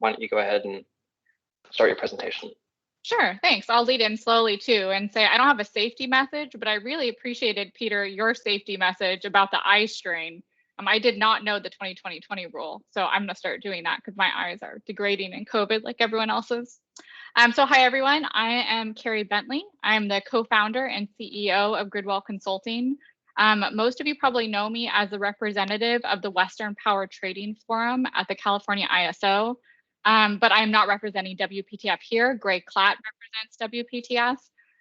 why don't you go ahead and start your presentation? Sure, thanks. I'll lead in slowly too and say I don't have a safety message, but I really appreciated, Peter, your safety message about the eye strain. I did not know the 2020 rule, so I'm gonna start doing that because my eyes are degrading in COVID like everyone else's. So hi everyone, I am Carrie Bentley. I'm the co-founder and CEO of Gridwell Consulting. Most of you probably know me as the representative of the Western Power Trading Forum at the California ISO. But I'm not representing WPTF here. Greg Klatt represents WPTF.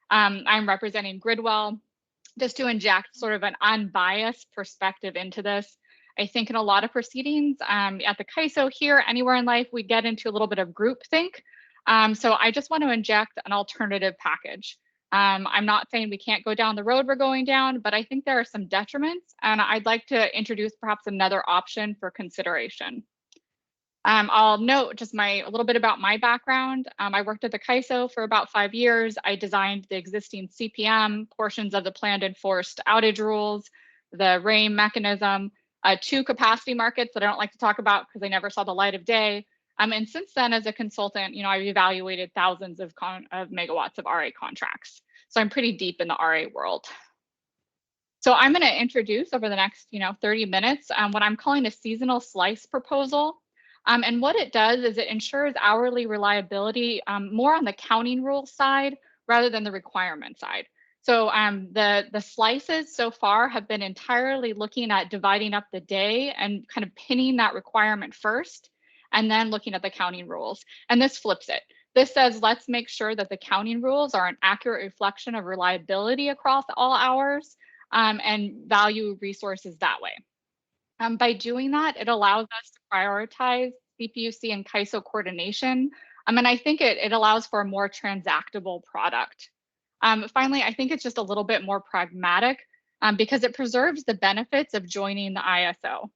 I'm representing Gridwell just to inject sort of an unbiased perspective into this. I think in a lot of proceedings at the CAISO here, anywhere in life, we get into a little bit of groupthink. So I just want to inject an alternative package. I'm not saying we can't go down the road we're going down, but I think there are some detriments, and I'd like to introduce perhaps another option for consideration. I'll note just a little bit about my background. I worked at the CAISO for about 5 years. I designed the existing CPM, portions of the planned enforced outage rules, the RAIN mechanism, 2 capacity markets that I don't like to talk about because they never saw the light of day. And since then, as a consultant, I've evaluated thousands of megawatts of RA contracts. So I'm pretty deep in the RA world. So I'm going to introduce over the next 30 minutes what I'm calling a seasonal slice proposal. And what it does is it ensures hourly reliability more on the counting rule side rather than the requirement side. So the slices so far have been entirely looking at dividing up the day and kind of pinning that requirement first, and then looking at the counting rules. And this flips it. This says, let's make sure that the counting rules are an accurate reflection of reliability across all hours and value resources that way. By doing that, it allows us to prioritize CPUC and CAISO coordination. And I think it allows for a more transactable product. Finally, I think it's just a little bit more pragmatic because it preserves the benefits of joining the ISO.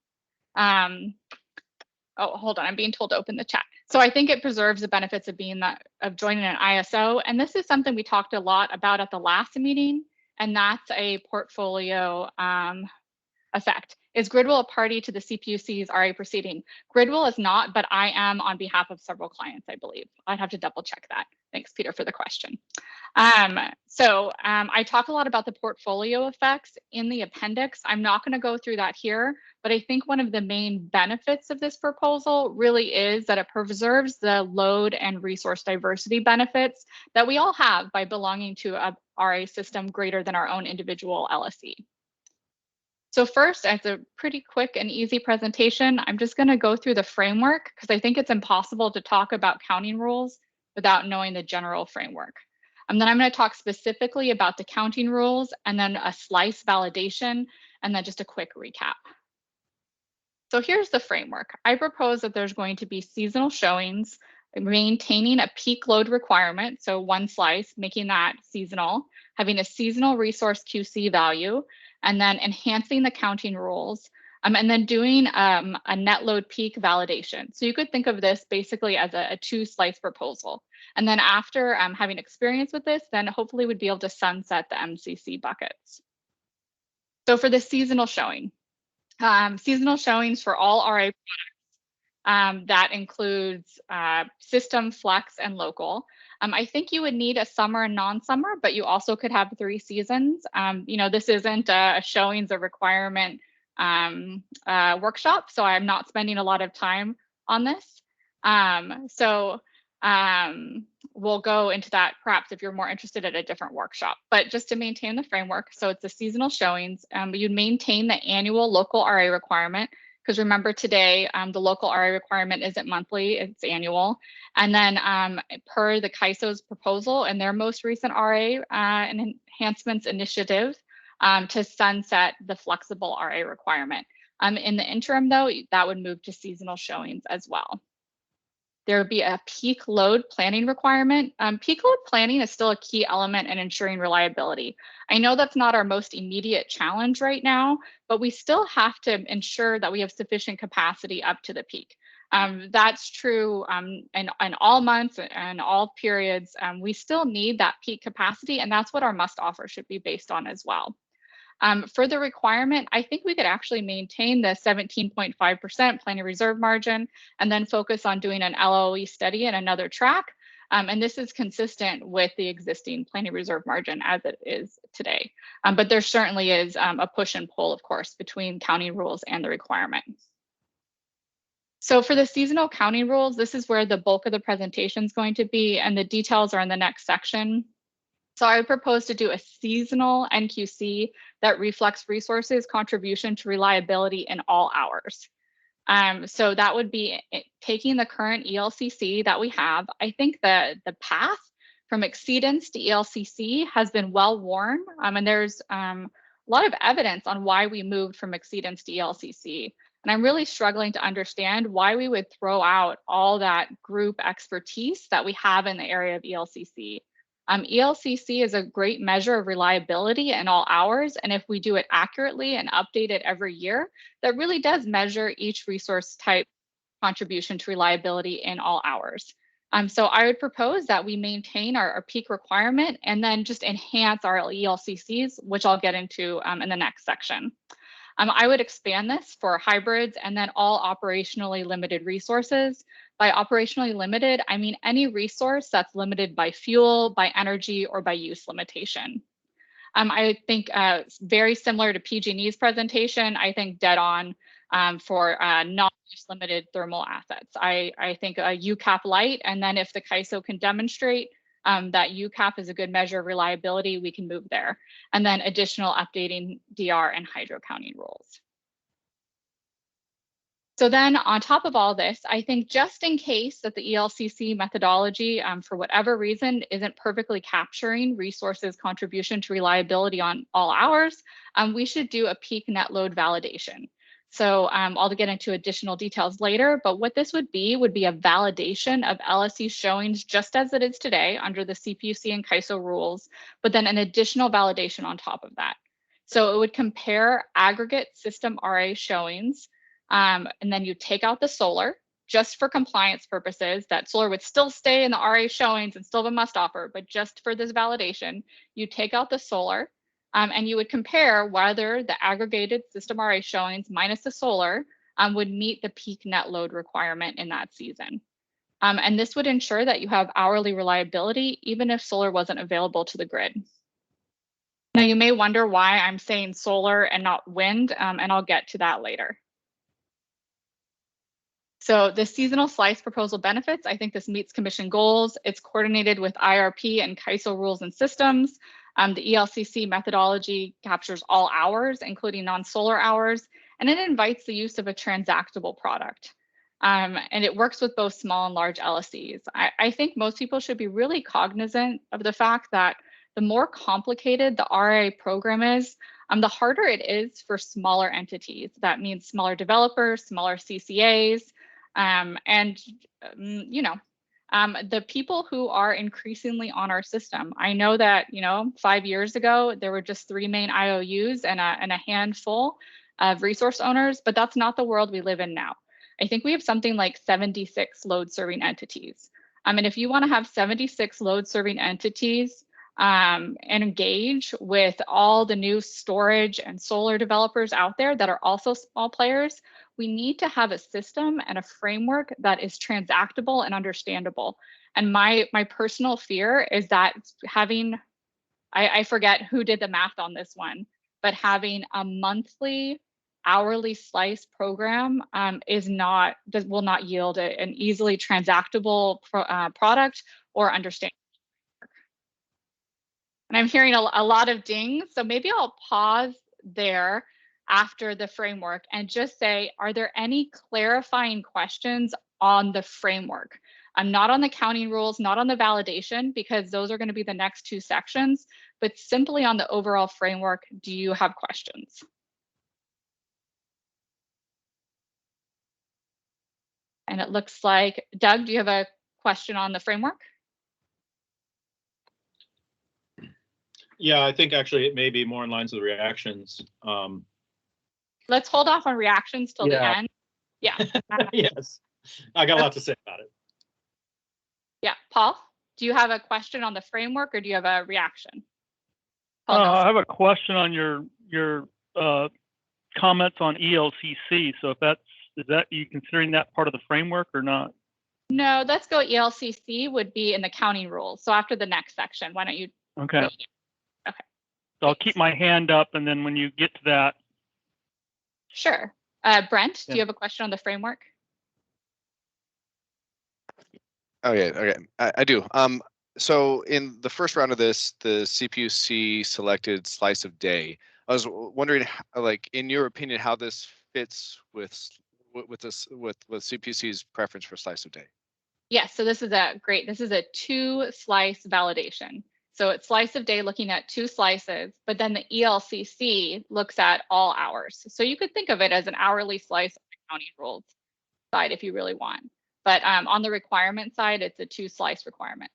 Oh, hold on, I'm being told to open the chat. So I think it preserves the benefits of joining an ISO. And this is something we talked a lot about at the last meeting, and that's a portfolio effect. Is Gridwell a party to the CPUC's RA proceeding? Gridwell is not, but I am on behalf of several clients, I believe. I'd have to double check that. Thanks, Peter, for the question. I talk a lot about the portfolio effects in the appendix. I'm not going to go through that here, but I think one of the main benefits of this proposal really is that it preserves the load and resource diversity benefits that we all have by belonging to a RA system greater than our own individual LSE. So first, as a pretty quick and easy presentation, I'm just going to go through the framework because I think it's impossible to talk about counting rules without knowing the general framework. And then I'm going to talk specifically about the counting rules and then a slice validation and then just a quick recap. So here's the framework. I propose that there's going to be seasonal showings, maintaining a peak load requirement, so 1 slice, making that seasonal, having a seasonal resource QC value, and then enhancing the counting rules, and then doing a net load peak validation. So you could think of this basically as a 2-slice proposal. And then after having experience with this, then hopefully we'd be able to sunset the MCC buckets. So for the seasonal showing, seasonal showings for all RA products, that includes system, flex, and local. I think you would need a summer and non-summer, but you also could have 3 seasons. This isn't a showings or requirement workshop, so I'm not spending a lot of time on this. We'll go into that perhaps if you're more interested at a different workshop. But just to maintain the framework, so it's the seasonal showings, you'd maintain the annual local RA requirement, because remember today, the local RA requirement isn't monthly, it's annual. And then per the CAISO's proposal and their most recent RA and enhancements initiative to sunset the flexible RA requirement. In the interim though, that would move to seasonal showings as well. There would be a peak load planning requirement. Peak load planning is still a key element in ensuring reliability. I know that's not our most immediate challenge right now, but we still have to ensure that we have sufficient capacity up to the peak. That's true in all months and all periods. We still need that peak capacity, and that's what our must offer should be based on as well. For the requirement, I think we could actually maintain the 17.5% planning reserve margin and then focus on doing an LOE study in another track. And this is consistent with the existing planning reserve margin as it is today. But there certainly is a push and pull, of course, between counting rules and the requirement. So for the seasonal counting rules, this is where the bulk of the presentation is going to be, and the details are in the next section. So I would propose to do a seasonal NQC that reflects resources contribution to reliability in all hours. So that would be taking the current ELCC that we have. I think the path from Exceedance to ELCC has been well worn, and there's a lot of evidence on why we moved from Exceedance to ELCC. And I'm really struggling to understand why we would throw out all that group expertise that we have in the area of ELCC. ELCC is a great measure of reliability in all hours, and if we do it accurately and update it every year, that really does measure each resource type contribution to reliability in all hours. So I would propose that we maintain our peak requirement and then just enhance our ELCCs, which I'll get into in the next section. I would expand this for hybrids and then all operationally limited resources. By operationally limited, I mean any resource that's limited by fuel, by energy, or by use limitation. I think very similar to PG&E's presentation, I think dead on for non-use limited thermal assets. I think a UCAP light, and then if the CAISO can demonstrate that UCAP is a good measure of reliability, we can move there. And then additional updating DR and hydro counting rules. So then on top of all this, I think just in case that the ELCC methodology, for whatever reason, isn't perfectly capturing resources contribution to reliability on all hours, we should do a peak net load validation. So I'll get into additional details later, but what this would be a validation of LSE showings just as it is today under the CPUC and CAISO rules, but then an additional validation on top of that. So it would compare aggregate system RA showings, and then you take out the solar just for compliance purposes. That solar would still stay in the RA showings and still have a must offer, but just for this validation, you take out the solar. And you would compare whether the aggregated system RA showings minus the solar would meet the peak net load requirement in that season. And this would ensure that you have hourly reliability, even if solar wasn't available to the grid. Now, you may wonder why I'm saying solar and not wind, and I'll get to that later. So the seasonal slice proposal benefits, I think this meets commission goals. It's coordinated with IRP and CAISO rules and systems. The ELCC methodology captures all hours, including non-solar hours, and it invites the use of a transactable product. And it works with both small and large LSEs. I think most people should be really cognizant of the fact that the more complicated the RA program is, the harder it is for smaller entities. That means smaller developers, smaller CCAs, and the people who are increasingly on our system. I know that 5 years ago there were just 3 main IOUs and a handful of resource owners, but that's not the world we live in now. I think we have something like 76 load serving entities. And if you want to have 76 load serving entities and engage with all the new storage and solar developers out there that are also small players, we need to have a system and a framework that is transactable and understandable. And my personal fear is that having, I forget who did the math on this one, but having a monthly hourly slice program will not yield an easily transactable product or understanding. And I'm hearing a lot of dings, so maybe I'll pause there after the framework and just say, are there any clarifying questions on the framework? I'm not on the counting rules, not on the validation, because those are going to be the next 2 sections, but simply on the overall framework, do you have questions? And it looks like, Doug, do you have a question on the framework? Yeah, I think actually it may be more in lines with reactions. Let's hold off on reactions till the end. Yeah. Yes, I got a lot to say about it. Yeah, Paul, do you have a question on the framework or do you have a reaction? Paul I Nelson. have a question on your comments on ELCC. So if is that you considering that part of the framework or not? No, let's go ELCC would be in the counting rules. So after the next section, why don't you? Okay. Okay. So I'll keep my hand up, and then when you get to that. Sure. Brent, do you have a question on the framework? Okay, I do. So in the first round of this, the CPUC selected slice of day. I was wondering, like, in your opinion, how this fits with CPUC's preference for slice of day. Yes, so this is a 2-slice validation. So it's slice of day looking at 2 slices, but then the ELCC looks at all hours. So you could think of it as an hourly slice on the counting rules side if you really want. But on the requirement side, it's a 2-slice requirement.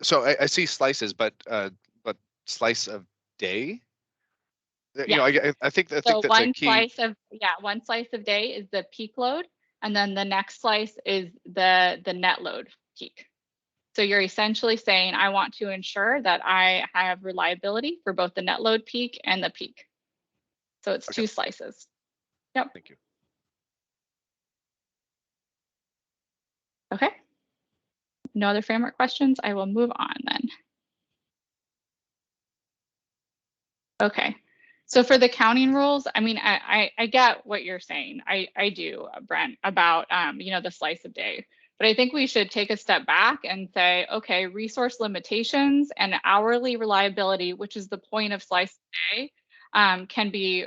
So I see slices, but slice of day. You know, I think that the key. One slice of day is the peak load, and then the next slice is the net load peak. So you're essentially saying, I want to ensure that I have reliability for both the net load peak and the peak. So it's 2 slices. Yep. Thank you. Okay. No other framework questions? I will move on then. Okay. So for the counting rules, I mean, I get what you're saying. I do, Brent, about the slice of day. But I think we should take a step back and say, okay, resource limitations and hourly reliability, which is the point of slice of day, can be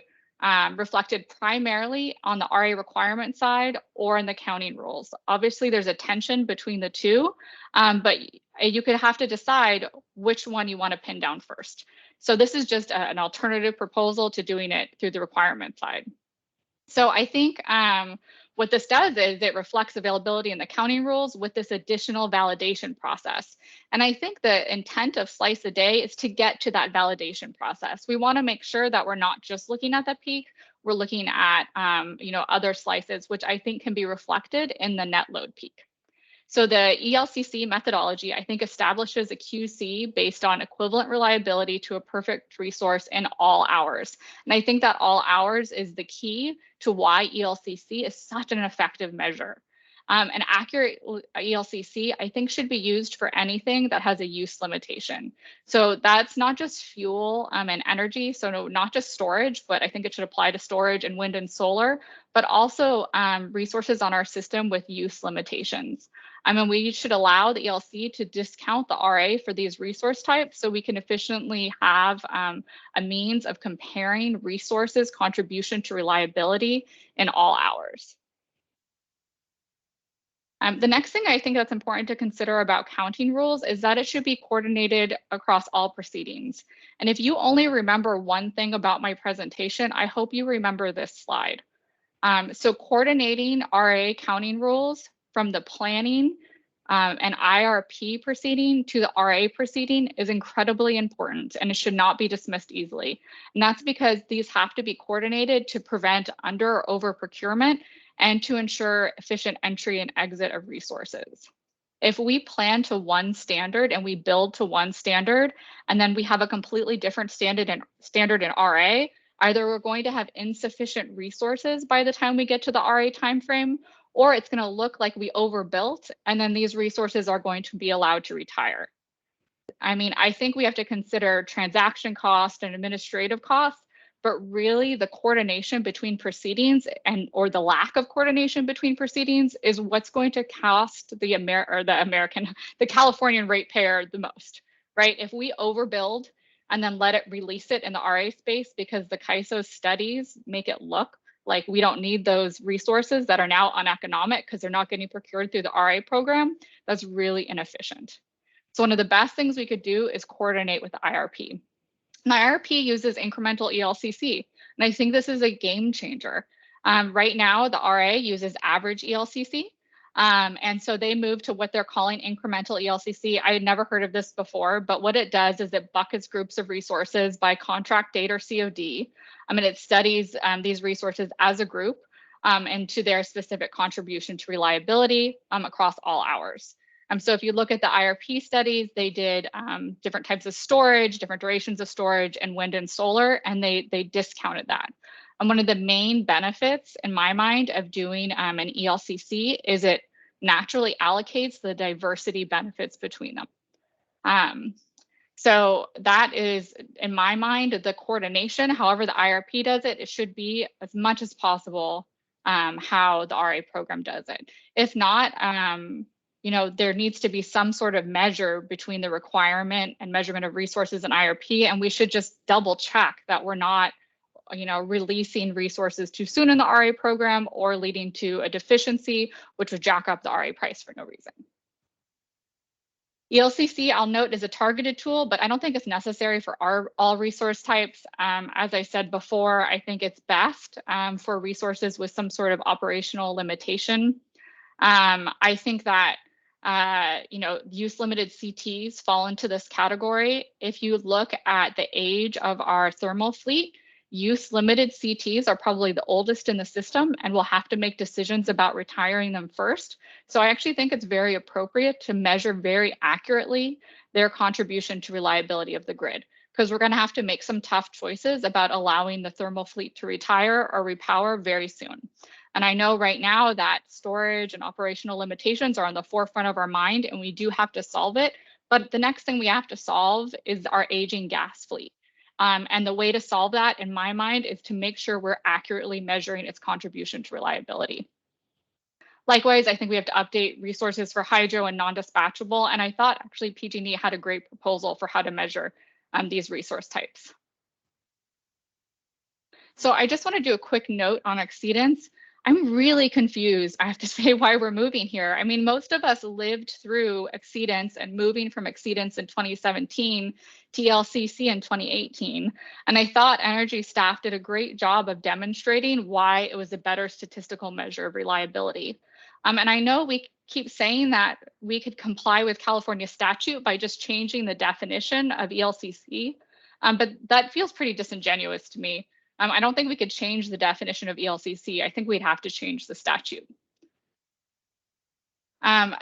reflected primarily on the RA requirement side or in the counting rules. Obviously, there's a tension between the two, but you could have to decide which one you want to pin down first. So this is just an alternative proposal to doing it through the requirement side. So I think what this does is it reflects availability in the counting rules with this additional validation process. And I think the intent of slice a day is to get to that validation process. We want to make sure that we're not just looking at the peak, we're looking at other slices, which I think can be reflected in the net load peak. So the ELCC methodology, I think, establishes a QC based on equivalent reliability to a perfect resource in all hours. And I think that all hours is the key to why ELCC is such an effective measure. An accurate ELCC, I think, should be used for anything that has a use limitation. So that's not just fuel and energy, so no, not just storage, but I think it should apply to storage and wind and solar, but also resources on our system with use limitations. I mean, we should allow the ELC to discount the RA for these resource types so we can efficiently have a means of comparing resources contribution to reliability in all hours. The next thing I think that's important to consider about counting rules is that it should be coordinated across all proceedings. And if you only remember one thing about my presentation, I hope you remember this slide. So coordinating RA counting rules from the planning and IRP proceeding to the RA proceeding is incredibly important, and it should not be dismissed easily. And that's because these have to be coordinated to prevent under or over procurement and to ensure efficient entry and exit of resources. If we plan to one standard and we build to one standard, and then we have a completely different standard in RA, either we're going to have insufficient resources by the time we get to the RA timeframe, or it's going to look like we overbuilt, and then these resources are going to be allowed to retire. I mean, I think we have to consider transaction cost and administrative costs, but really the coordination between proceedings or the lack of coordination between proceedings is what's going to cost the Californian ratepayer the most, right? If we overbuild and then let it release it in the RA space because the CAISO studies make it look like we don't need those resources that are now uneconomic because they're not getting procured through the RA program, that's really inefficient. So one of the best things we could do is coordinate with the IRP. And the IRP uses incremental ELCC, and I think this is a game changer. Right now, the RA uses average ELCC, and so they moved to what they're calling incremental ELCC. I had never heard of this before, but what it does is it buckets groups of resources by contract date or COD. I mean, it studies these resources as a group and to their specific contribution to reliability across all hours. So if you look at the IRP studies, they did different types of storage, different durations of storage, and wind and solar, and they discounted that. And one of the main benefits, in my mind, of doing an ELCC is it naturally allocates the diversity benefits between them. So that is, in my mind, the coordination. However the IRP does it, it should be as much as possible how the RA program does it. If not, you know, there needs to be some sort of measure between the requirement and measurement of resources in IRP, and we should just double check that we're not, you know, releasing resources too soon in the RA program or leading to a deficiency, which would jack up the RA price for no reason. ELCC, I'll note, is a targeted tool, but I don't think it's necessary for all resource types. As I said before, I think it's best for resources with some sort of operational limitation. I think that you know, use limited CTs fall into this category. If you look at the age of our thermal fleet, use limited CTs are probably the oldest in the system, and we'll have to make decisions about retiring them first. So I actually think it's very appropriate to measure very accurately their contribution to reliability of the grid, because we're going to have to make some tough choices about allowing the thermal fleet to retire or repower very soon. And I know right now that storage and operational limitations are on the forefront of our mind, and we do have to solve it. But the next thing we have to solve is our aging gas fleet. And the way to solve that, in my mind, is to make sure we're accurately measuring its contribution to reliability. Likewise, I think we have to update resources for hydro and non-dispatchable. And I thought actually PG&E had a great proposal for how to measure these resource types. So I just want to do a quick note on exceedance. I'm really confused, I have to say, why we're moving here. I mean, most of us lived through exceedance and moving from exceedance in 2017 to ELCC in 2018. And I thought energy staff did a great job of demonstrating why it was a better statistical measure of reliability. And I know we keep saying that we could comply with California statute by just changing the definition of ELCC, but that feels pretty disingenuous to me. I don't think we could change the definition of ELCC. I think we'd have to change the statute.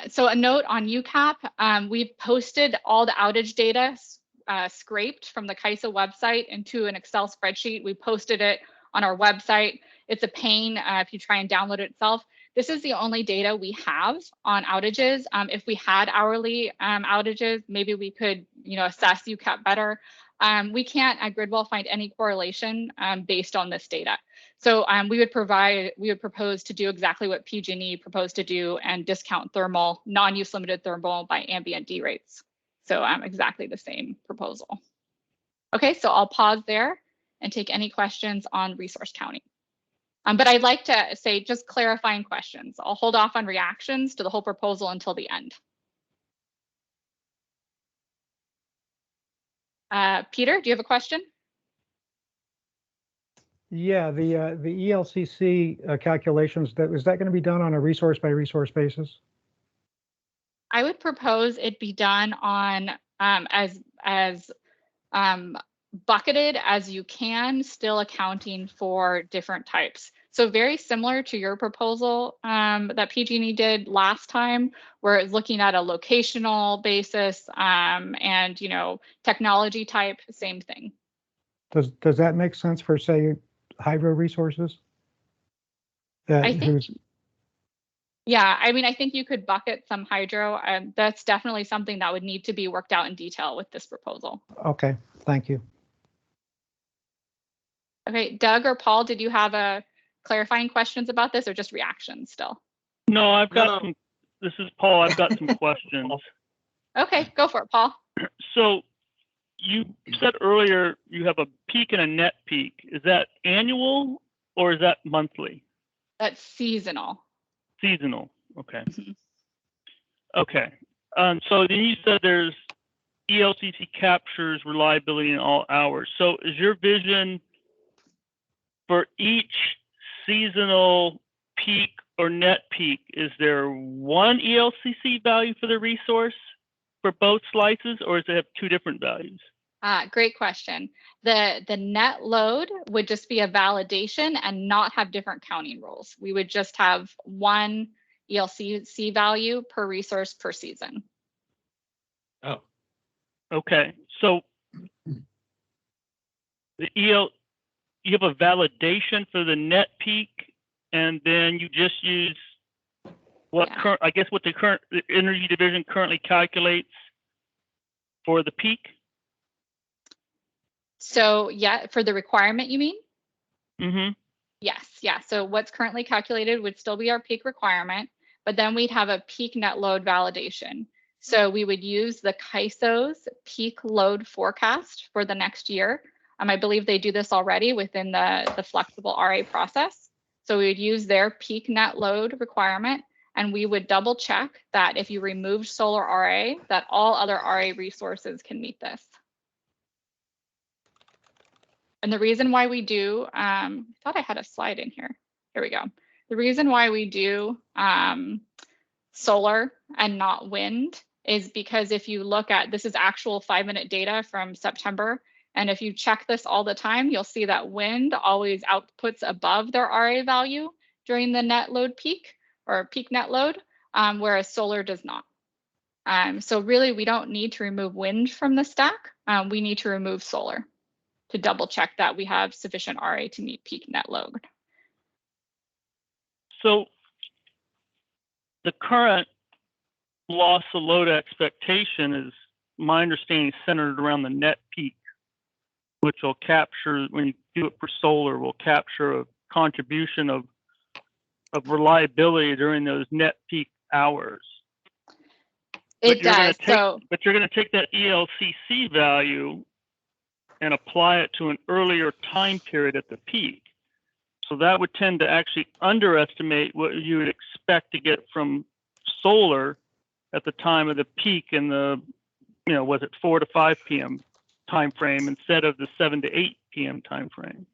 So a note on UCAP, we've posted all the outage data scraped from the CAISA website into an Excel spreadsheet. We posted it on our website. It's a pain if you try and download it itself. This is the only data we have on outages. If we had hourly outages, maybe we could, you know, assess UCAP better. We can't at Gridwell find any correlation based on this data. So we would propose to do exactly what PG&E proposed to do and discount thermal, non-use limited thermal by ambient D rates. So exactly the same proposal. Okay, so I'll pause there and take any questions on resource counting. But I'd like to say just clarifying questions. I'll hold off on reactions to the whole proposal until the end. Peter, do you have a question? Yeah, the ELCC calculations, is that going to be done on a resource by resource basis? I would propose it be done on as bucketed as you can, still accounting for different types. So very similar to your proposal that PG&E did last time, where it's looking at a locational basis and, you know, technology type, same thing. Does that make sense for, say, hydro resources? I think, yeah, I mean, I think you could bucket some hydro, and that's definitely something that would need to be worked out in detail with this proposal. Okay, thank you. Okay, Doug or Paul, did you have a clarifying questions about this or just reactions still? No, I've got some. This is Paul. I've got some questions. Okay, go for it, Paul. So you said earlier you have a peak and a net peak. Is that annual or is that monthly? That's seasonal. Seasonal. Okay. Okay. So then you said there's ELCC captures reliability in all hours. So is your vision for each seasonal peak or net peak, is there one ELCC value for the resource for both slices, or does it have two different values? Great question. The net load would just be a validation and not have different counting rules. We would just have one ELCC value per resource per season. Oh, Okay, so you have a validation for the net peak, and then you just use what I guess what the current energy division currently calculates for the peak. So yeah, for the requirement, you mean? Mm-hmm. Yes, yeah. So what's currently calculated would still be our peak requirement, but then we'd have a peak net load validation. So we would use the CAISO's peak load forecast for the next year. I believe they do this already within the flexible RA process. So we would use their peak net load requirement, and we would double check that if you removed solar RA, that all other RA resources can meet this. And the reason why we do, I thought I had a slide in here. Here we go. The reason why we do solar and not wind is because if you look at, this is actual 5-minute data from September. And if you check this all the time, you'll see that wind always outputs above their RA value during the net load peak or peak net load, whereas solar does not. So really, we don't need to remove wind from the stack. We need to remove solar to double check that we have sufficient RA to meet peak net load. So the current loss of load expectation is, my understanding, centered around the net peak, which will capture, when you do it for solar, will capture a contribution of reliability during those net peak hours. It does. But you're going to take that ELCC value and apply it to an earlier time period at the peak. So that would tend to actually underestimate what you would expect to get from solar at the time of the peak in the, was it 4 to 5 p.m. time frame instead of the 7 to 8 p.m. time frame.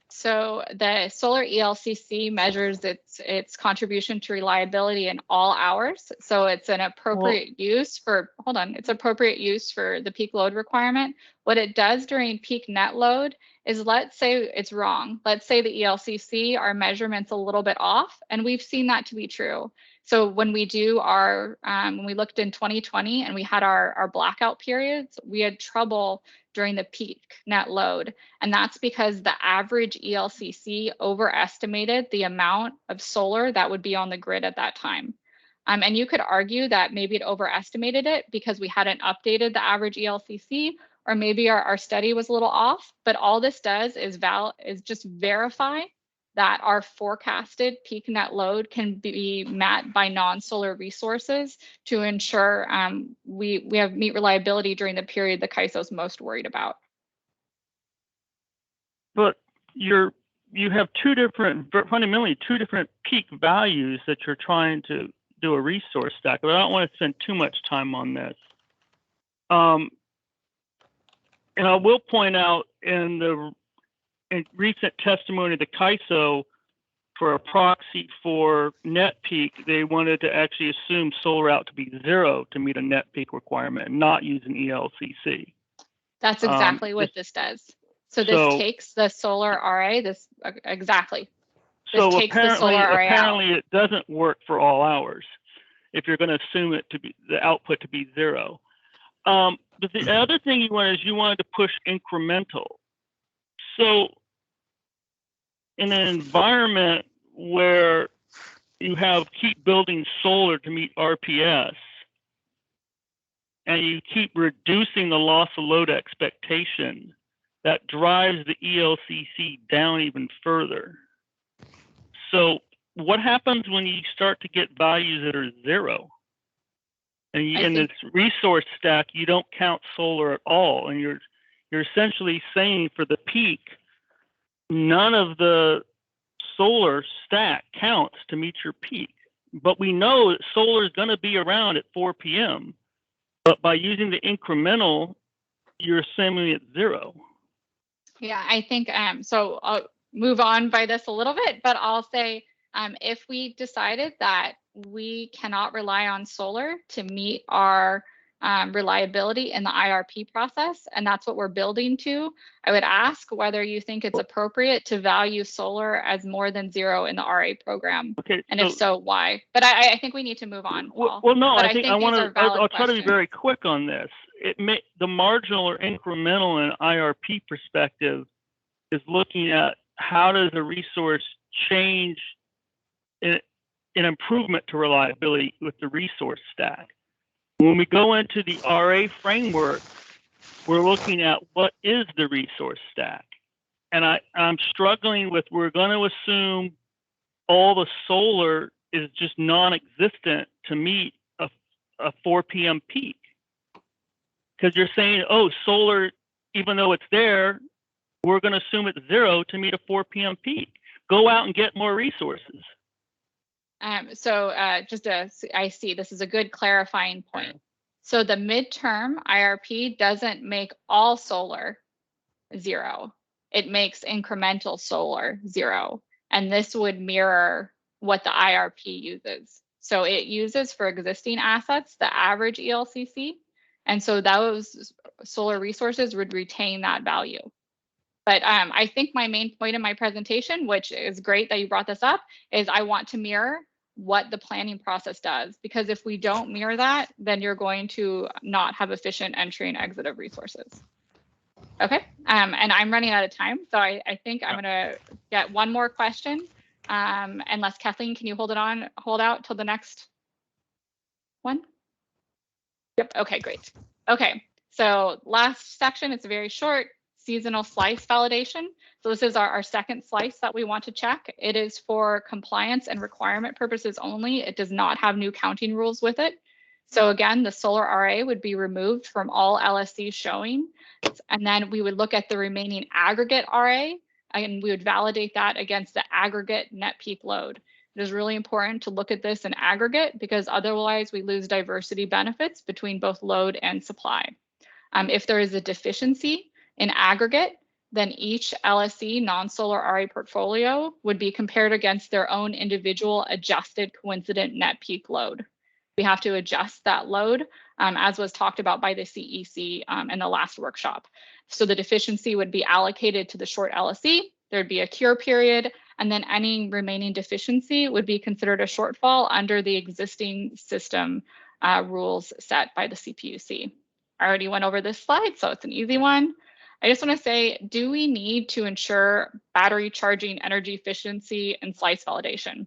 So the solar ELCC measures its contribution to reliability in all hours. So it's an appropriate use for, it's appropriate use for the peak load requirement. What it does during peak net load is, let's say it's wrong. Let's say the ELCC, our measurement's a little bit off, and we've seen that to be true. So when we do our, when we looked in 2020 and we had our blackout periods, we had trouble during the peak net load. And that's because the average ELCC overestimated the amount of solar that would be on the grid at that time. And you could argue that maybe it overestimated it because we hadn't updated the average ELCC, or maybe our study was a little off. But all this does is just verify that our forecasted peak net load can be met by non-solar resources to ensure we meet reliability during the period the CAISO is most worried about. But you have fundamentally two different peak values that you're trying to do a resource stack, but I don't want to spend too much time on this. And I will point out in recent testimony of the CAISO for a proxy for net peak, they wanted to actually assume solar out to be 0 to meet a net peak requirement and not use an ELCC. That's exactly what this does. So this takes the solar RA, exactly. So apparently it doesn't work for all hours if you're going to assume it to be the output to be 0. But the other thing you wanted to push incremental. So in an environment where you keep building solar to meet RPS, and you keep reducing the loss of load expectation, that drives the ELCC down even further. So what happens when you start to get values that are 0? And in this resource stack, you don't count solar at all, and you're essentially saying for the peak, none of the solar stack counts to meet your peak. But we know that solar is going to be around at 4 p.m. But by using the incremental, you're assuming it's 0. Yeah, I think so. I'll move on by this a little bit, but I'll say if we decided that we cannot rely on solar to meet our reliability in the IRP process, and that's what we're building to. I would ask whether you think it's appropriate to value solar as more than 0 in the RA program, Okay. and if so, why? But I think we need to move on. Paul. Well, no, But I think I these want are to. valid I'll try to be questions. very quick on this. The marginal or incremental in IRP perspective is looking at how does a resource change an improvement to reliability with the resource stack. When we go into the RA framework, we're looking at what is the resource stack. And I'm struggling with, we're going to assume all the solar is just non-existent to meet a 4 p.m. peak. Because you're saying, oh, solar, even though it's there, we're going to assume it's 0 to meet a 4 p.m. peak. Go out and get more resources. I see this is a good clarifying point. So the midterm IRP doesn't make all solar 0. It makes incremental solar 0. And this would mirror what the IRP uses. So it uses for existing assets, the average ELCC. And so those solar resources would retain that value. But I think my main point in my presentation, which is great that you brought this up, is I want to mirror what the planning process does. Because if we don't mirror that, then you're going to not have efficient entry and exit of resources. Okay, and I'm running out of time. So I think I'm gonna get one more question. Unless Kathleen, can you hold out till the next one? Yep, okay, great. Okay, so last section, it's very short. Seasonal slice validation. So this is our second slice that we want to check. It is for compliance and requirement purposes only. It does not have new counting rules with it. So again, the solar RA would be removed from all LSCs showing. And then we would look at the remaining aggregate RA and we would validate that against the aggregate net peak load. It is really important to look at this in aggregate because otherwise we lose diversity benefits between both load and supply. If there is a deficiency in aggregate, then each LSC non-solar RA portfolio would be compared against their own individual adjusted coincident net peak load. We have to adjust that load as was talked about by the CEC in the last workshop. So the deficiency would be allocated to the short LSC, there'd be a cure period, and then any remaining deficiency would be considered a shortfall under the existing system rules set by the CPUC. I already went over this slide, so it's an easy one. I just want to say, do we need to ensure battery charging energy efficiency and slice validation?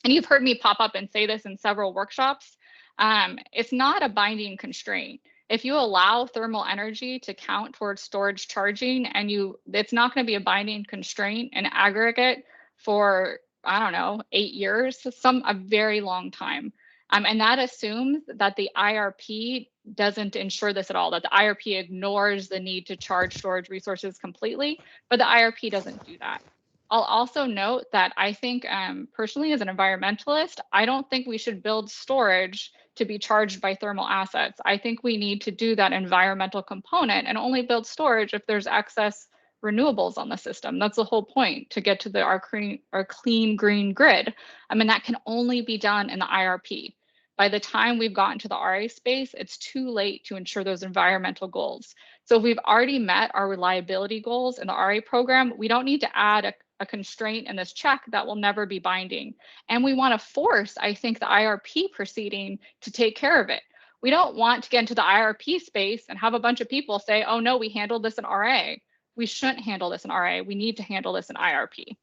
And you've heard me pop up and say this in several workshops. It's not a binding constraint. If you allow thermal energy to count towards storage charging and it's not going to be a binding constraint in aggregate for, I don't know, 8 years, a very long time. And that assumes that the IRP doesn't ensure this at all, that the IRP ignores the need to charge storage resources completely, but the IRP doesn't do that. I'll also note that I think personally as an environmentalist, I don't think we should build storage to be charged by thermal assets. I think we need to do that environmental component and only build storage if there's excess renewables on the system. That's the whole point, to get to our clean green grid. I mean, that can only be done in the IRP. By the time we've gotten to the RA space, it's too late to ensure those environmental goals. So if we've already met our reliability goals in the RA program, we don't need to add a constraint in this check that will never be binding. And we want to force, I think, the IRP proceeding to take care of it. We don't want to get into the IRP space and have a bunch of people say, oh no, we handled this in RA. We shouldn't handle this in RA. We need to handle this in IRP.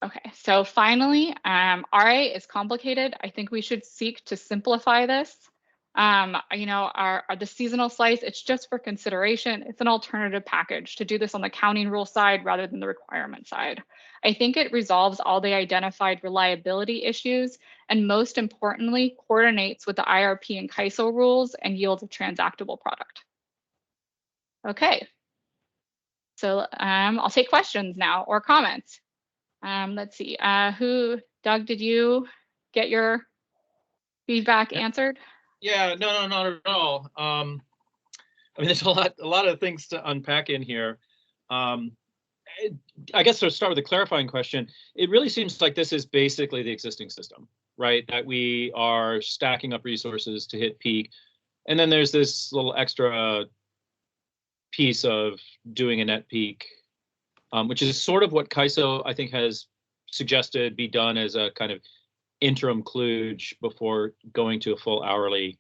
Okay, so finally, RA is complicated. I think we should seek to simplify this. The seasonal slice, it's just for consideration. It's an alternative package to do this on the counting rule side rather than the requirement side. I think it resolves all the identified reliability issues and most importantly, coordinates with the IRP and CAISO rules and yields a transactable product. Okay, so I'll take questions now or comments. Let's see, Doug, did you get your feedback answered? Yeah, no, not at all. I mean, there's a lot of things to unpack in here. I guess to start with a clarifying question, it really seems like this is basically the existing system, right? That we are stacking up resources to hit peak. And then there's this little extra piece of doing a net peak, which is sort of what CAISO, I think, has suggested be done as a kind of interim kludge before going to a full hourly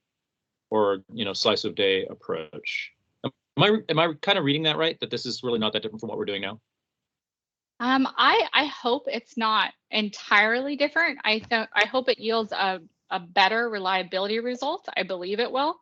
or slice of day approach. Am I kind of reading that right? That this is really not that different from what we're doing now? I hope it's not entirely different. I hope it yields a better reliability result. I believe it will.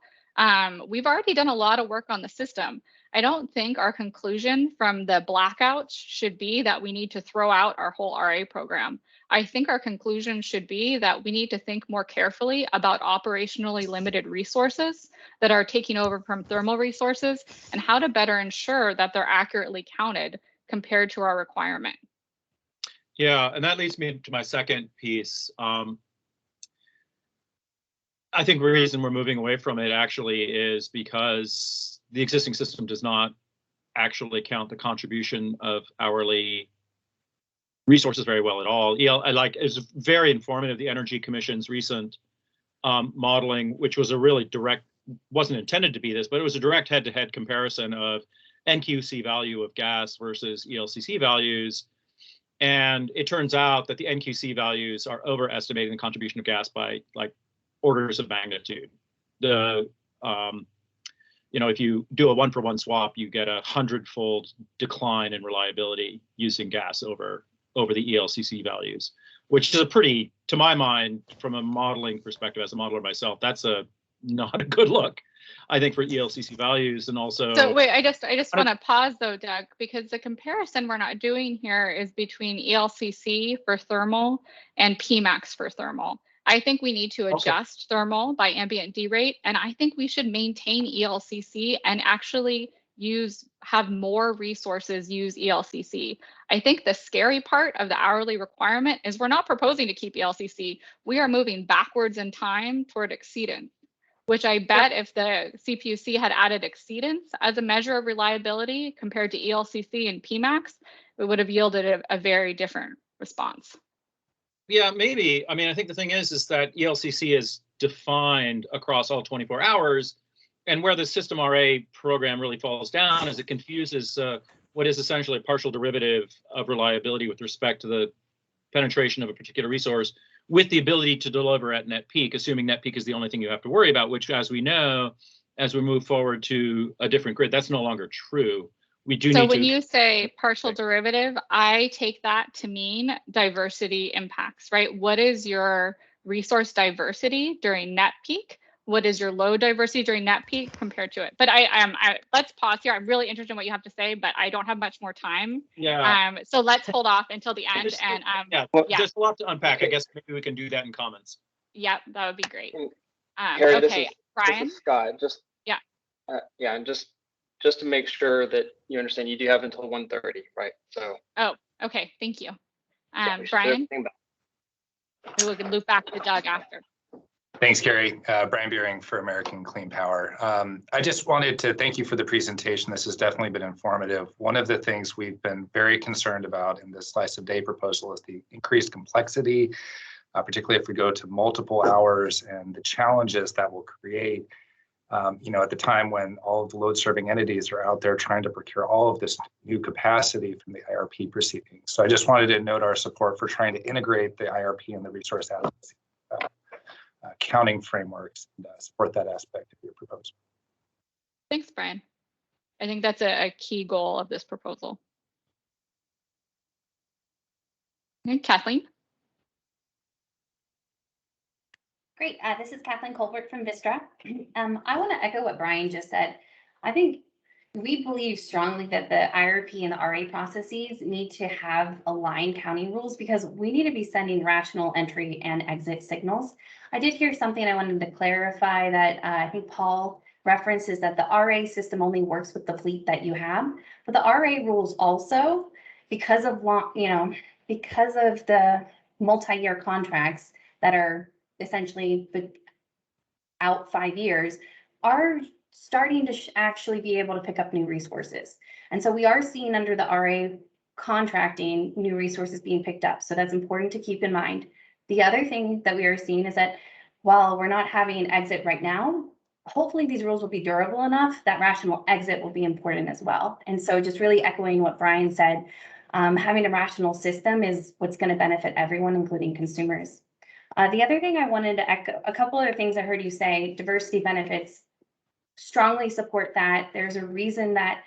We've already done a lot of work on the system. I don't think our conclusion from the blackouts should be that we need to throw out our whole RA program. I think our conclusion should be that we need to think more carefully about operationally limited resources that are taking over from thermal resources and how to better ensure that they're accurately counted compared to our requirement. Yeah, and that leads me to my second piece. I think the reason we're moving away from it actually is because the existing system does not actually count the contribution of hourly resources very well at all. It's very informative, the Energy Commission's recent modeling, which was a really direct, wasn't intended to be this, but it was a direct head-to-head comparison of NQC value of gas versus ELCC values. And it turns out that the NQC values are overestimating the contribution of gas by like orders of magnitude. If you do a 1-for-1 swap, you get 100-fold decline in reliability using gas over the ELCC values, which is a pretty, to my mind, from a modeling perspective, as a modeler myself, that's not a good look, I think, for ELCC values. And also, so wait, I just want to pause though, Doug, because the comparison we're not doing here is between ELCC for thermal and PMAX for thermal. I think we need to adjust thermal by ambient D rate, and I think we should maintain ELCC and actually have more resources use ELCC. I think the scary part of the hourly requirement is we're not proposing to keep ELCC. We are moving backwards in time toward exceedance, which I bet if the CPUC had added exceedance as a measure of reliability compared to ELCC and PMAX, it would have yielded a very different response. Yeah, maybe. I mean, I think the thing is that ELCC is defined across all 24 hours. And where the system RA program really falls down is it confuses what is essentially a partial derivative of reliability with respect to the penetration of a particular resource with the ability to deliver at net peak, assuming net peak is the only thing you have to worry about, which, as we know, as we move forward to a different grid, that's no longer true. We do. So when you say partial derivative, I take that to mean diversity impacts, right? What is your resource diversity during net peak? What is your load diversity during net peak compared to it? But let's pause here. I'm really interested in what you have to say, but I don't have much more time. Yeah. So let's hold off until the end. There's a lot to unpack. I guess maybe we can do that in comments. Yep, that would be great. Harry, okay, Brian. This is Scott. And just to make sure that you understand, you do have until 1:30, right? So. Oh, okay. Thank you, Brian. We can loop back to Doug after. Thanks, Carrie. Brian Beering for American Clean Power. I just wanted to thank you for the presentation. This has definitely been informative. One of the things we've been very concerned about in this slice of day proposal is the increased complexity, particularly if we go to multiple hours, and the challenges that will create, at the time when all of the load serving entities are out there trying to procure all of this new capacity from the IRP proceedings. So I just wanted to note our support for trying to integrate the IRP and the resource adequacy counting frameworks and support that aspect of your proposal. Thanks, Brian. I think that's a key goal of this proposal. Okay, Kathleen. Great. This is Kathleen Colbert from Vistra. I want to echo what Brian just said. I think we believe strongly that the IRP and the RA processes need to have aligned counting rules because we need to be sending rational entry and exit signals. I did hear something I wanted to clarify that I think Paul referenced is that the RA system only works with the fleet that you have, but the RA rules also, because of the multi-year contracts that are essentially out 5 years, are starting to actually be able to pick up new resources. And so we are seeing under the RA contracting new resources being picked up. So that's important to keep in mind. The other thing that we are seeing is that while we're not having an exit right now, hopefully these rules will be durable enough that rational exit will be important as well. And so just really echoing what Brian said, having a rational system is what's going to benefit everyone, including consumers. The other thing I wanted to echo, a couple other things I heard you say, diversity benefits, strongly support that. There's a reason that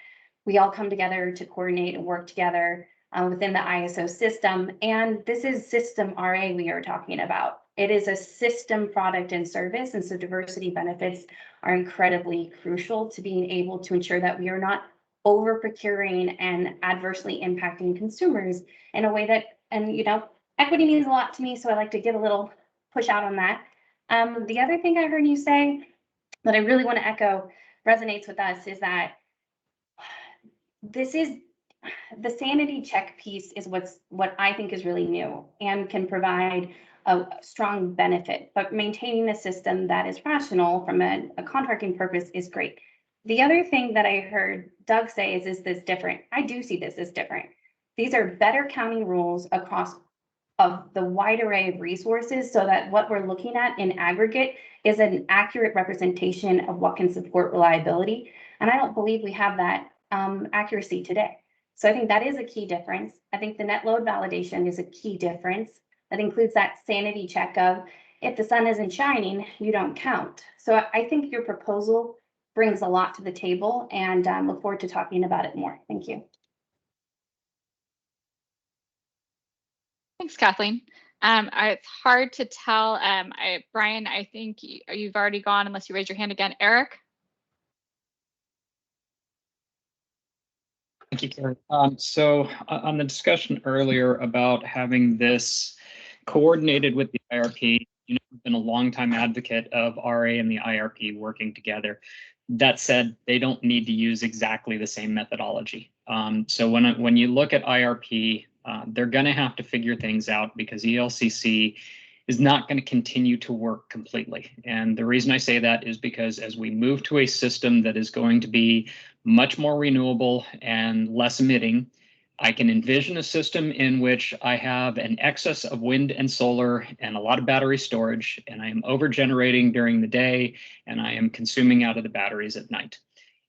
we all come together to coordinate and work together within the ISO system. And this is system RA we are talking about. It is a system product and service. And so diversity benefits are incredibly crucial to being able to ensure that we are not over procuring and adversely impacting consumers in a way that, and you know, equity means a lot to me, so I like to give a little push out on that. The other thing I heard you say that I really want to echo resonates with us is that this is the sanity check piece is what I think is really new and can provide a strong benefit, but maintaining a system that is rational from a contracting purpose is great. The other thing that I heard Doug say is this different? I do see this as different. These are better counting rules across of the wide array of resources so that what we're looking at in aggregate is an accurate representation of what can support reliability. And I don't believe we have that accuracy today. So I think that is a key difference. I think the net load validation is a key difference. That includes that sanity check of if the sun isn't shining, you don't count. So I think your proposal brings a lot to the table and look forward to talking about it more. Thank you. Thanks, Kathleen. It's hard to tell. Brian, I think you've already gone unless you raise your hand again. Eric? Thank you, Carrie. So on the discussion earlier about having this coordinated with the IRP, you know, I've been a longtime advocate of RA and the IRP working together. That said, they don't need to use exactly the same methodology. So when you look at IRP, they're going to have to figure things out because ELCC is not going to continue to work completely. And the reason I say that is because as we move to a system that is going to be much more renewable and less emitting, I can envision a system in which I have an excess of wind and solar and a lot of battery storage, and I am over generating during the day, and I am consuming out of the batteries at night.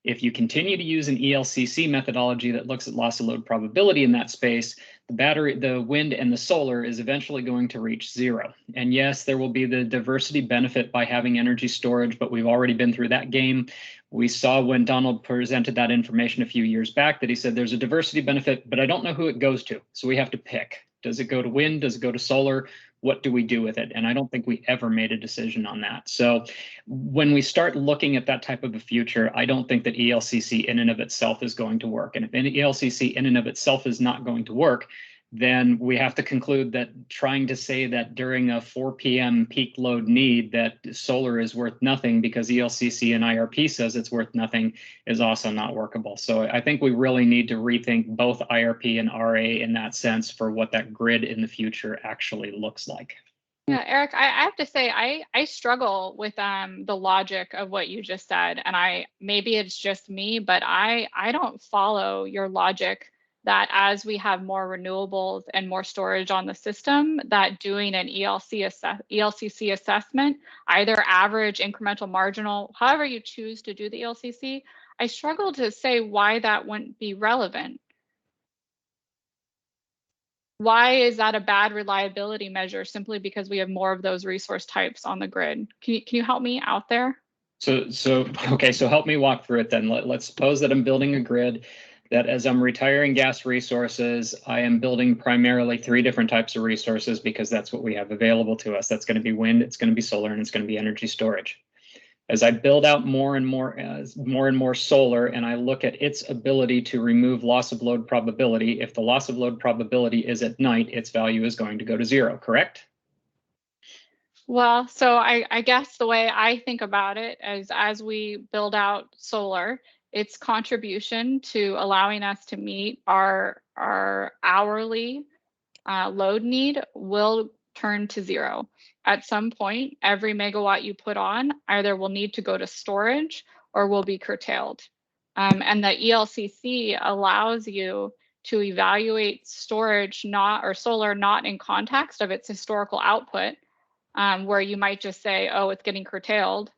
If you continue to use an ELCC methodology that looks at loss of load probability in that space, the wind and the solar is eventually going to reach zero. And yes, there will be the diversity benefit by having energy storage, but we've already been through that game. We saw when Donald presented that information a few years back that he said there's a diversity benefit, but I don't know who it goes to. So we have to pick. Does it go to wind? Does it go to solar? What do we do with it? And I don't think we ever made a decision on that. So when we start looking at that type of a future, I don't think that ELCC in and of itself is going to work. And if any ELCC in and of itself is not going to work, then we have to conclude that trying to say that during a 4 p.m. peak load need that solar is worth nothing because ELCC and IRP says it's worth nothing is also not workable. So I think we really need to rethink both IRP and RA in that sense for what that grid in the future actually looks like. Yeah, Eric, I have to say, I struggle with the logic of what you just said. And maybe it's just me, but I don't follow your logic that as we have more renewables and more storage on the system, that doing an ELCC assessment, either average, incremental, marginal, however you choose to do the ELCC, I struggle to say why that wouldn't be relevant. Why is that a bad reliability measure simply because we have more of those resource types on the grid? Can you help me out there? So help me walk through it then. Let's suppose that I'm building a grid that as I'm retiring gas resources, I am building primarily 3 different types of resources because that's what we have available to us. That's going to be wind, it's going to be solar, and it's going to be energy storage. As I build out more and more solar, and I look at its ability to remove loss of load probability, if the loss of load probability is at night, its value is going to go to 0, correct? Well, so I guess the way I think about it is as we build out solar, its contribution to allowing us to meet our hourly load need will turn to 0. At some point, every megawatt you put on either will need to go to storage or will be curtailed. And the ELCC allows you to evaluate storage or solar not in context of its historical output, where you might just say, oh, it's getting curtailed.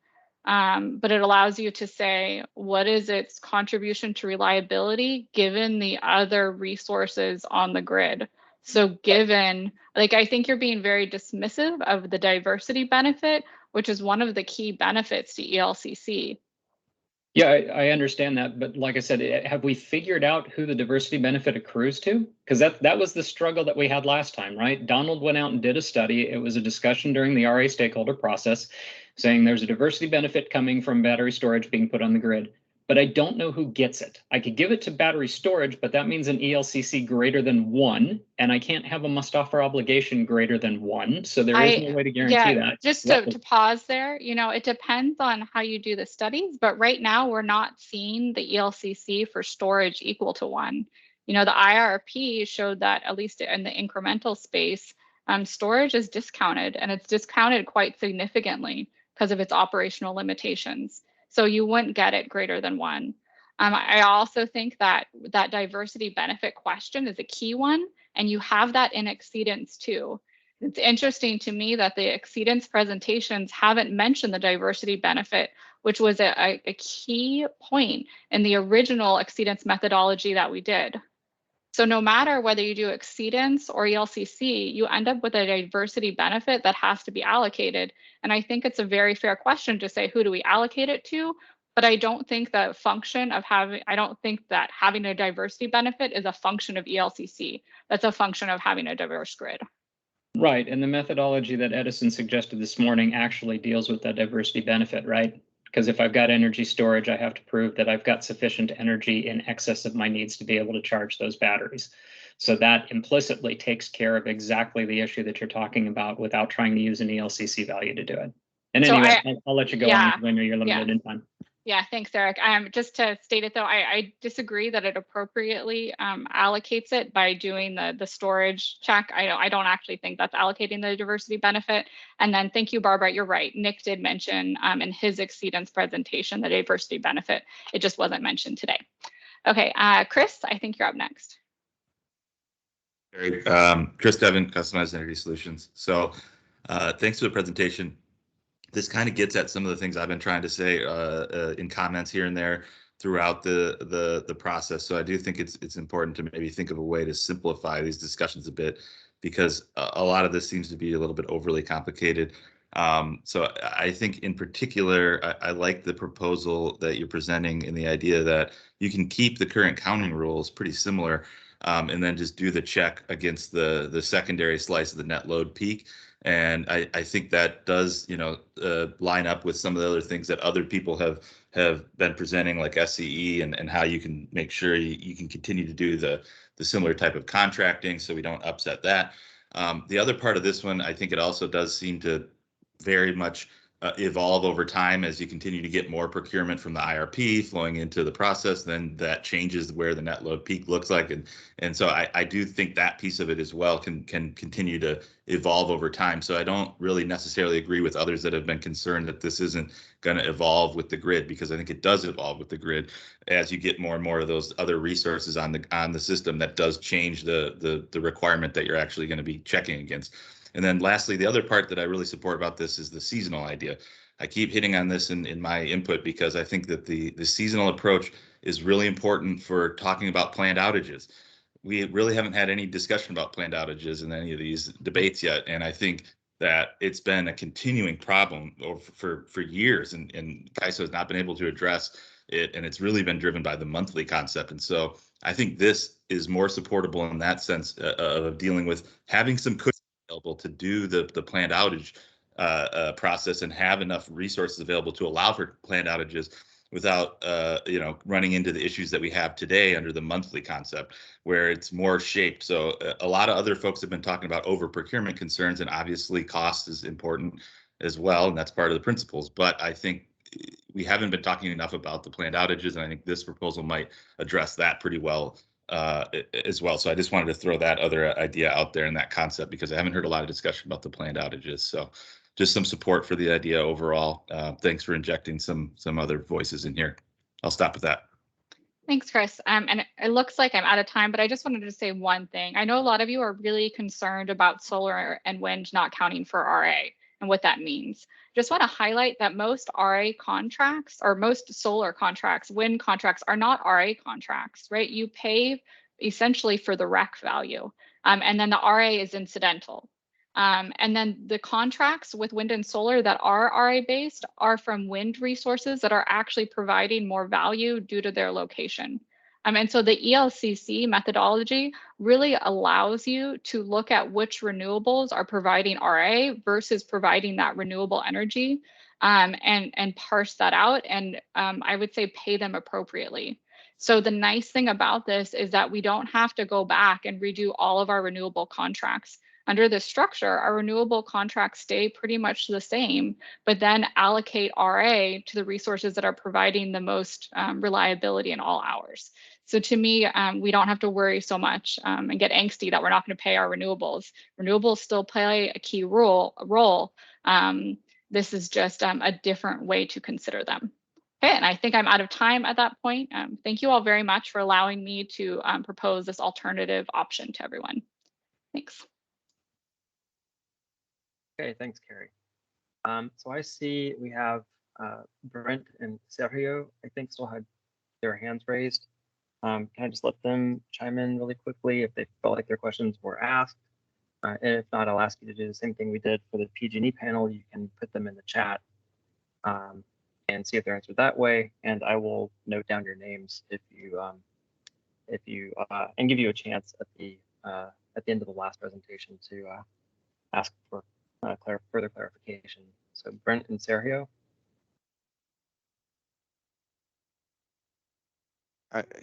but it allows you to say, what is its contribution to reliability given the other resources on the grid? So given, like, I think you're being very dismissive of the diversity benefit, which is one of the key benefits to ELCC. Yeah, I understand that, but like I said, have we figured out who the diversity benefit accrues to? Because that was the struggle that we had last time, right? Donald went out and did a study. It was a discussion during the RA stakeholder process saying there's a diversity benefit coming from battery storage being put on the grid, but I don't know who gets it. I could give it to battery storage, but that means an ELCC greater than 1, and I can't have a must offer obligation greater than 1. So there is no way to guarantee that. Just to pause there, you know, it depends on how you do the studies, but right now we're not seeing the ELCC for storage equal to 1. You know, the IRP showed that at least in the incremental space, storage is discounted, and it's discounted quite significantly because of its operational limitations. So you wouldn't get it greater than 1. I also think that that diversity benefit question is a key one, and you have that in Exceedance too. It's interesting to me that the Exceedance presentations haven't mentioned the diversity benefit, which was a key point in the original Exceedance methodology that we did. So no matter whether you do Exceedance or ELCC, you end up with a diversity benefit that has to be allocated. And I think it's a very fair question to say, who do we allocate it to? But I don't think that function of I don't think that having a diversity benefit is a function of ELCC. That's a function of having a diverse grid. Right, and the methodology that Edison suggested this morning actually deals with that diversity benefit, right? Because if I've got energy storage, I have to prove that I've got sufficient energy in excess of my needs to be able to charge those batteries. So that implicitly takes care of exactly the issue that you're talking about without trying to use an ELCC value to do it. And So anyway, I'll let you go on because I know you're limited in time. Yeah, thanks, Eric. Just to state it though, I disagree that it appropriately allocates it by doing the storage check. I don't actually think that's allocating the diversity benefit. And then thank you, Barbara. You're right. Nick did mention in his Exceedance presentation the diversity benefit. It just wasn't mentioned today. Okay, Chris, I think you're up next. Great. Chris Devon, Customized Energy Solutions. So thanks for the presentation. This kind of gets at some of the things I've been trying to say in comments here and there throughout the process. So I do think it's important to maybe think of a way to simplify these discussions a bit, because a lot of this seems to be a little bit overly complicated. So I think in particular, I like the proposal that you're presenting in the idea that you can keep the current counting rules pretty similar, and then just do the check against the secondary slice of the net load peak. And I think that does, line up with some of the other things that other people have been presenting, like SCE, and how you can make sure you can continue to do the similar type of contracting so we don't upset that. The other part of this one, I think it also does seem to very much evolve over time as you continue to get more procurement from the IRP flowing into the process. Then that changes where the net load peak looks like, and so I do think that piece of it as well can continue to evolve over time. So I don't really necessarily agree with others that have been concerned that this isn't going to evolve with the grid, because I think it does evolve with the grid as you get more and more of those other resources on the system. That does change the requirement that you're actually going to be checking against. And then lastly, the other part that I really support about this is the seasonal idea. I keep hitting on this in my input because I think that the seasonal approach is really important for talking about planned outages. We really haven't had any discussion about planned outages in any of these debates yet. And I think that it's been a continuing problem for years, and CAISO has not been able to address it. And it's really been driven by the monthly concept. And so I think this is more supportable in that sense of dealing with having some cushion available to do the planned outage process and have enough resources available to allow for planned outages without running into the issues that we have today under the monthly concept, where it's more shaped. So a lot of other folks have been talking about over procurement concerns, and obviously cost is important as well, and that's part of the principles. But I think we haven't been talking enough about the planned outages, and I think this proposal might address that pretty well as well. So I just wanted to throw that other idea out there in that concept, because I haven't heard a lot of discussion about the planned outages. So just some support for the idea overall. Thanks for injecting some other voices in here. I'll stop with that. Thanks, Chris. And it looks like I'm out of time, but I just wanted to say one thing. I know a lot of you are really concerned about solar and wind not counting for RA. and what that means. Just want to highlight that most RA contracts, or most solar contracts, wind contracts, are not RA contracts, right? You pay essentially for the REC value, and then the RA is incidental. And then the contracts with wind and solar that are RA based are from wind resources that are actually providing more value due to their location. And so the ELCC methodology really allows you to look at which renewables are providing RA versus providing that renewable energy, and parse that out, and I would say pay them appropriately. So the nice thing about this is that we don't have to go back and redo all of our renewable contracts. Under this structure, our renewable contracts stay pretty much the same, but then allocate RA to the resources that are providing the most reliability in all hours. So to me, we don't have to worry so much and get angsty that we're not going to pay our renewables. Renewables still play a key role. This is just a different way to consider them. Okay, and I think I'm out of time at that point. Thank you all very much for allowing me to propose this alternative option to everyone. Thanks. Okay, thanks, Carrie. So I see we have Brent and Sergio, I think, still had their hands raised. Can I just let them chime in really quickly if they felt like their questions were asked? And if not, I'll ask you to do the same thing we did for the PG&E panel. You can put them in the chat and see if they're answered that way. And I will note down your names if you and give you a chance at the end of the last presentation to ask for further clarification. So Brent and Sergio.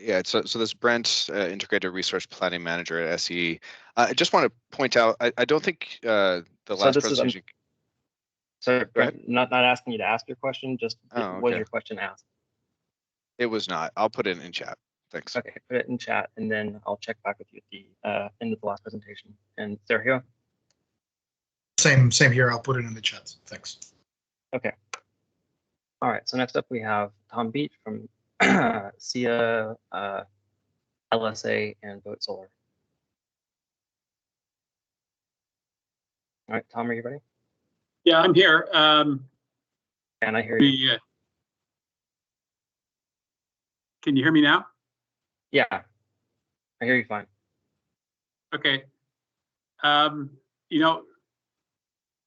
Yeah, so this is Brent, Integrated Resource Planning Manager at SE. I just want to point out, I don't think the last presentation. So Brent, not asking you to ask your question, just was your question asked? It was not. I'll put it in chat. Thanks. Okay, put it in chat, and then I'll check back with you at the end of the last presentation. And Sergio? Same here. I'll put it in the chat. Thanks. Okay. All right. So next up we have Tom Beach from SIA, LSA, and Vote Solar. All right, Tom, are you ready? Yeah, I'm here. And I hear you. Can you hear me now? Yeah, I hear you fine. Okay. You know,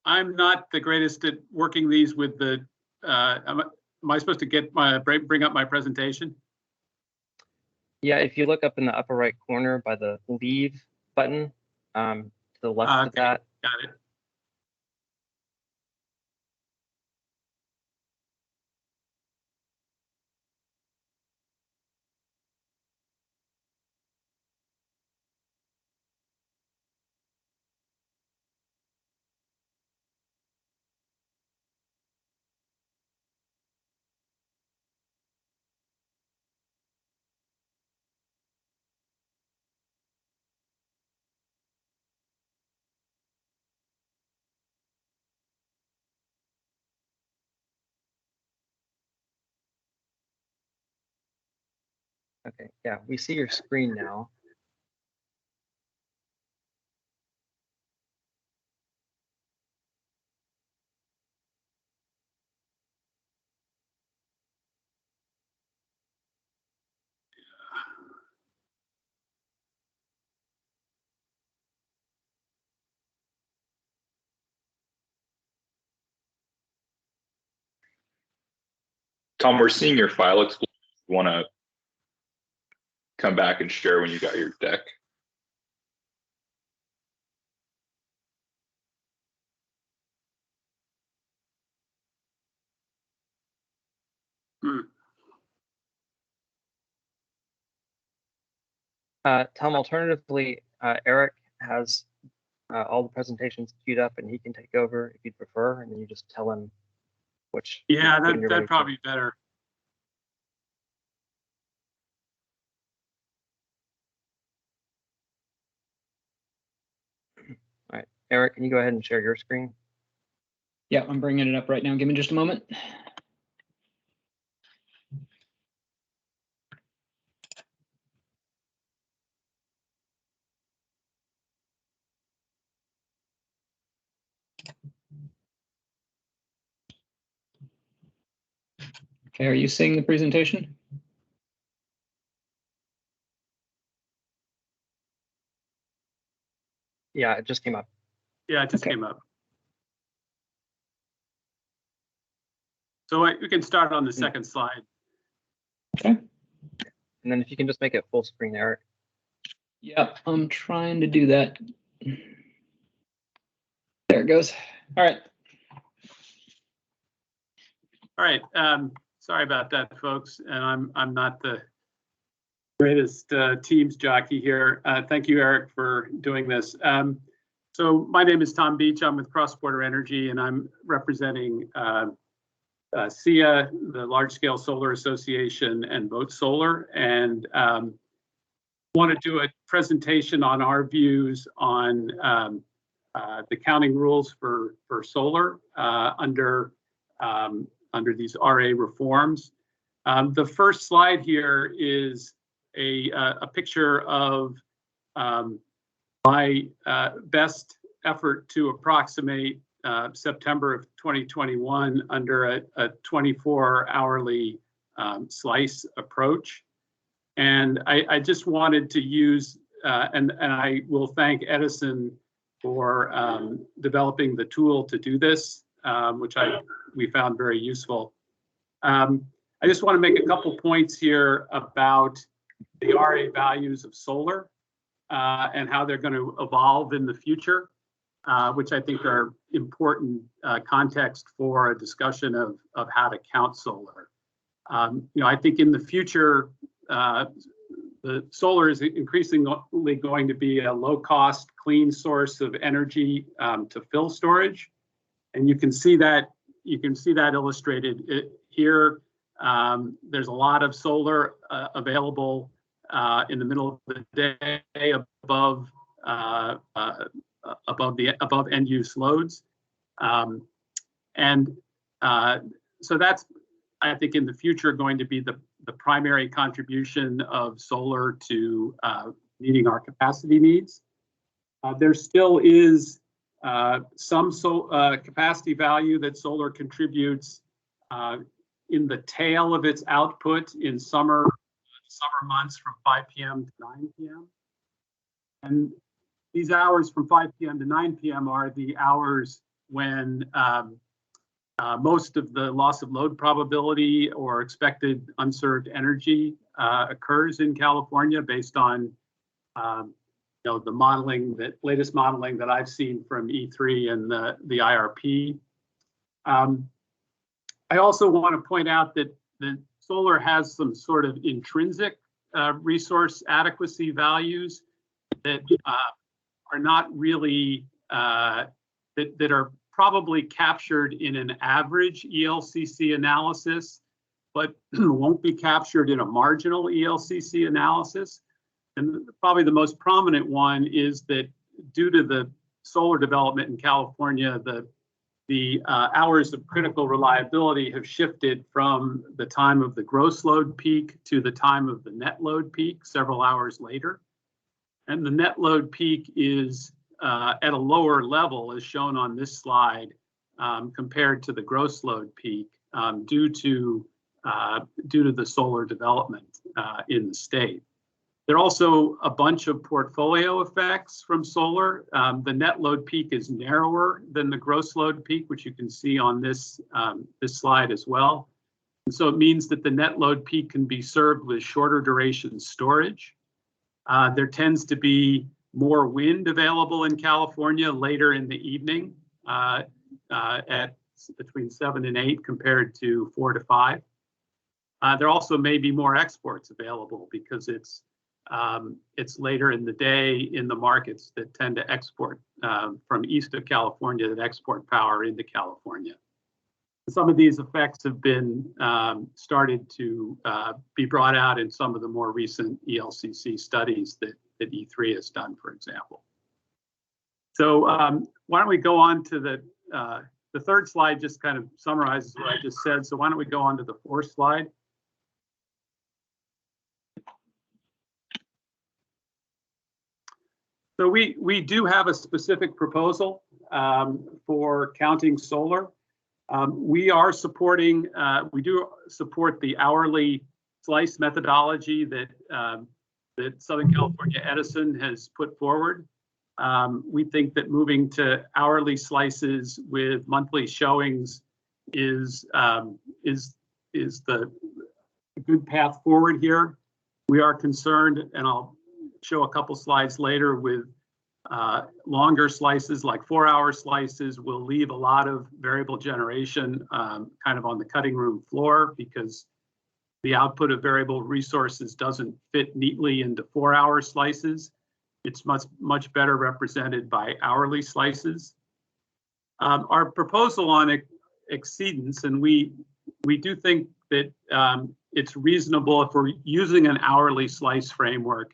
I'm not the greatest at working these with the. Am I supposed to bring up my presentation? Yeah, if you look up in the upper right corner by the leave button, to the left of that. Got it. Okay, yeah, we see your screen now. Tom, we're seeing your file explorer. You want to come back and share when you got your deck? Tom, alternatively, Eric has all the presentations queued up and he can take over if you'd prefer, and then you just tell him which. Yeah, that'd probably be better. All right, Eric, can you go ahead and share your screen? Yeah, I'm bringing it up right now. Give me just a moment. Okay, are you seeing the presentation? Yeah, it just came up. Yeah, it just Okay. came up. So we can start on the second slide. Okay. And then if you can just make it full screen, Eric. Yep, I'm trying to do that. There it goes. All right. All right. Sorry about that, folks. And I'm not the greatest Teams jockey here. Thank you, Eric, for doing this. So my name is Tom Beach. I'm with Cross Border Energy, and I'm representing SEIA, the Large Scale Solar Association, and Vote Solar. And want to do a presentation on our views on the counting rules for solar under these RA reforms. The first slide here is a picture of my best effort to approximate September of 2021 under a 24-hourly slice approach. And I just wanted to use, and I will thank Edison for developing the tool to do this, which we found very useful. I just want to make a couple points here about the RA values of solar and how they're going to evolve in the future, which I think are important context for a discussion of how to count solar. I think in the future, the solar is increasingly going to be a low-cost, clean source of energy to fill storage, and you can see that illustrated here. There's a lot of solar available in the middle of the day above end use loads, so that's, I think, in the future going to be the primary contribution of solar to meeting our capacity needs. There still is some capacity value that solar contributes in the tail of its output in summer months from 5 p.m. to 9 p.m. And these hours from 5 p.m. to 9 p.m. are the hours when most of the loss of load probability or expected unserved energy occurs in California based on the modeling, latest modeling that I've seen from E3 and the IRP. I also want to point out that the solar has some sort of intrinsic resource adequacy values that are not really, that are probably captured in an average ELCC analysis, but won't be captured in a marginal ELCC analysis. And probably the most prominent one is that due to the solar development in California, the hours of critical reliability have shifted from the time of the gross load peak to the time of the net load peak several hours later. And the net load peak is at a lower level, as shown on this slide, compared to the gross load peak due to the solar development in the state. There are also a bunch of portfolio effects from solar. The net load peak is narrower than the gross load peak, which you can see on this slide as well. And so it means that the net load peak can be served with shorter duration storage. There tends to be more wind available in California later in the evening at between 7 and 8 compared to 4 to 5. There also may be more exports available because it's later in the day in the markets that tend to export from east of California that export power into California. Some of these effects have been started to be brought out in some of the more recent ELCC studies that E3 has done, for example. So why don't we go on to the third slide, just kind of summarizes what I just said. So why don't we go on to the fourth slide? So we do have a specific proposal for counting solar. We are supporting, we do support the hourly slice methodology that that Southern California Edison has put forward. We think that moving to hourly slices with monthly showings is the good path forward here. We are concerned, and I'll show a couple slides later, with longer slices, like 4-hour slices, will leave a lot of variable generation kind of on the cutting room floor, because the output of variable resources doesn't fit neatly into 4-hour slices. It's much better represented by hourly slices. Our proposal on exceedance, and we do think that it's reasonable if we're using an hourly slice framework.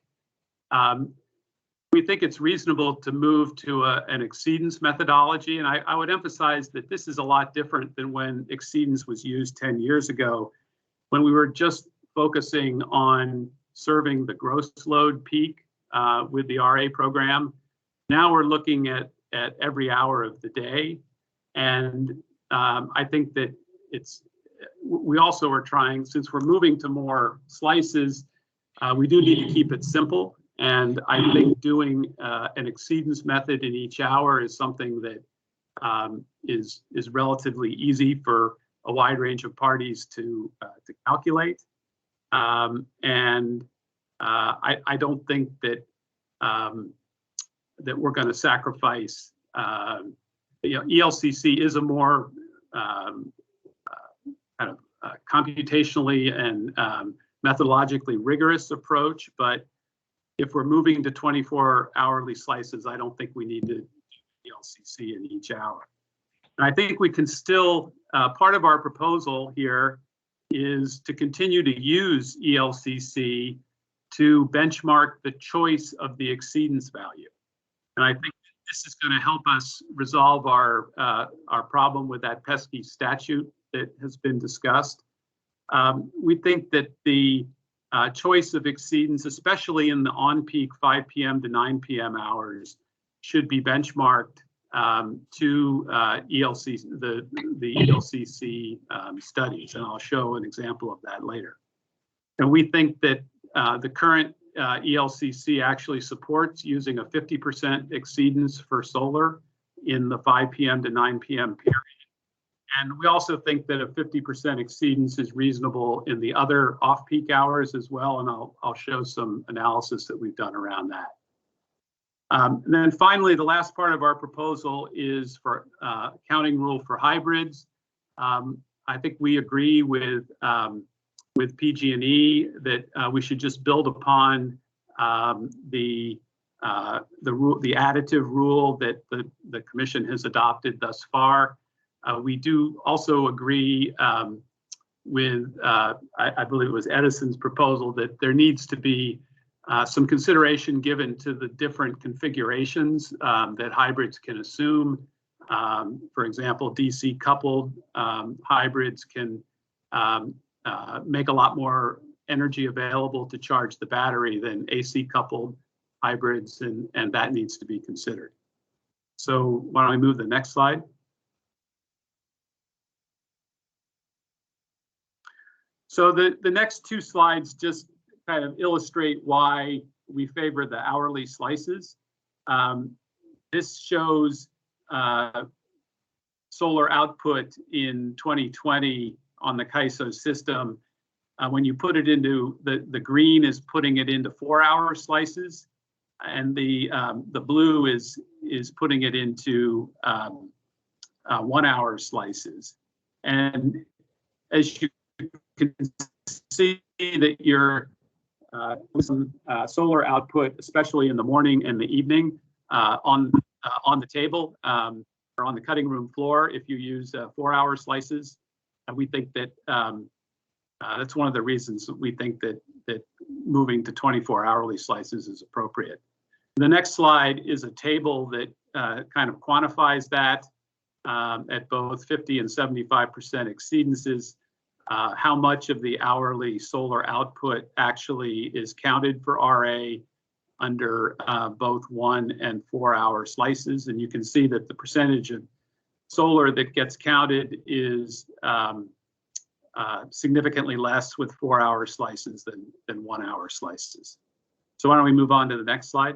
We think it's reasonable to move to an exceedance methodology, and I would emphasize that this is a lot different than when exceedance was used 10 years ago, when we were just focusing on serving the gross load peak with the RA program. Now we're looking at every hour of the day, and I think that we also are trying, since we're moving to more slices, we do need to keep it simple. And I think doing an exceedance method in each hour is something that is relatively easy for a wide range of parties to calculate. I don't think that that we're going to sacrifice. ELCC is a more kind of computationally and methodologically rigorous approach, but if we're moving to 24 hourly slices, I don't think we need to do ELCC in each hour. And I think we can still, part of our proposal here is to continue to use ELCC to benchmark the choice of the exceedance value. And I think this is going to help us resolve our problem with that pesky statute that has been discussed. We think that the choice of exceedance, especially in the on-peak 5 p.m. to 9 p.m. hours, should be benchmarked to ELCC, the ELCC studies, and I'll show an example of that later. And we think that the current ELCC actually supports using a 50% exceedance for solar in the 5 p.m. to 9 p.m. period. And we also think that a 50% exceedance is reasonable in the other off-peak hours as well, and I'll show some analysis that we've done around that. And then finally, the last part of our proposal is for accounting rule for hybrids. I think we agree with PG&E that we should just build upon the additive rule that the commission has adopted thus far. We do also agree with, I believe it was Edison's proposal, that there needs to be some consideration given to the different configurations that hybrids can assume. For example, DC coupled hybrids can make a lot more energy available to charge the battery than AC coupled hybrids, and that needs to be considered. So why don't we move to the next slide? So the next two slides just kind of illustrate why we favor the hourly slices. This shows solar output in 2020 on the CAISO system. When you put it into, the green is putting it into 4-hour slices, and the blue is putting it into 1-hour slices. And as you can see that your solar output, especially in the morning and the evening, on the table or on the cutting room floor, if you use 4-hour slices. And we think that that's one of the reasons we think that moving to 24 hourly slices is appropriate. The next slide is a table that kind of quantifies that at both 50 and 75% exceedances. How much of the hourly solar output actually is counted for RA under both 1 and 4-hour slices. And you can see that the percentage of solar that gets counted is significantly less with 4-hour slices than 1-hour slices. So why don't we move on to the next slide?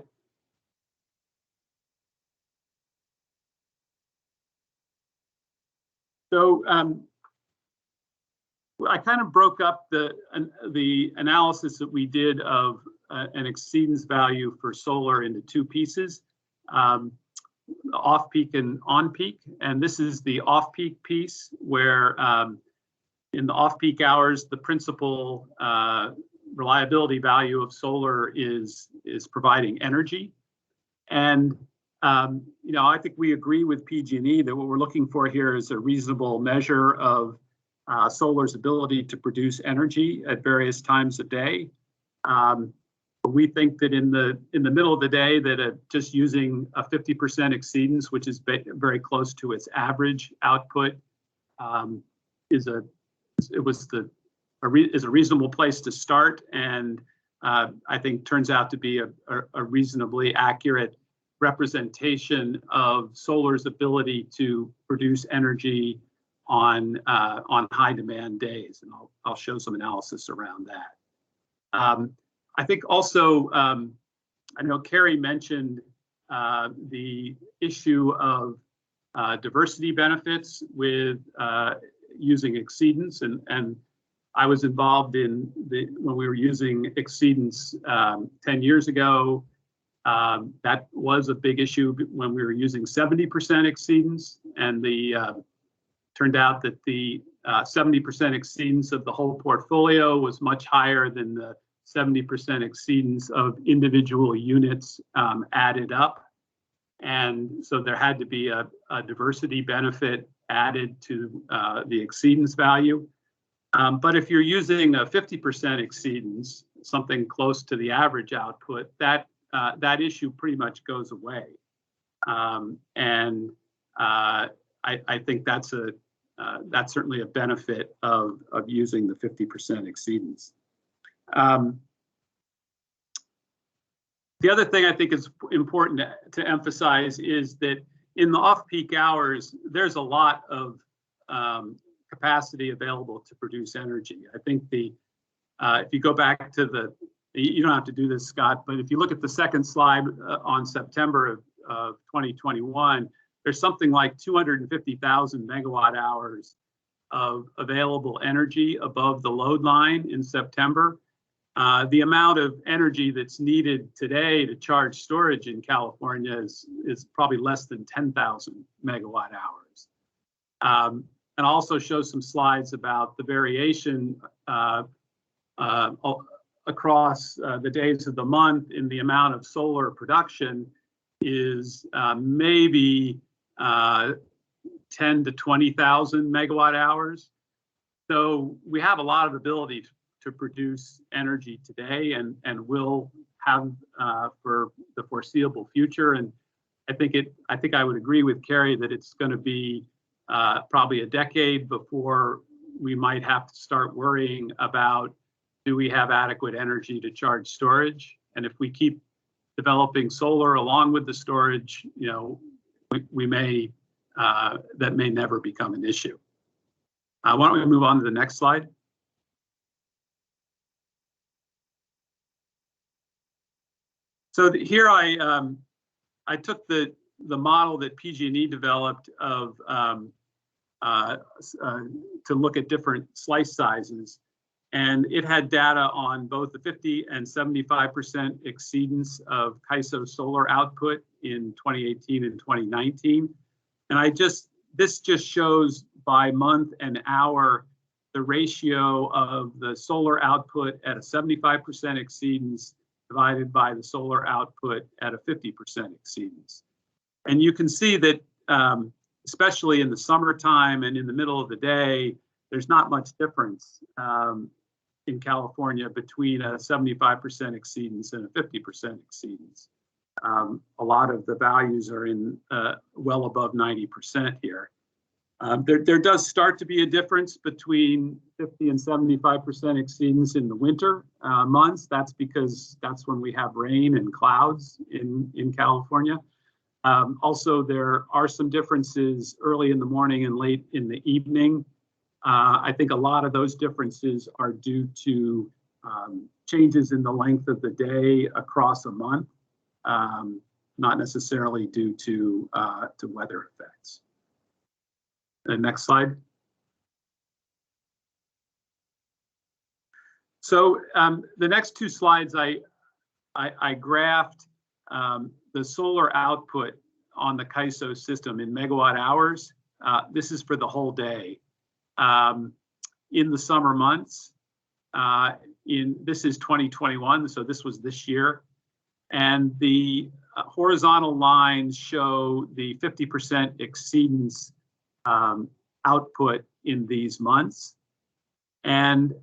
So I kind of broke up the analysis that we did of an exceedance value for solar into two pieces, off-peak and on-peak. And this is the off-peak piece where in the off-peak hours, the principal reliability value of solar is providing energy. And you know, I think we agree with PG&E that what we're looking for here is a reasonable measure of solar's ability to produce energy at various times of day. We think that in the middle of the day that just using a 50% exceedance, which is very close to its average output, is a reasonable place to start, and I think turns out to be a reasonably accurate representation of solar's ability to produce energy on high demand days, and I'll show some analysis around that. I think also, I know Carrie mentioned the issue of diversity benefits with using exceedance, and I was involved in when we were using exceedance 10 years ago. That was a big issue when we were using 70% exceedance, and turned out that the 70% exceedance of the whole portfolio was much higher than the 70% exceedance of individual units added up. And so there had to be a diversity benefit added to the exceedance value. But if you're using a 50% exceedance, something close to the average output, that issue pretty much goes away. I think that's certainly a benefit of using the 50% exceedance. The other thing I think is important to emphasize is that in the off-peak hours, there's a lot of capacity available to produce energy. I think if you go back to you don't have to do this, Scott, but if you look at the second slide on September of 2021, there's something like 250,000 megawatt hours of available energy above the load line in September. The amount of energy that's needed today to charge storage in California is probably less than 10,000 megawatt hours. And also show some slides about the variation across the days of the month in the amount of solar production is maybe 10 to 20,000 megawatt hours. So we have a lot of ability to produce energy today and will have for the foreseeable future. And I think I would agree with Carrie that it's going to be probably a decade before we might have to start worrying about, do we have adequate energy to charge storage? And if we keep developing solar along with the storage, you know, we may that may never become an issue. Why don't we move on to the next slide? So here I took the model that PG&E developed of to look at different slice sizes, and it had data on both the 50 and 75% exceedance of CAISO solar output in 2018 and 2019. And this just shows by month and hour the ratio of the solar output at a 75% exceedance divided by the solar output at a 50% exceedance. And you can see that especially in the summertime and in the middle of the day, there's not much difference in California between a 75% exceedance and a 50% exceedance. A lot of the values are in well above 90% here. There does start to be a difference between 50 and 75% exceedance in the winter months. That's because that's when we have rain and clouds in California. Also, there are some differences early in the morning and late in the evening. I think a lot of those differences are due to changes in the length of the day across a month, not necessarily due to weather effects. The next slide. So the next two slides, I graphed the solar output on the CAISO system in megawatt hours. This is for the whole day. In the summer months, this is 2021, so this was this year. And the horizontal lines show the 50% exceedance output in these months. And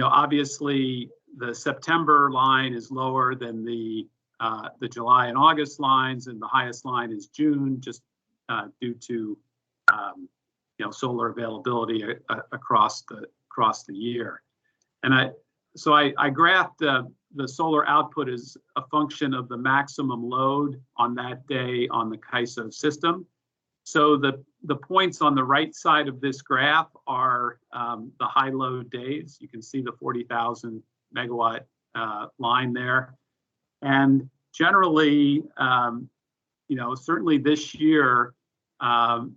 obviously the September line is lower than the July and August lines, and the highest line is June, just due to solar availability across the year. And I graphed the solar output as a function of the maximum load on that day on the CAISO system. So the points on the right side of this graph are the high load days. You can see the 40,000 megawatt line there. And generally, certainly this year, in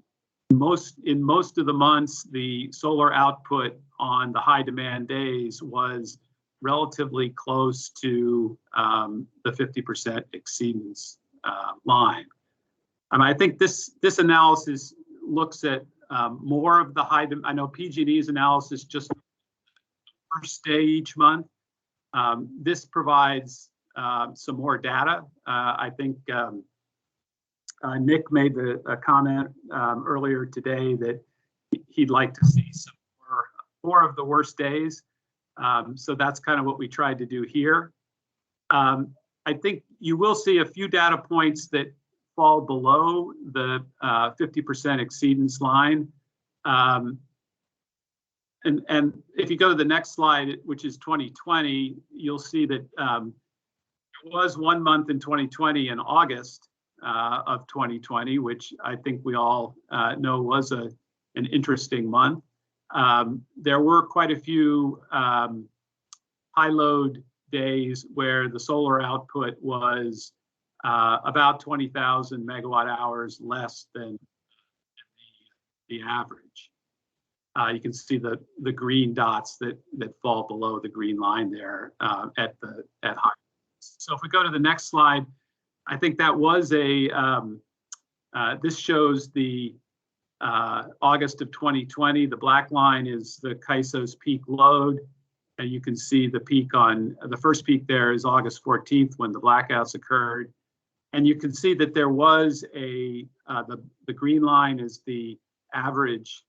most of the months, the solar output on the high demand days was relatively close to the 50% exceedance line. I think this analysis looks at more of the high. I know PG&E's analysis just first day each month. This provides some more data. I think Nick made a comment earlier today that he'd like to see some more of the worst days. So that's kind of what we tried to do here. I think you will see a few data points that fall below the 50% exceedance line. And if you go to the next slide, which is 2020, you'll see that there was 1 month in 2020 in August of 2020, which I think we all know was an interesting month. There were quite a few high load days where the solar output was about 20,000 megawatt hours less than the average. You can see the green dots that fall below the green line there at high. So if we go to the next slide, I think that was this shows the August of 2020. The black line is the CAISO's peak load. And you can see the peak on the first peak there is August 14th when the blackouts occurred. And you can see that there was the green line is the average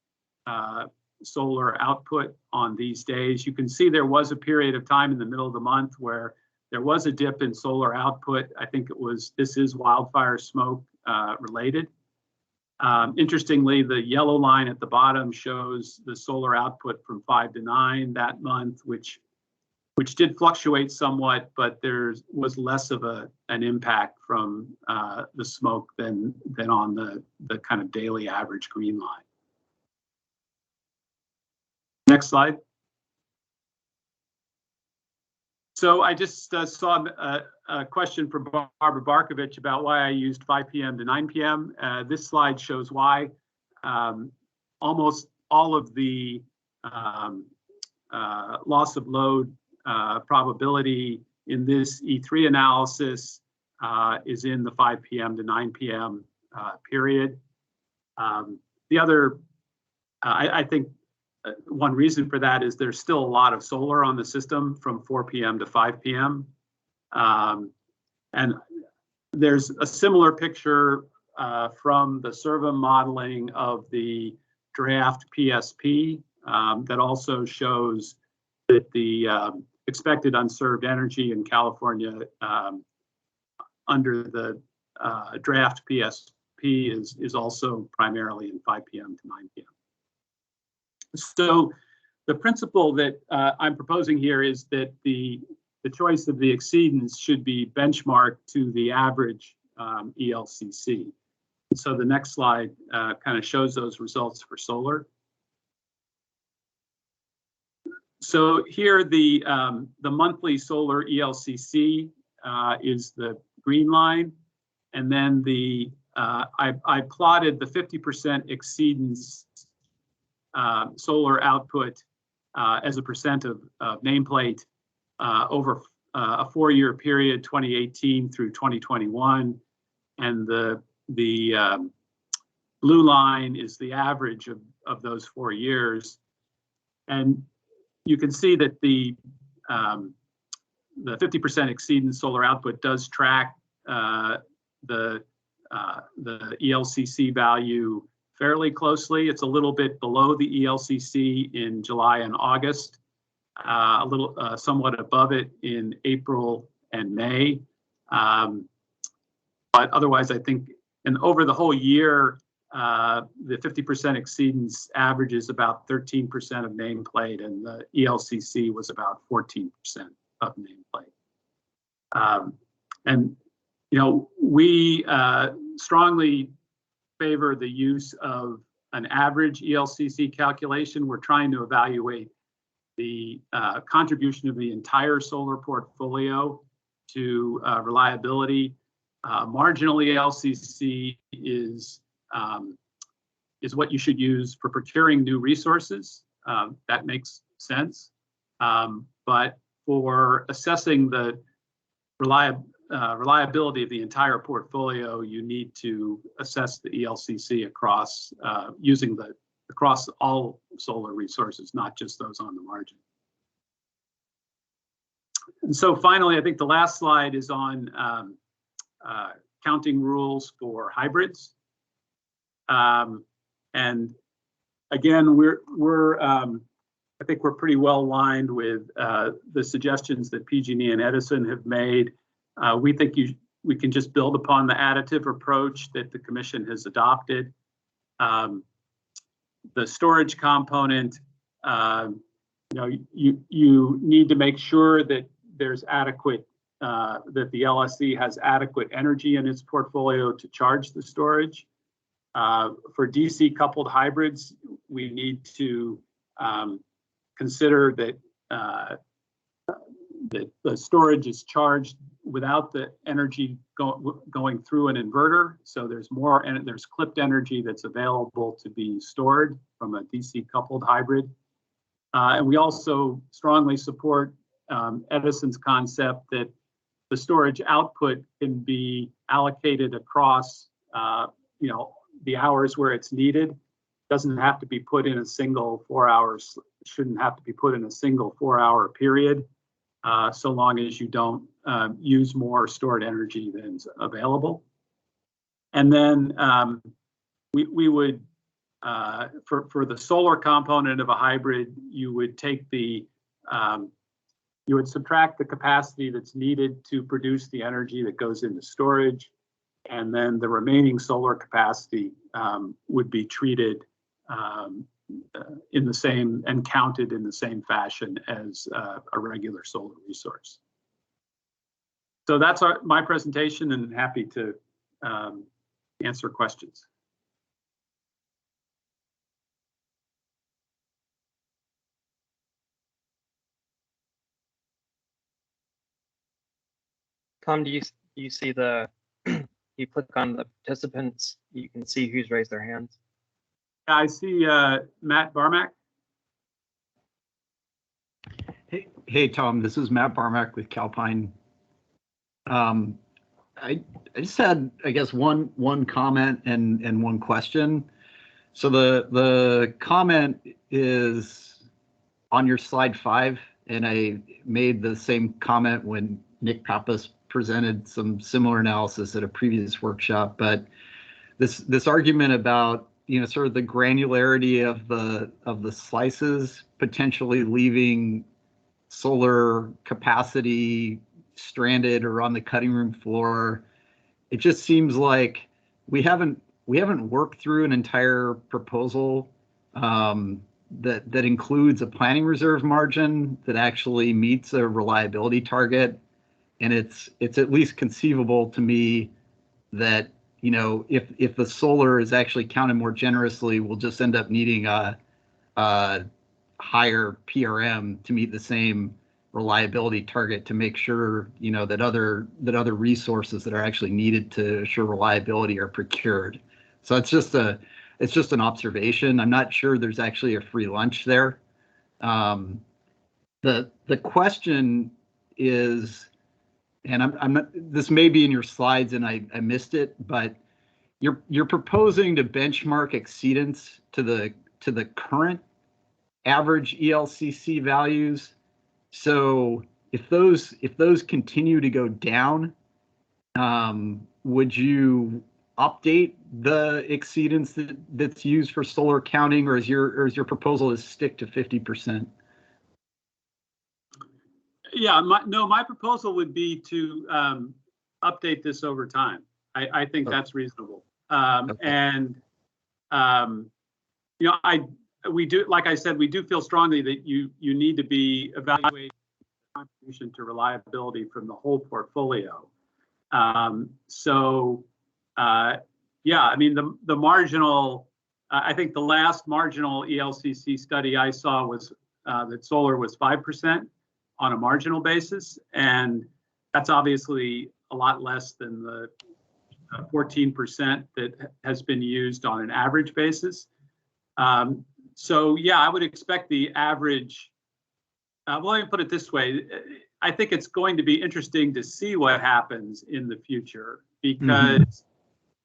solar output on these days. You can see there was a period of time in the middle of the month where there was a dip in solar output. I think this is wildfire smoke related. Interestingly, the yellow line at the bottom shows the solar output from 5 to 9 that month, which did fluctuate somewhat, but there was less of an impact from the smoke than on the kind of daily average green line. Next slide. So I just saw a question from Barbara Barkovich about why I used 5 p.m. to 9 p.m. This slide shows why. Almost all of the loss of load probability in this E3 analysis is in the 5 p.m. to 9 p.m. Period. The other, I think, one reason for that is there's still a lot of solar on the system from 4 p.m. to 5 p.m. And there's a similar picture from the Servam modeling of the draft PSP that also shows that the expected unserved energy in California under the draft PSP is also primarily in 5 p.m. to 9 p.m. So the principle that I'm proposing here is that the choice of the exceedance should be benchmarked to the average ELCC. So the next slide kind of shows those results for solar. So here the monthly solar ELCC is the green line, and then I plotted the 50% exceedance solar output as a percent of nameplate over a 4-year period, 2018 through 2021, and the blue line is the average of those 4 years. And you can see that the 50% exceedance solar output does track the ELCC value fairly closely. It's a little bit below the ELCC in July and August, a little somewhat above it in April and May. But otherwise, I think, and over the whole year, the 50% exceedance averages about 13% of nameplate, and the ELCC was about 14% of nameplate. And you know, we strongly favor the use of an average ELCC calculation. We're trying to evaluate the contribution of the entire solar portfolio to reliability. Marginal ELCC is what you should use for procuring new resources. That makes sense. But for assessing the reliability of the entire portfolio, you need to assess the ELCC across across all solar resources, not just those on the margin. And so finally, I think the last slide is on counting rules for hybrids. And again, I think we're pretty well aligned with the suggestions that PG&E and Edison have made. We think we can just build upon the additive approach that the Commission has adopted. The storage component, you know, you need to make sure that there's adequate, that the LSC has adequate energy in its portfolio to charge the storage. For DC coupled hybrids, we need to consider that that the storage is charged without the energy going through an inverter. So there's more, and there's clipped energy that's available to be stored from a DC coupled hybrid. And we also strongly support Edison's concept that the storage output can be allocated across, you know, the hours where it's needed. Doesn't have to be put in a single 4 hours, shouldn't have to be put in a single 4-hour period, so long as you don't use more stored energy than's available. And then we would, for the solar component of a hybrid, you would take the, you would subtract the capacity that's needed to produce the energy that goes into storage, and then the remaining solar capacity would be treated in the same and counted in the same fashion as a regular solar resource. So that's my presentation, and happy to answer questions. Tom, do you see the, you click on the participants, you can see who's raised their hands? I see Matt Barmack. Hey, Tom, this is Matt Barmack with Calpine. I just had, I guess, one comment and one question. So the comment is on your slide 5, and I made the same comment when Nick Pappas presented some similar analysis at a previous workshop. But this argument about, you know, sort of the granularity of the slices potentially leaving solar capacity stranded or on the cutting room floor, it just seems like we haven't worked through an entire proposal that includes a planning reserve margin that actually meets a reliability target. And it's at least conceivable to me that, you know, if the solar is actually counted more generously, we'll just end up needing a higher PRM to meet the same reliability target to make sure, you know, that other resources that are actually needed to assure reliability are procured. So it's just an observation. I'm not sure there's actually a free lunch there. The question is, and I'm not, this may be in your slides and I missed it, but you're proposing to benchmark exceedance to the current average ELCC values. So if those continue to go down, would you update the exceedance that's used for solar counting, or is your proposal to stick to 50%? Yeah, my proposal would be to update this over time. I think that's reasonable. Okay. And you know, we do, like I said, we do feel strongly that you need to be evaluating contribution to reliability from the whole portfolio. Yeah, I mean, the marginal, I think the last marginal ELCC study I saw was that solar was 5% on a marginal basis, and that's obviously a lot less than the 14% that has been used on an average basis. So yeah, I would expect the average, well, let me put it this way. I think it's going to be interesting to see what happens in the future, because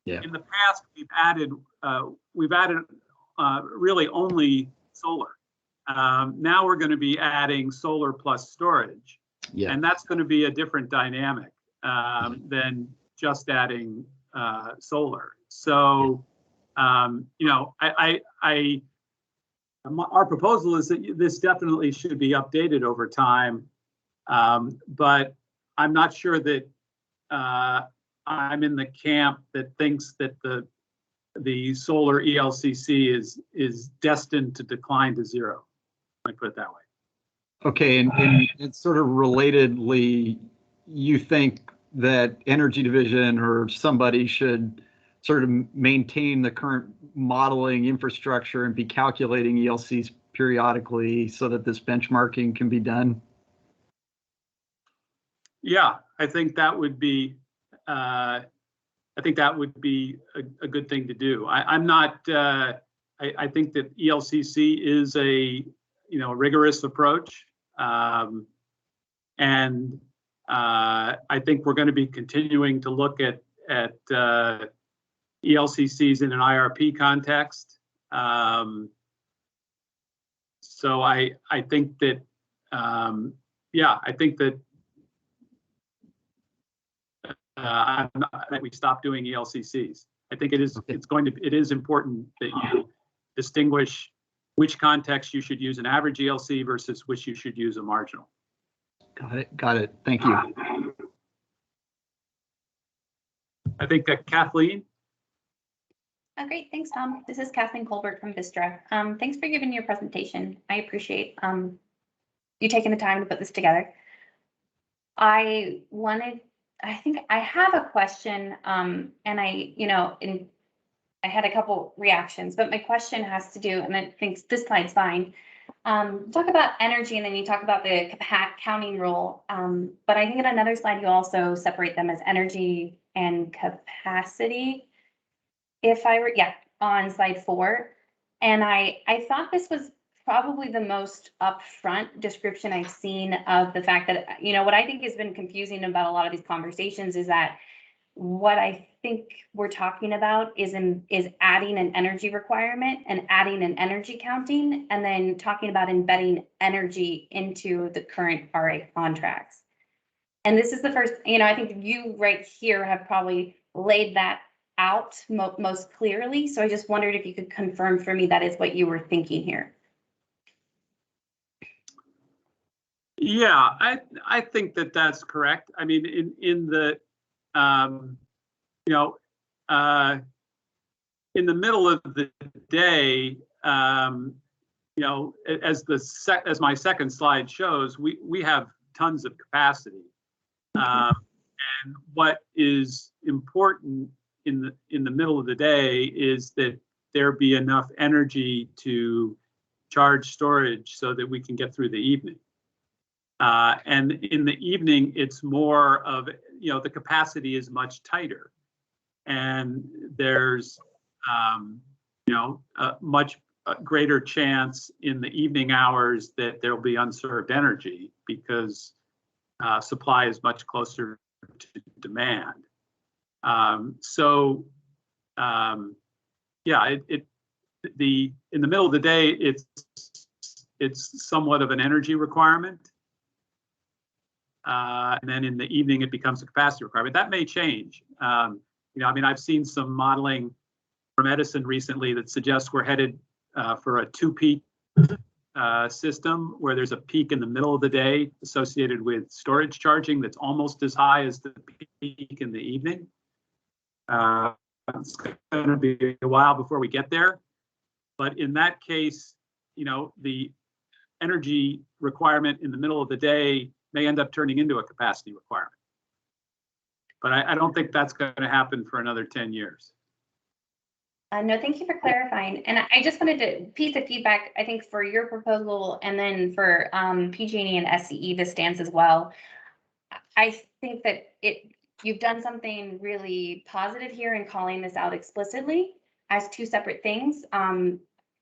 in the past we've added really only solar. Now we're going to be adding solar plus storage, and that's going to be a different dynamic than just adding solar. So, you know, our proposal is that this definitely should be updated over time, but I'm not sure that I'm in the camp that thinks that the solar ELCC is destined to decline to zero. Let me put it that way. Okay, and sort of relatedly, you think that Energy Division or somebody should sort of maintain the current modeling infrastructure and be calculating ELCs periodically so that this benchmarking can be done? Yeah, I think that would be a good thing to do. I'm not. I think that ELCC is a rigorous approach, and I think we're going to be continuing to look at ELCCs in an IRP context. So I think that I think that that we stop doing ELCCs. I think it is important that you distinguish which context you should use an average ELC versus which you should use a marginal. Got it. Thank you. I think that Kathleen. Oh, great. Thanks, Tom. This is Kathleen Colbert from Vistra. Thanks for giving your presentation. I appreciate you taking the time to put this together. I think I have a question, and I had a couple reactions, but my question has to do, and I think this slide's fine. Talk about energy, and then you talk about the counting rule. But I think in another slide, you also separate them as energy and capacity. On slide 4. And I thought this was probably the most upfront description I've seen of the fact that, what I think has been confusing about a lot of these conversations is that what I think we're talking about is adding an energy requirement and adding an energy counting, and then talking about embedding energy into the current RA contracts. And this is the first, I think you right here have probably laid that out most clearly. So I just wondered if you could confirm for me that is what you were thinking here. Yeah, I think that that's correct. I mean, in the in the middle of the day, as my second slide shows, we have tons of capacity, and what is important in the middle of the day is that there be enough energy to charge storage so that we can get through the evening. And in the evening, it's more of, the capacity is much tighter. And there's, a much greater chance in the evening hours that there'll be unserved energy because supply is much closer to demand. In the middle of the day, it's somewhat of an energy requirement. And then in the evening, it becomes a capacity requirement. That may change. I've seen some modeling from Edison recently that suggests we're headed for a two-peak system where there's a peak in the middle of the day associated with storage charging that's almost as high as the peak in the evening. It's going to be a while before we get there. But in that case, the energy requirement in the middle of the day may end up turning into a capacity requirement. But I don't think that's going to happen for another 10 years. No, thank you for clarifying. And I just wanted to piece of feedback, I think, for your proposal and then for PG&E and SCE, this stands as well. I think that you've done something really positive here in calling this out explicitly as two separate things. And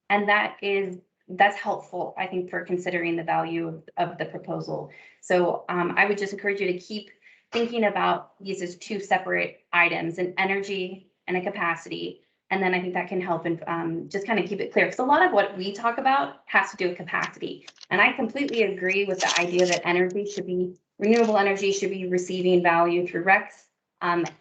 that's helpful, I think, for considering the value of the proposal. So I would just encourage you to keep thinking about these as two separate items, an energy and a capacity. And then I think that can help and just kind of keep it clear. Because a lot of what we talk about has to do with capacity. And I completely agree with the idea that renewable energy should be receiving value through RECs.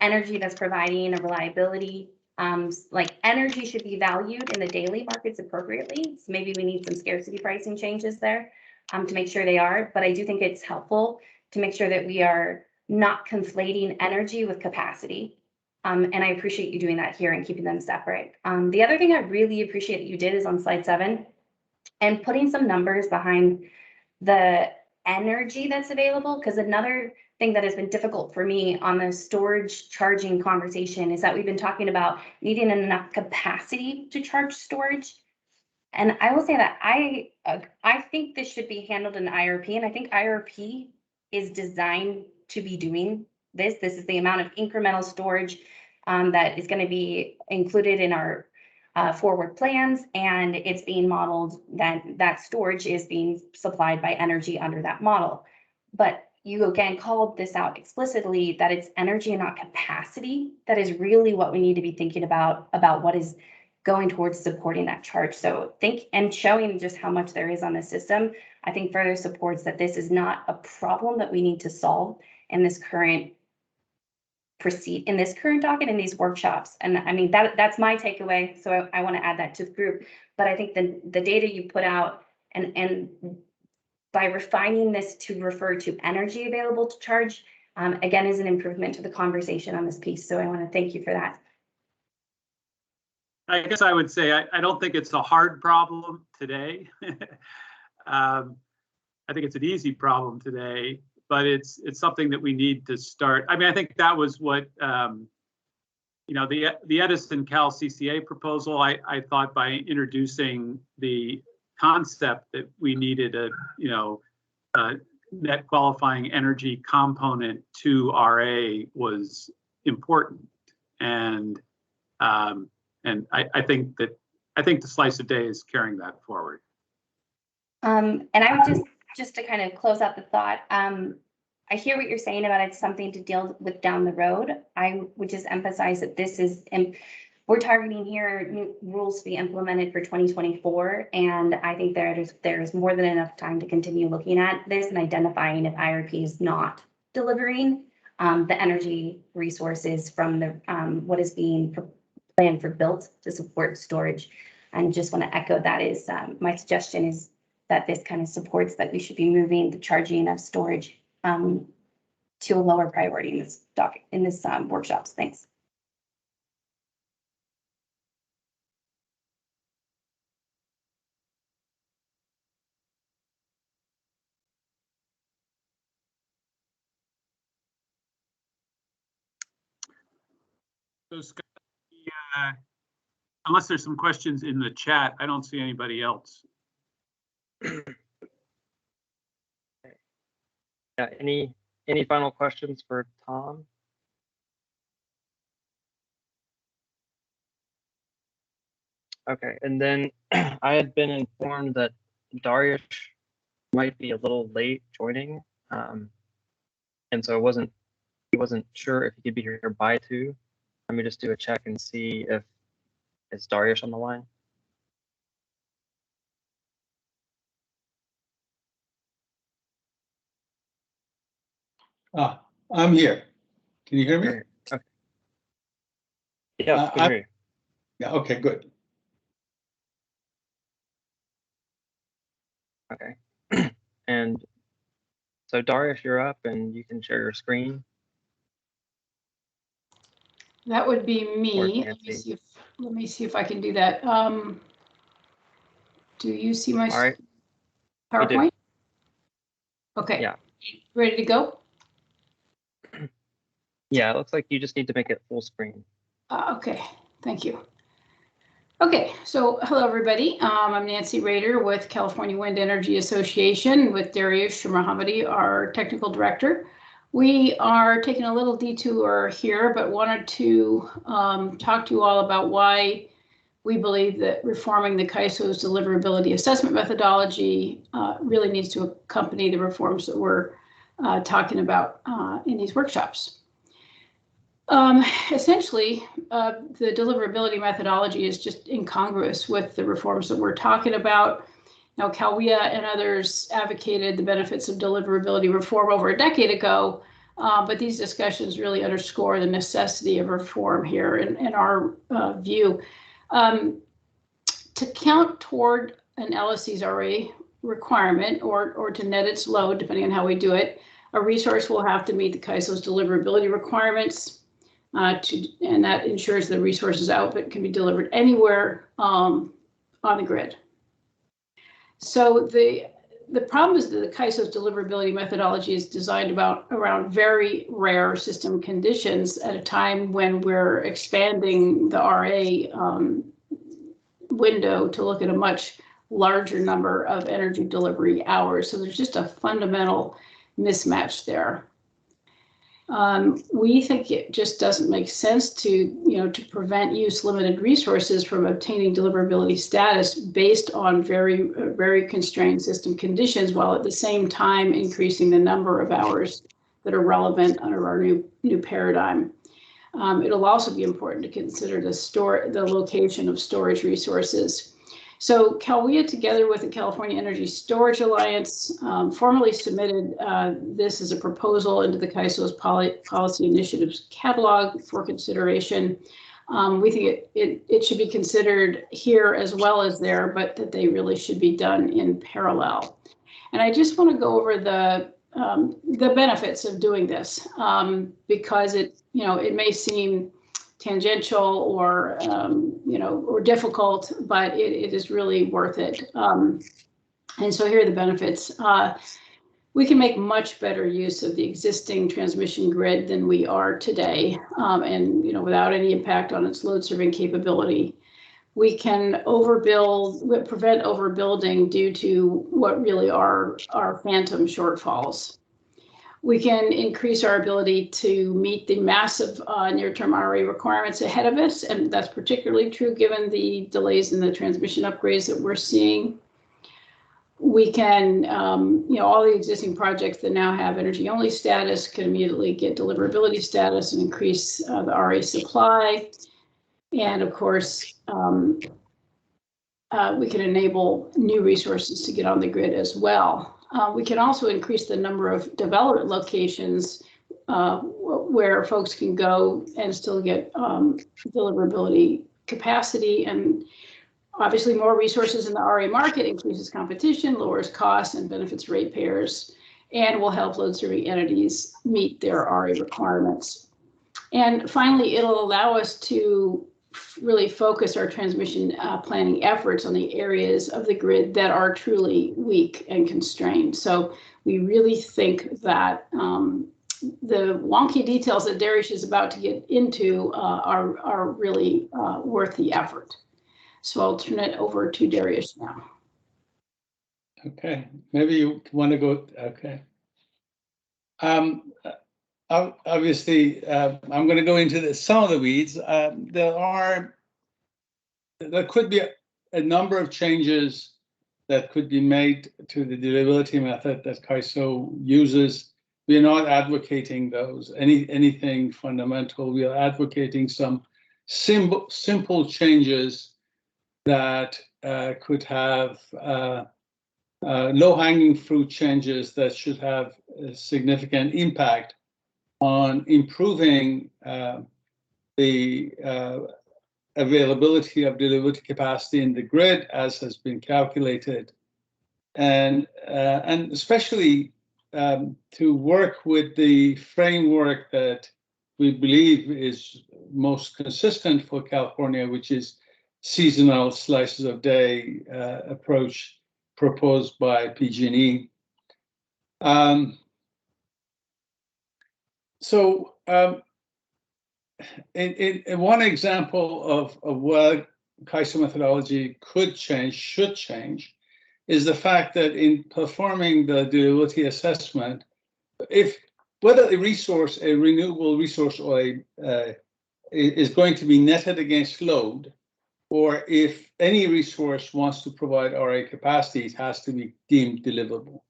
Energy that's providing a reliability, energy should be valued in the daily markets appropriately. So maybe we need some scarcity pricing changes there to make sure they are. But I do think it's helpful to make sure that we are not conflating energy with capacity. And I appreciate you doing that here and keeping them separate. The other thing I really appreciate that you did is on slide 7 and putting some numbers behind the energy that's available. Because another thing that has been difficult for me on the storage charging conversation is that we've been talking about needing enough capacity to charge storage. And I will say that I think this should be handled in IRP, and I think IRP is designed to be doing this. This is the amount of incremental storage that is going to be included in our forward plans, and it's being modeled that storage is being supplied by energy under that model. But you again called this out explicitly that it's energy and not capacity. That is really what we need to be thinking about what is going towards supporting that charge. So and showing just how much there is on the system, I think further supports that this is not a problem that we need to solve in this current docket, in these workshops. And I mean, that's my takeaway. So I want to add that to the group. But I think the data you put out and by refining this to refer to energy available to charge, again, is an improvement to the conversation on this piece. So I want to thank you for that. I guess I would say I don't think it's a hard problem today. I think it's an easy problem today, but it's something that we need to start. I mean, I think that was what the Edison Cal CCA proposal. I thought by introducing the concept that we needed a net qualifying energy component to RA was important, and I think the slice of day is carrying that forward. And I would just to kind of close out the thought, I hear what you're saying about it's something to deal with down the road. I would just emphasize that we're targeting here new rules to be implemented for 2024, and I think there's more than enough time to continue looking at this and identifying if IRP is not delivering the energy resources from the what is being planned for built to support storage. And just want to echo that is my suggestion is that this kind of supports that we should be moving the charging of storage to a lower priority in this workshops. Thanks. So Scott, Unless there's some questions in the chat, I don't see anybody else. Yeah, any final questions for Tom? Okay, and then I had been informed that Darius might be a little late joining, and so he wasn't sure if he could be here by 2. Let me just do a check and see if it's Darius on the line. I'm here. Can you hear me? Okay. Yeah, I can hear you. Yeah, okay, good. Okay. And so Darius, you're up and you can share your screen. That would be me. Let me see if I can do that. Do you see my PowerPoint? Okay. Yeah. Ready to go? Yeah, it looks like you just need to make it full screen. Okay, thank you. Okay, so hello everybody. I'm Nancy Rader with California Wind Energy Association with Darius Shamahamadi, our technical director. We are taking a little detour here, but wanted to talk to you all about why we believe that reforming the CAISO's deliverability assessment methodology really needs to accompany the reforms that we're talking about in these workshops. Essentially, the deliverability methodology is just incongruous with the reforms that we're talking about. Now, CalWIA and others advocated the benefits of deliverability reform over a decade ago, but these discussions really underscore the necessity of reform here in our view. To count toward an LSC's RA requirement or to net its load, depending on how we do it, a resource will have to meet the CAISO's deliverability requirements. And that ensures the resource's output can be delivered anywhere on the grid. So the problem is that the CAISO's deliverability methodology is designed around very rare system conditions at a time when we're expanding the RA window to look at a much larger number of energy delivery hours. So there's just a fundamental mismatch there. We think it just doesn't make sense to prevent use limited resources from obtaining deliverability status based on very constrained system conditions, while at the same time increasing the number of hours that are relevant under our new paradigm. It'll also be important to consider the location of storage resources. So CalWIA, together with the California Energy Storage Alliance, formally submitted this as a proposal into the CAISO's policy initiatives catalog for consideration. We think it should be considered here as well as there, but that they really should be done in parallel. And I just want to go over the benefits of doing this because it may seem tangential or or difficult, but it is really worth it. And so here are the benefits. We can make much better use of the existing transmission grid than we are today, and without any impact on its load serving capability. We can prevent overbuilding due to what really are phantom shortfalls. We can increase our ability to meet the massive near-term RA requirements ahead of us, and that's particularly true given the delays in the transmission upgrades that we're seeing. We can, all the existing projects that now have energy-only status can immediately get deliverability status and increase the RA supply. And of course, we can enable new resources to get on the grid as well. We can also increase the number of development locations where folks can go and still get deliverability capacity. And obviously more resources in the RA market increases competition, lowers costs, and benefits ratepayers, and will help load serving entities meet their RA requirements. And finally, it'll allow us to really focus our transmission planning efforts on the areas of the grid that are truly weak and constrained. So we really think that the wonky details that Darius is about to get into are really worth the effort. So I'll turn it over to Darius now. Okay, maybe you want to go. Okay. Obviously, I'm going to go into some of the weeds. There could be a number of changes that could be made to the deliverability method that CAISO uses. We are not advocating those, anything fundamental. We are advocating some simple changes that could have low-hanging fruit changes that should have a significant impact on improving the availability of delivery capacity in the grid as has been calculated, and especially to work with the framework that we believe is most consistent for California, which is seasonal slices of day approach proposed by PG&E. In one example of what CAISO methodology could change, should change, is the fact that in performing the deliverability assessment, whether a resource, a renewable resource, or is going to be netted against load, or if any resource wants to provide RA capacity, it has to be deemed deliverable.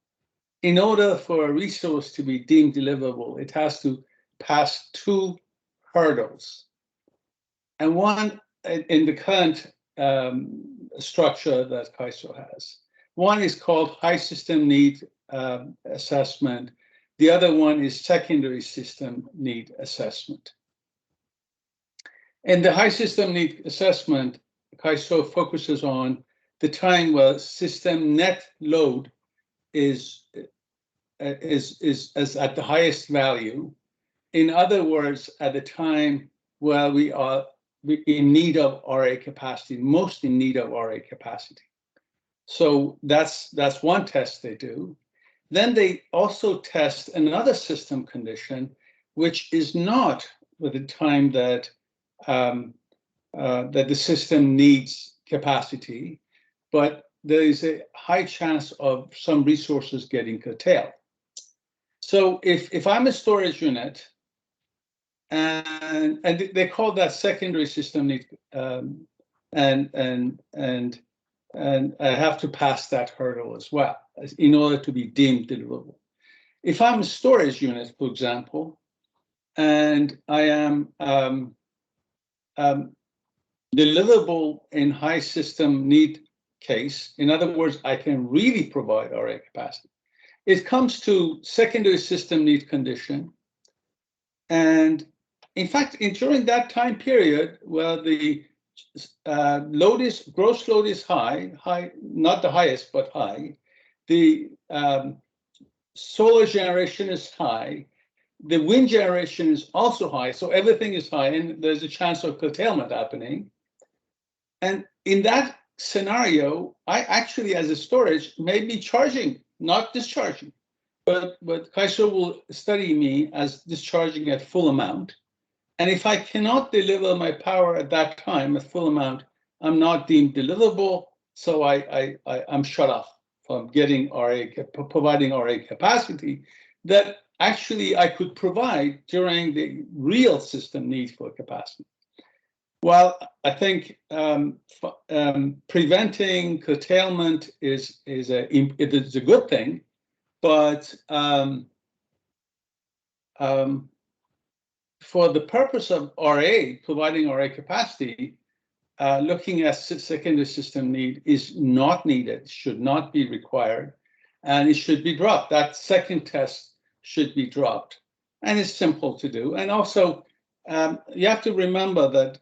In order for a resource to be deemed deliverable, it has to pass two hurdles. And one in the current structure that CAISO has. One is called high system need assessment. The other one is secondary system need assessment. In the high system need assessment, CAISO focuses on the time where system net load is at the highest value. In other words, at the time where we are in need of RA capacity, most in need of RA capacity. So that's one test they do. Then they also test another system condition, which is not with the time that that the system needs capacity, but there is a high chance of some resources getting curtailed. So if I'm a storage unit, and they call that secondary system need, and I have to pass that hurdle as well in order to be deemed deliverable. If I'm a storage unit, for example, and I am deliverable in high system need case, in other words, I can really provide RA capacity. It comes to secondary system need condition, and in fact, during that time period where the gross load is high, not the highest, but high, the solar generation is high, the wind generation is also high, so everything is high, and there's a chance of curtailment happening. And in that scenario, I actually, as a storage, may be charging, not discharging, but CAISO will study me as discharging at full amount. And if I cannot deliver my power at that time at full amount, I'm not deemed deliverable, so I'm shut off from getting providing RA capacity that actually I could provide during the real system need for capacity. Well, I think preventing curtailment is a good thing, but for the purpose of RA, providing RA capacity, looking at secondary system need is not needed, should not be required, and it should be dropped. That second test should be dropped, and it's simple to do. And also, you have to remember that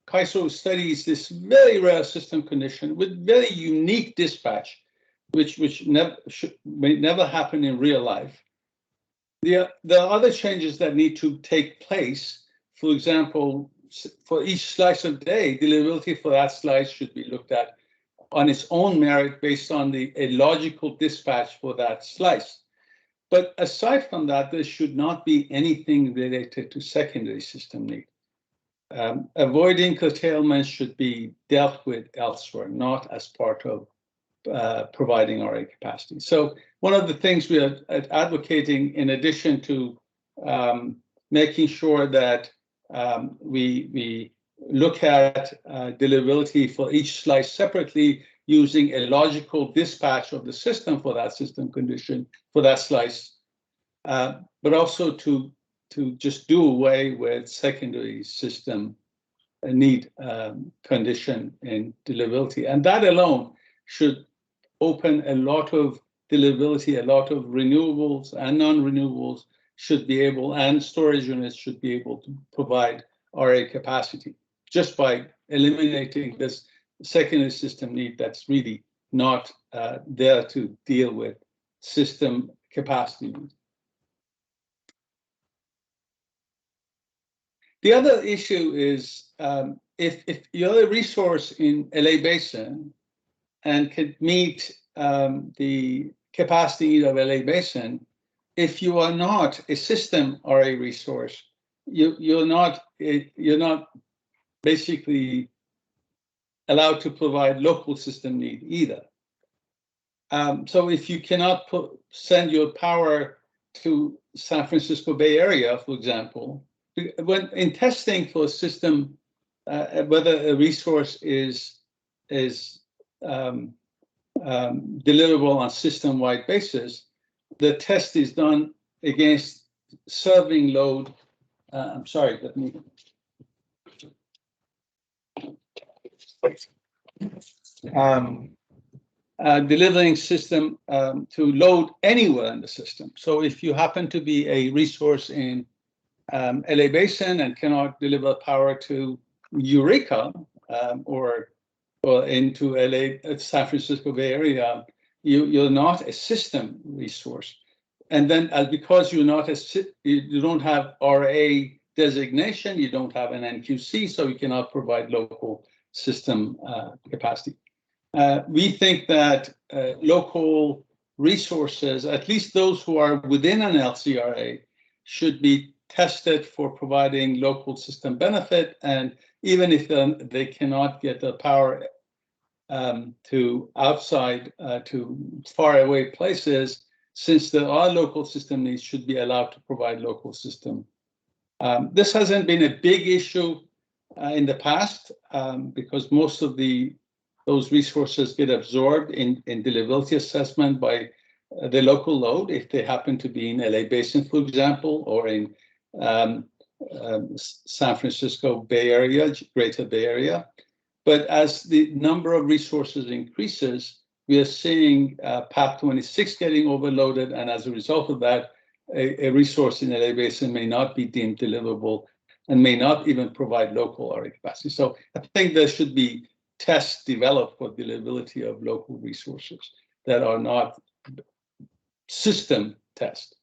CAISO studies this very rare system condition with very unique dispatch, which may never happen in real life. There are other changes that need to take place. For example, for each slice of day, deliverability for that slice should be looked at on its own merit based on a logical dispatch for that slice. But aside from that, there should not be anything related to secondary system need. Avoiding curtailment should be dealt with elsewhere, not as part of providing RA capacity. So one of the things we are advocating, in addition to making sure that we look at deliverability for each slice separately, using a logical dispatch of the system for that system condition for that slice, but also to just do away with secondary system need condition in deliverability. And that alone should open a lot of deliverability, a lot of renewables and non-renewables should be able, and storage units should be able to provide RA capacity just by eliminating this secondary system need that's really not there to deal with system capacity needs. The other issue is if you're a resource in LA Basin and could meet the capacity need of LA Basin, if you are not a system RA resource, you're not basically allowed to provide local system need either. So if you cannot send your power to San Francisco Bay Area, for example, when in testing for a system, whether a resource is deliverable on system-wide basis, the test is done against serving load. I'm sorry, let me. Delivering system to load anywhere in the system. So if you happen to be a resource in LA Basin and cannot deliver power to Eureka or into LA, San Francisco Bay Area, you're not a system resource. And then because you're not you don't have RA designation, you don't have an NQC, so you cannot provide local system capacity. We think that local resources, at least those who are within an LCRA, should be tested for providing local system benefit. And even if they cannot get the power to outside, to far away places, since there are local system needs, should be allowed to provide local system. This hasn't been a big issue in the past because most of those resources get absorbed in deliverability assessment by the local load if they happen to be in LA Basin, for example, or in San Francisco Bay Area, Greater Bay Area. But as the number of resources increases, we are seeing PAP 26 getting overloaded, and as a result of that, a resource in LA Basin may not be deemed deliverable and may not even provide local RA capacity. So I think there should be tests developed for deliverability of local resources that are not system tests.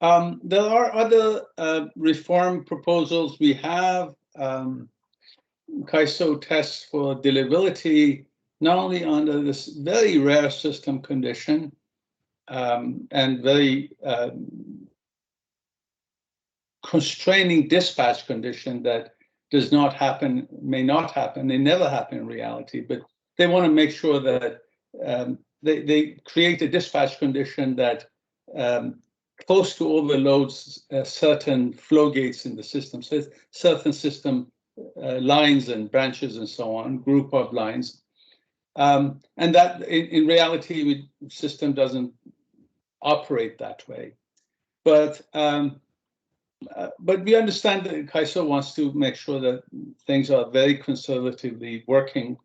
There are other reform proposals. We have CAISO tests for deliverability, not only under this very rare system condition and very constraining dispatch condition that does not happen, may not happen, they never happen in reality, but they want to make sure that they create a dispatch condition that close to overloads certain flow gates in the system. So certain system lines and branches and so on, group of lines. And that in reality, the system doesn't operate that way. But we understand that CAISO wants to make sure that things are very conservatively working.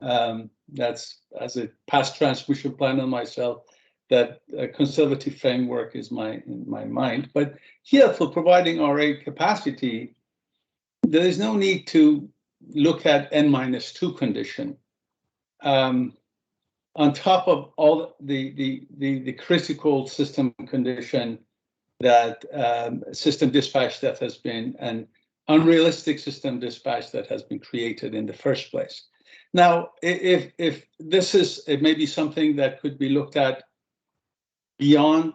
That's, as a past transmission planner myself, that a conservative framework is in my mind. But here, for providing RA capacity, there is no need to look at N-2 condition. On top of all the critical system condition that system dispatch that has been an unrealistic system dispatch that has been created in the first place. Now, if this is maybe something that could be looked at beyond,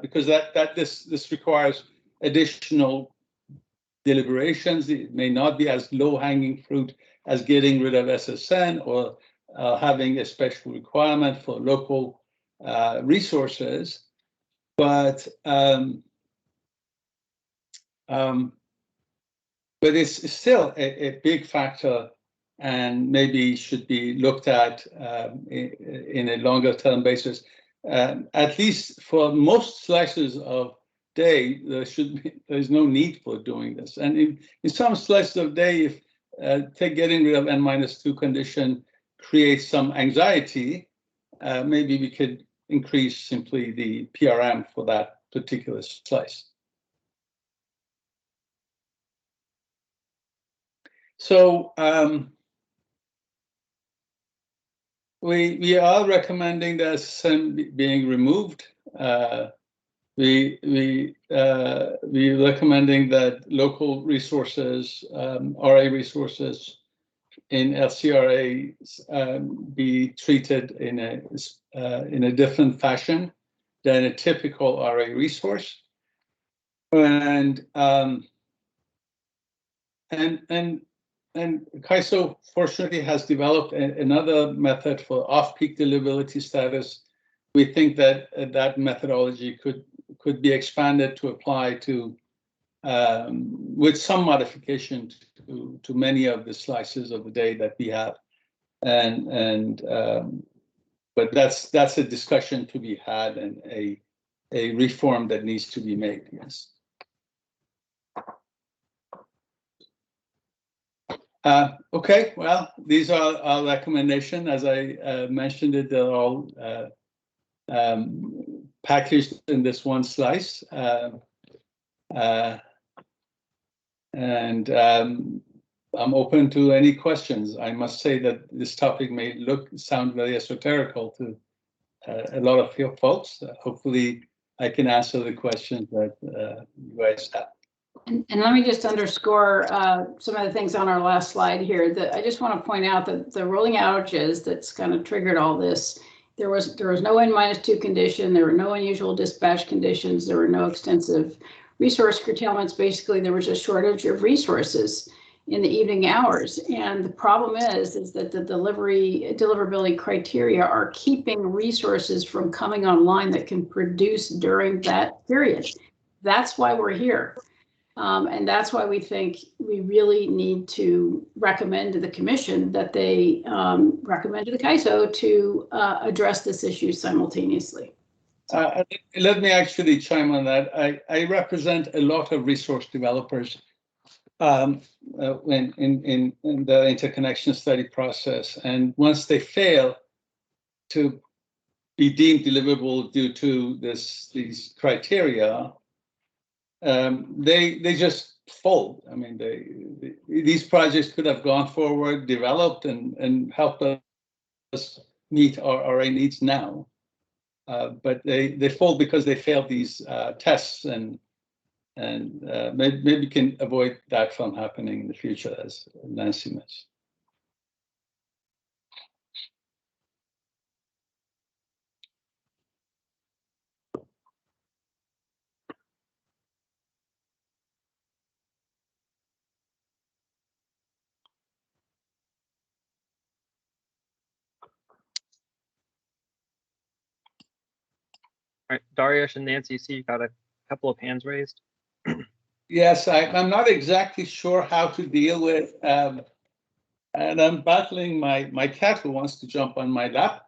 because this requires additional deliberations. It may not be as low-hanging fruit as getting rid of SSN or having a special requirement for local resources, but it's still a big factor, and maybe should be looked at in a longer-term basis. At least for most slices of day, there's no need for doing this. And in some slices of day, if getting rid of N-2 condition creates some anxiety, maybe we could increase simply the PRM for that particular slice. So we are recommending the SSN being removed. We recommending that local resources, RA resources in LCRA be treated in a different fashion than a typical RA resource, and CAISO fortunately has developed another method for off-peak deliverability status. We think that that methodology could be expanded to apply to, with some modification to many of the slices of the day that we have, but that's a discussion to be had and a reform that needs to be made. Yes. Okay, well, these are our recommendations. As I mentioned it, they're all packaged in this one slice. And I'm open to any questions. I must say that this topic may sound very esoterical to a lot of your folks. Hopefully, I can answer the questions that you guys have. And let me just underscore some of the things on our last slide here. That I just want to point out that the rolling outages that's kind of triggered all this. There was no N-2 condition. There were no unusual dispatch conditions. There were no extensive resource curtailments. Basically, there was a shortage of resources in the evening hours. And the problem is that the deliverability criteria are keeping resources from coming online that can produce during that period. That's why we're here. And that's why we think we really need to recommend to the commission that they recommend to the CAISO to address this issue simultaneously. Let me actually chime on that. I represent a lot of resource developers in the interconnection study process. And once they fail to be deemed deliverable due to these criteria, they just fold. I mean, these projects could have gone forward, developed, and helped us meet our RA needs now. But they fold because they failed these tests, and maybe we can avoid that from happening in the future, as Nancy mentioned. All right, Dariush and Nancy, you see you got a couple of hands raised. Yes, I'm not exactly sure how to deal with, and I'm battling my cat who wants to jump on my lap.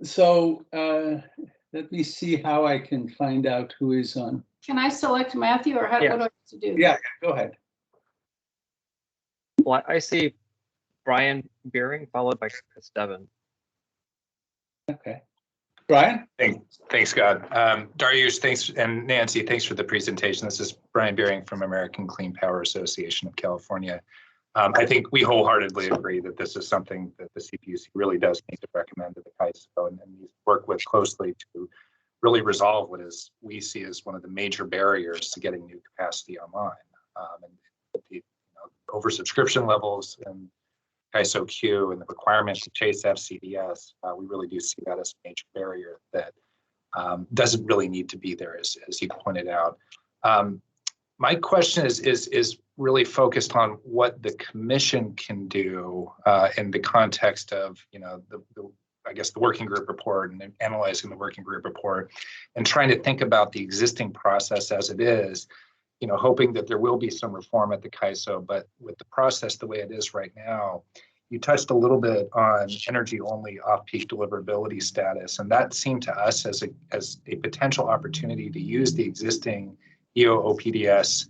So let me see how I can find out who is on. Can I select Matthew, or what do I have to do? Yeah, go ahead. Well, I see Brian Beering followed by Chris Devon. Okay. Brian? Thanks, Scott. Dariush, thanks, and Nancy, thanks for the presentation. This is Brian Beering from American Clean Power Association of California. I think we wholeheartedly agree that this is something that the CPUC really does need to recommend to the CAISO and work with closely to really resolve what is we see as one of the major barriers to getting new capacity online. And the oversubscription levels and CPUC and the requirement to chase FCDS, we really do see that as a major barrier that doesn't really need to be there, as you pointed out. My question is really focused on what the commission can do in the context of, you know, I guess the working group report and analyzing the working group report and trying to think about the existing process as it is, you know, hoping that there will be some reform at the CAISO, but with the process the way it is right now, you touched a little bit on energy-only off-peak deliverability status, and that seemed to us as a potential opportunity to use the existing EO-OPDS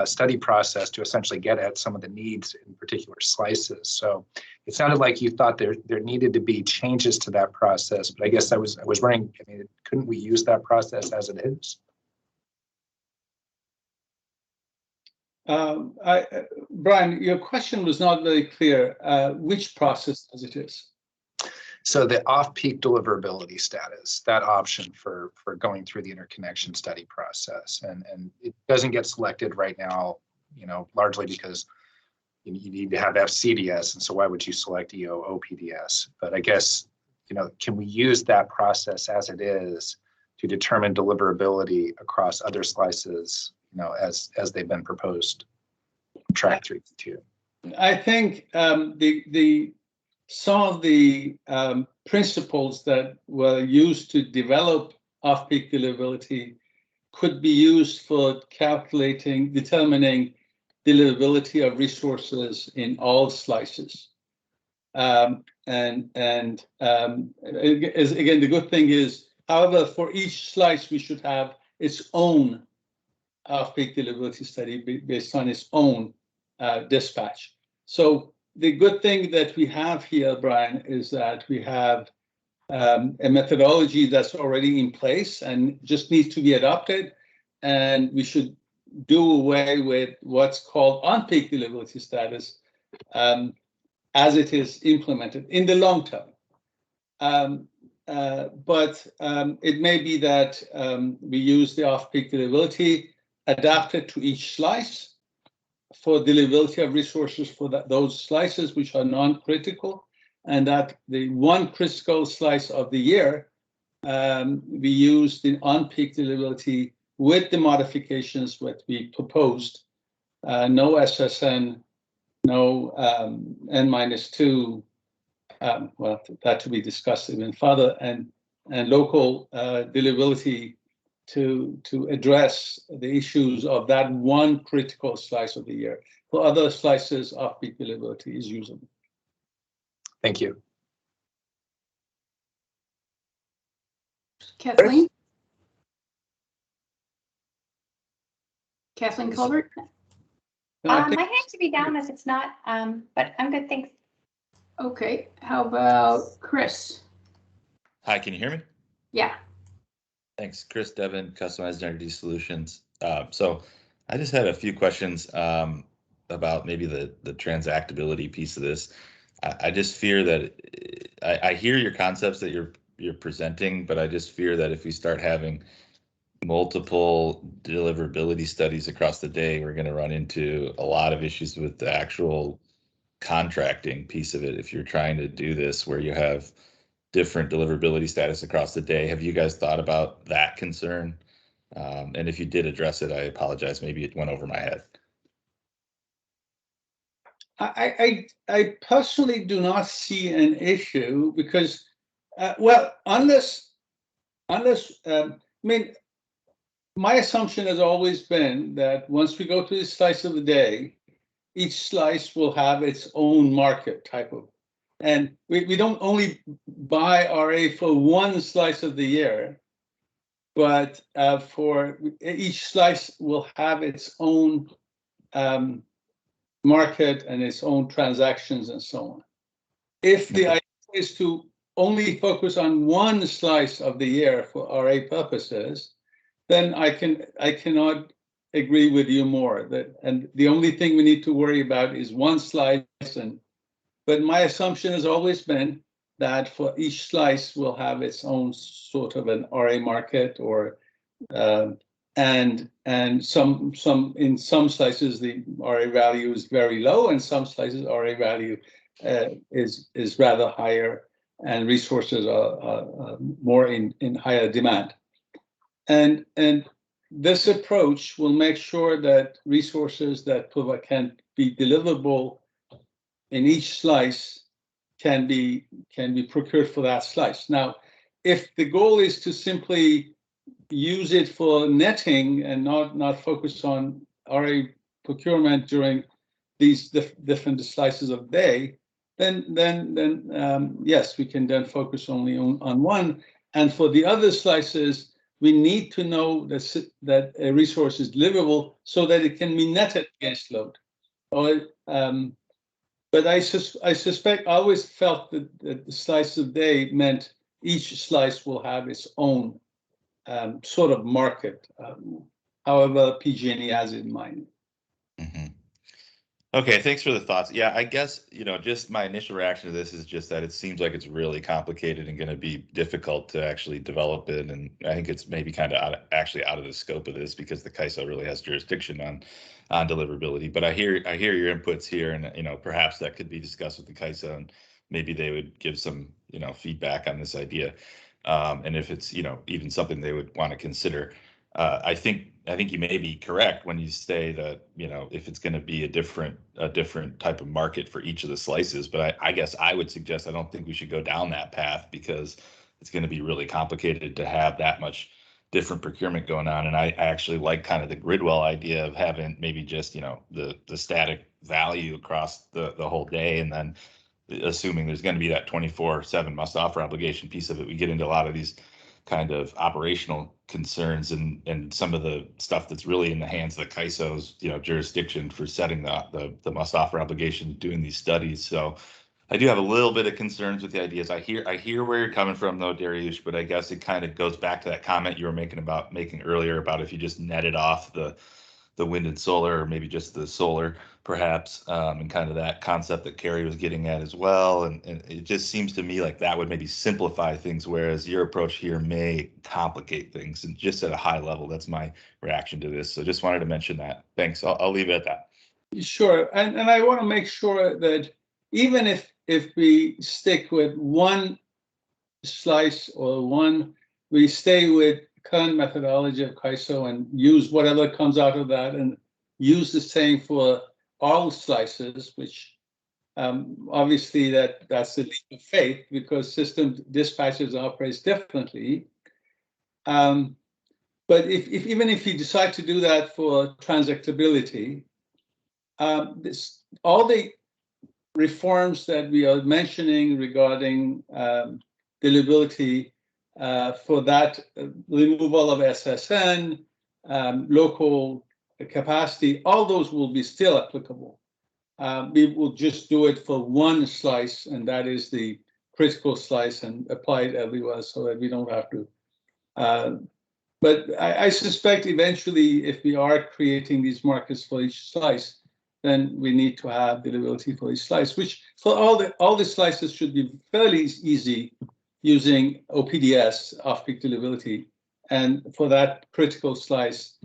study process to essentially get at some of the needs in particular slices. So it sounded like you thought there needed to be changes to that process, but I guess I was wondering, I mean, couldn't we use that process as it is? Brian, your question was not very clear. Which process as it is? So the off-peak deliverability status, that option for going through the interconnection study process, and it doesn't get selected right now, you know, largely because you need to have FCDS, and so why would you select EO-OPDS? But I guess, you know, can we use that process as it is to determine deliverability across other slices, you know, as they've been proposed, track 3 to 2? I think some of the principles that were used to develop off-peak deliverability could be used for determining deliverability of resources in all slices. Again, the good thing is, however, for each slice, we should have its own off-peak deliverability study based on its own dispatch. So the good thing that we have here, Brian, is that we have a methodology that's already in place and just needs to be adopted, and we should do away with what's called on-peak deliverability status as it is implemented in the long term. But it may be that we use the off-peak deliverability adapted to each slice for deliverability of resources for those slices which are non-critical, and that the one critical slice of the year we use the on-peak deliverability with the modifications that we proposed, no SSN, no N-2, well, that to be discussed even further, and local deliverability to address the issues of that one critical slice of the year. For other slices, off-peak deliverability is usable. Thank you. Kathleen? Kathleen Colbert? My hand should be down if it's not, but I'm good, thanks. Okay, how about Chris? Hi, can you hear me? Yeah. Thanks, Chris Devon, Customized Energy Solutions. So I just had a few questions about maybe the transactability piece of this. I just fear that I hear your concepts that you're presenting, but I just fear that if we start having multiple deliverability studies across the day, we're going to run into a lot of issues with the actual contracting piece of it. If you're trying to do this where you have different deliverability status across the day, have you guys thought about that concern? And if you did address it, I apologize. Maybe it went over my head. I personally do not see an issue because, well, unless I mean, my assumption has always been that once we go to the slice of the day, each slice will have its own market type of, and we don't only buy RA for one slice of the year, but for each slice will have its own market and its own transactions and so on. If the idea is to only focus on one slice of the year for RA purposes, then I cannot agree with you more. And the only thing we need to worry about is one slice. But my assumption has always been that for each slice will have its own sort of an RA market, or and some in some slices the RA value is very low, and some slices RA value is rather higher, and resources are more in higher demand. And this approach will make sure that resources that can be deliverable in each slice can be procured for that slice. Now, if the goal is to simply use it for netting and not focus on RA procurement during these different slices of day, then yes, we can then focus only on one. And for the other slices, we need to know that a resource is deliverable so that it can be netted against load. But I suspect, I always felt that the slice of day meant each slice will have its own sort of market, however PG&E has it in mind. Mm-hmm. Okay, thanks for the thoughts. Yeah, I guess, just my initial reaction to this is just that it seems like it's really complicated and going to be difficult to actually develop it. And I think it's maybe kind of out of the scope of this because the CAISO really has jurisdiction on deliverability. But I hear your inputs here, and perhaps that could be discussed with the CAISO, and maybe they would give some feedback on this idea, and if it's even something they would want to consider. I think you may be correct when you say that if it's going to be a different type of market for each of the slices, but I guess I would suggest I don't think we should go down that path because it's going to be really complicated to have that much different procurement going on. And I actually like kind of the Gridwell idea of having maybe just the static value across the whole day, and then assuming there's going to be that 24/7 must offer obligation piece of it, we get into a lot of these kind of operational concerns and some of the stuff that's really in the hands of the CAISO's jurisdiction for setting the must offer obligation, doing these studies. So I do have a little bit of concerns with the ideas. I hear where you're coming from though, Dariush, but I guess it kind of goes back to that comment you were making earlier about if you just netted off the wind and solar, or maybe just the solar perhaps, and kind of that concept that Carrie was getting at as well. And it just seems to me like that would maybe simplify things, whereas your approach here may complicate things. And just at a high level, that's my reaction to this. So just wanted to mention that. Thanks. I'll leave it at that. Sure. And I want to make sure that even if we stick with one slice or we stay with current methodology of CAISO and use whatever comes out of that and use the same for all slices, which obviously that's a leap of faith because system dispatches operates differently. But even if you decide to do that for transactability, all the reforms that we are mentioning regarding deliverability for that removal of SSN, local capacity, all those will be still applicable. We will just do it for one slice, and that is the critical slice, and apply it everywhere so that we don't have to. But I suspect eventually, if we are creating these markets for each slice, then we need to have deliverability for each slice, which for all the slices should be fairly easy using OPDS, off-peak deliverability, and for that critical slice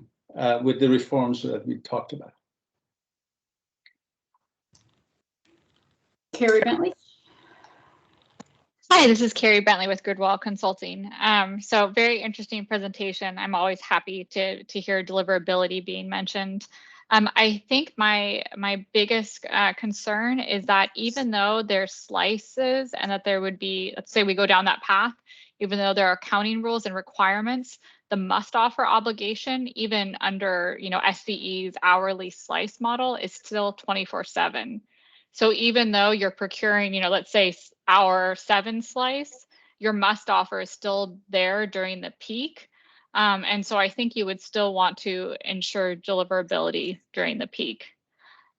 with the reforms that we talked about. Carrie Bentley. Hi, this is Carrie Bentley with Gridwell Consulting. So very interesting presentation. I'm always happy to hear deliverability being mentioned. I think my biggest concern is that even though there's slices and that there would be, let's say we go down that path, even though there are accounting rules and requirements, the must offer obligation, even under SCE's hourly slice model, is still 24/7. So even though you're procuring, let's say hour 7 slice, your must offer is still there during the peak. And so I think you would still want to ensure deliverability during the peak.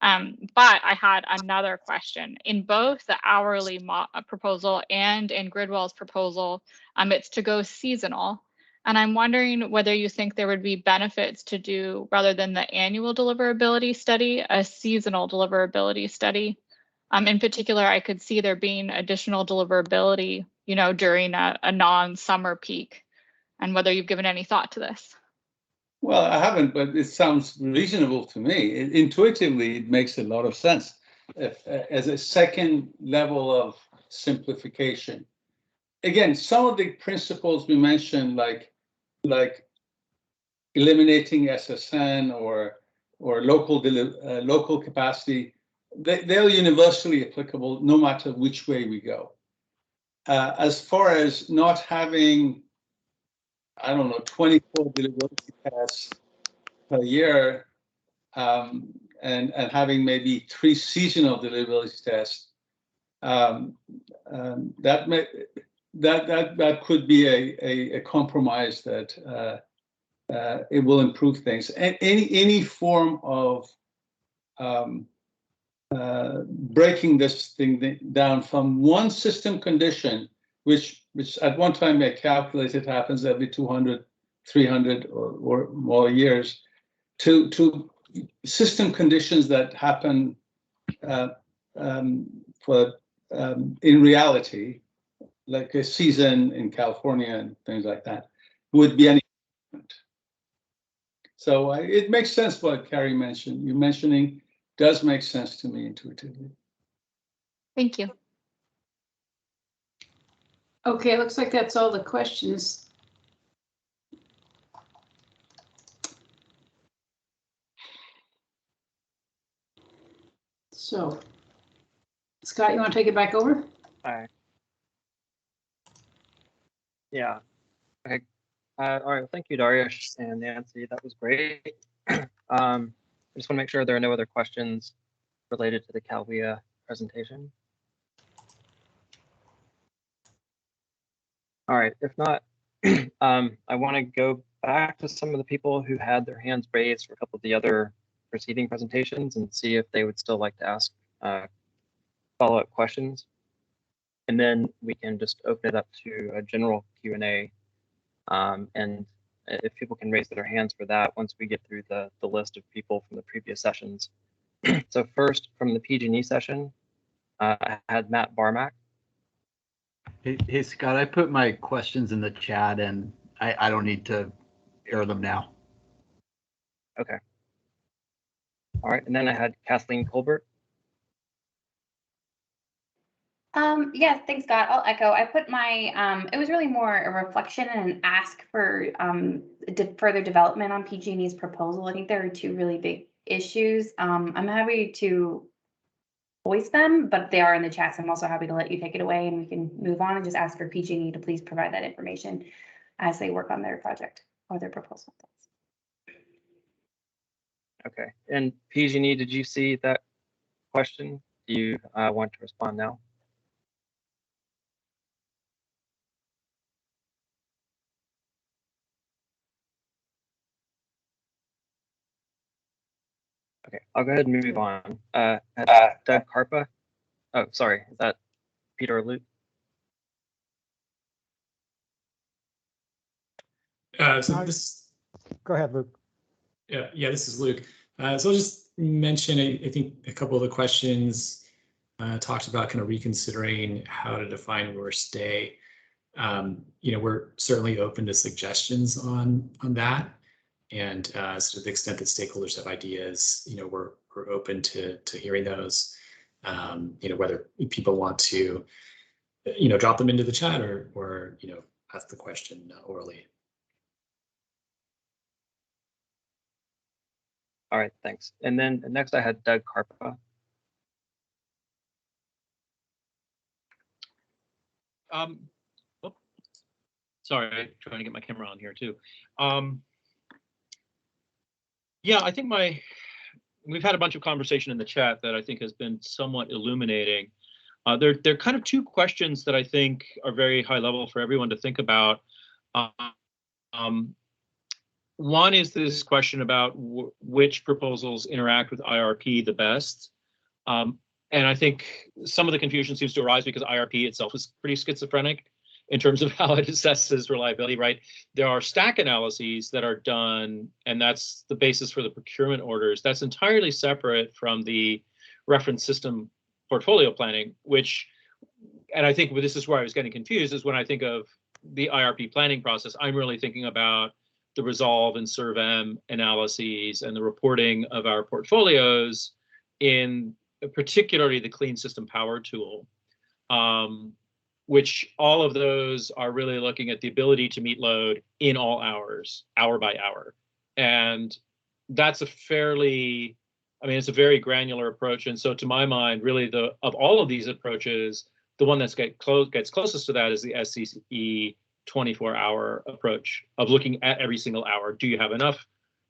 But I had another question. In both the hourly proposal and in Gridwell's proposal, it's to go seasonal. And I'm wondering whether you think there would be benefits to do, rather than the annual deliverability study, a seasonal deliverability study. In particular, I could see there being additional deliverability, during a non-summer peak, and whether you've given any thought to this. Well, I haven't, but it sounds reasonable to me. Intuitively, it makes a lot of sense. as a second level of simplification. Again, some of the principles we mentioned, like eliminating SSN or local capacity, they're universally applicable no matter which way we go. As far as not having, I don't know, 24 deliverability tests per year, and having maybe 3 seasonal deliverability tests, that could be a compromise that it will improve things. And any form of breaking this thing down from one system condition, which at one time I calculated happens every 200, 300 or more years, to system conditions that happen in reality, like a season in California and things like that, would be any different. So it makes sense what Carrie mentioned. You mentioning does make sense to me intuitively. Thank you. Okay, looks like that's all the questions. So, Scott, you want to take it back over? All right. Yeah. Okay. All right. Well, thank you, Dariush and Nancy. That was great. I just want to make sure there are no other questions related to the CalVIA presentation. All right. If not, I want to go back to some of the people who had their hands raised for a couple of the other preceding presentations and see if they would still like to ask follow-up questions. And then we can just open it up to a general Q&A. And if people can raise their hands for that once we get through the list of people from the previous sessions. So first, from the PG&E session, I had Matt Barmack. Hey, Scott, I put my questions in the chat and I don't need to air them now. Okay. All right, and then I had Kathleen Colbert. Yeah, thanks, Scott. I'll echo. I put my, it was really more a reflection and an ask for further development on PG&E's proposal. I think there are 2 really big issues. I'm happy to voice them, but they are in the chat, so I'm also happy to let you take it away and we can move on and just ask for PG&E to please provide that information as they work on their project or their proposal. Okay, and PG&E, did you see that question? Do you want to respond now? Okay, I'll go ahead and move on. Doug Carpa. Oh, sorry, is that Peter or Luke? So this. Go ahead, Luke. Yeah, this is Luke. So I'll just mention, I think a couple of the questions talked about kind of reconsidering how to define worst day. We're certainly open to suggestions on that. And so to the extent that stakeholders have ideas, we're open to hearing those. Whether people want to, drop them into the chat or ask the question orally. All right, thanks. And then next I had Doug Carpa. Sorry, I'm trying to get my camera on here too. Yeah, I think we've had a bunch of conversation in the chat that I think has been somewhat illuminating. There are kind of 2 questions that I think are very high level for everyone to think about. One is this question about which proposals interact with IRP the best. And I think some of the confusion seems to arise because IRP itself is pretty schizophrenic in terms of how it assesses reliability, right? There are stack analyses that are done, and that's the basis for the procurement orders. That's entirely separate from the reference system portfolio planning, and I think this is where I was getting confused, is when I think of the IRP planning process, I'm really thinking about the resolve and SERV-M analyses and the reporting of our portfolios in particularly the clean system power tool, which all of those are really looking at the ability to meet load in all hours, hour by hour. And that's a fairly, I mean, it's a very granular approach. And so to my mind, really of all of these approaches, the one that gets closest to that is the SCE 24-hour approach of looking at every single hour. Do you have enough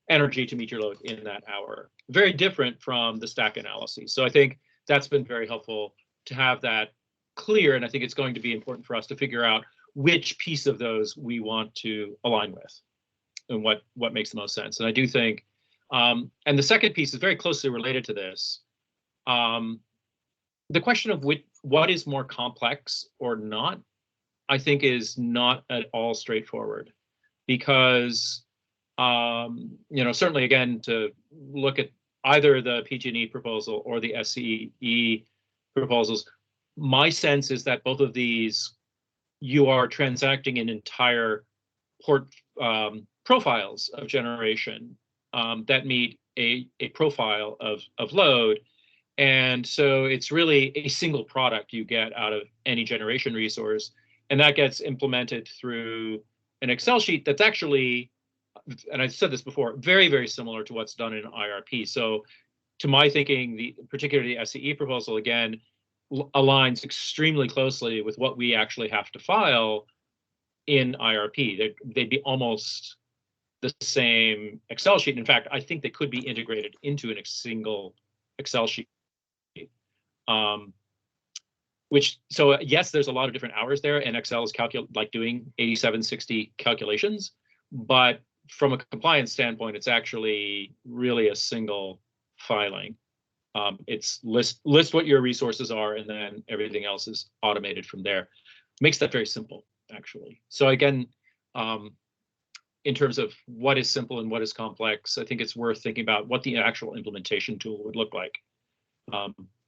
energy to meet your load in that hour? Very different from the stack analysis. So I think that's been very helpful to have that clear. And I think it's going to be important for us to figure out which piece of those we want to align with and what makes the most sense. And I do think, and the second piece is very closely related to this. The question of what is more complex or not, I think is not at all straightforward, because certainly again, to look at either the PG&E proposal or the SCE proposals, my sense is that both of these, you are transacting in entire profiles of generation that meet a profile of load. And so it's really a single product you get out of any generation resource. And that gets implemented through an Excel sheet that's actually, and I said this before, very, very similar to what's done in IRP. So to my thinking, particularly the SCE proposal, again, aligns extremely closely with what we actually have to file in IRP. They'd be almost the same Excel sheet. In fact, I think they could be integrated into a single Excel sheet. So yes, there's a lot of different hours there, and Excel is doing 8760 calculations, but from a compliance standpoint, it's actually really a single filing. It's list what your resources are, and then everything else is automated from there. Makes that very simple, actually. So again, in terms of what is simple and what is complex, I think it's worth thinking about what the actual implementation tool would look like,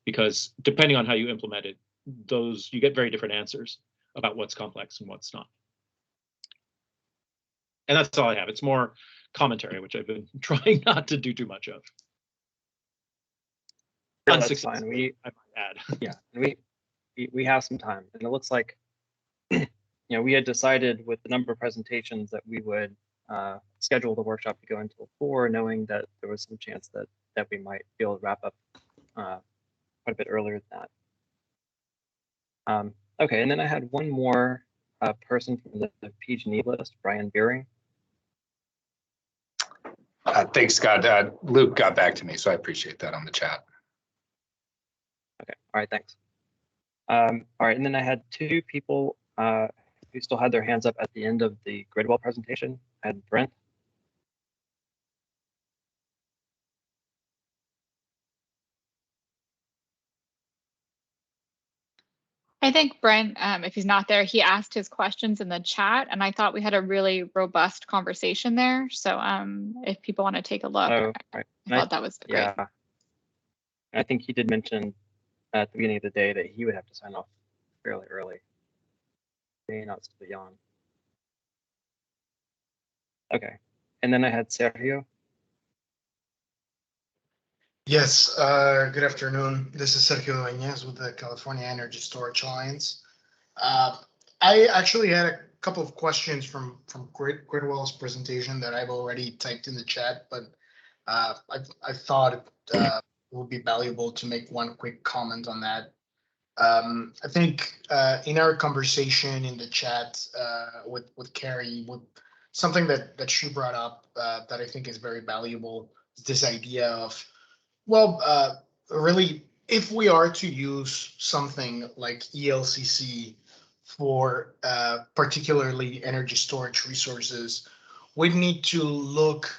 because depending on how you implement it, you get very different answers about what's complex and what's not. And that's all I have. It's more commentary, which I've been trying not to do too much of. Yeah, that's fine. I might add. Yeah, we have some time, and it looks like we had decided with the number of presentations that we would schedule the workshop to go until 4, knowing that there was some chance that we might be able to wrap up quite a bit earlier than that. Okay, and then I had one more person from the PG&E list, Brian Beering. Thanks, Scott. Luke got back to me, so I appreciate that on the chat. Okay, all right, thanks. All right, and then I had 2 people who still had their hands up at the end of the Gridwell presentation. I had Brent. I think Brent, if he's not there, he asked his questions in the chat, and I thought we had a really robust conversation there. So if people want to take a look, right. I thought that was great. Yeah, I think he did mention at the beginning of the day that he would have to sign off fairly early. May not still be on. Okay, and then I had Sergio. Yes, good afternoon. This is Sergio Dueñas with the California Energy Storage Alliance. I actually had a couple of questions from Gridwell's presentation that I've already typed in the chat, but I thought it would be valuable to make one quick comment on that. I think in our conversation in the chat with Carrie, something that she brought up that I think is very valuable is this idea of, well, really, if we are to use something like ELCC for particularly energy storage resources, we need to look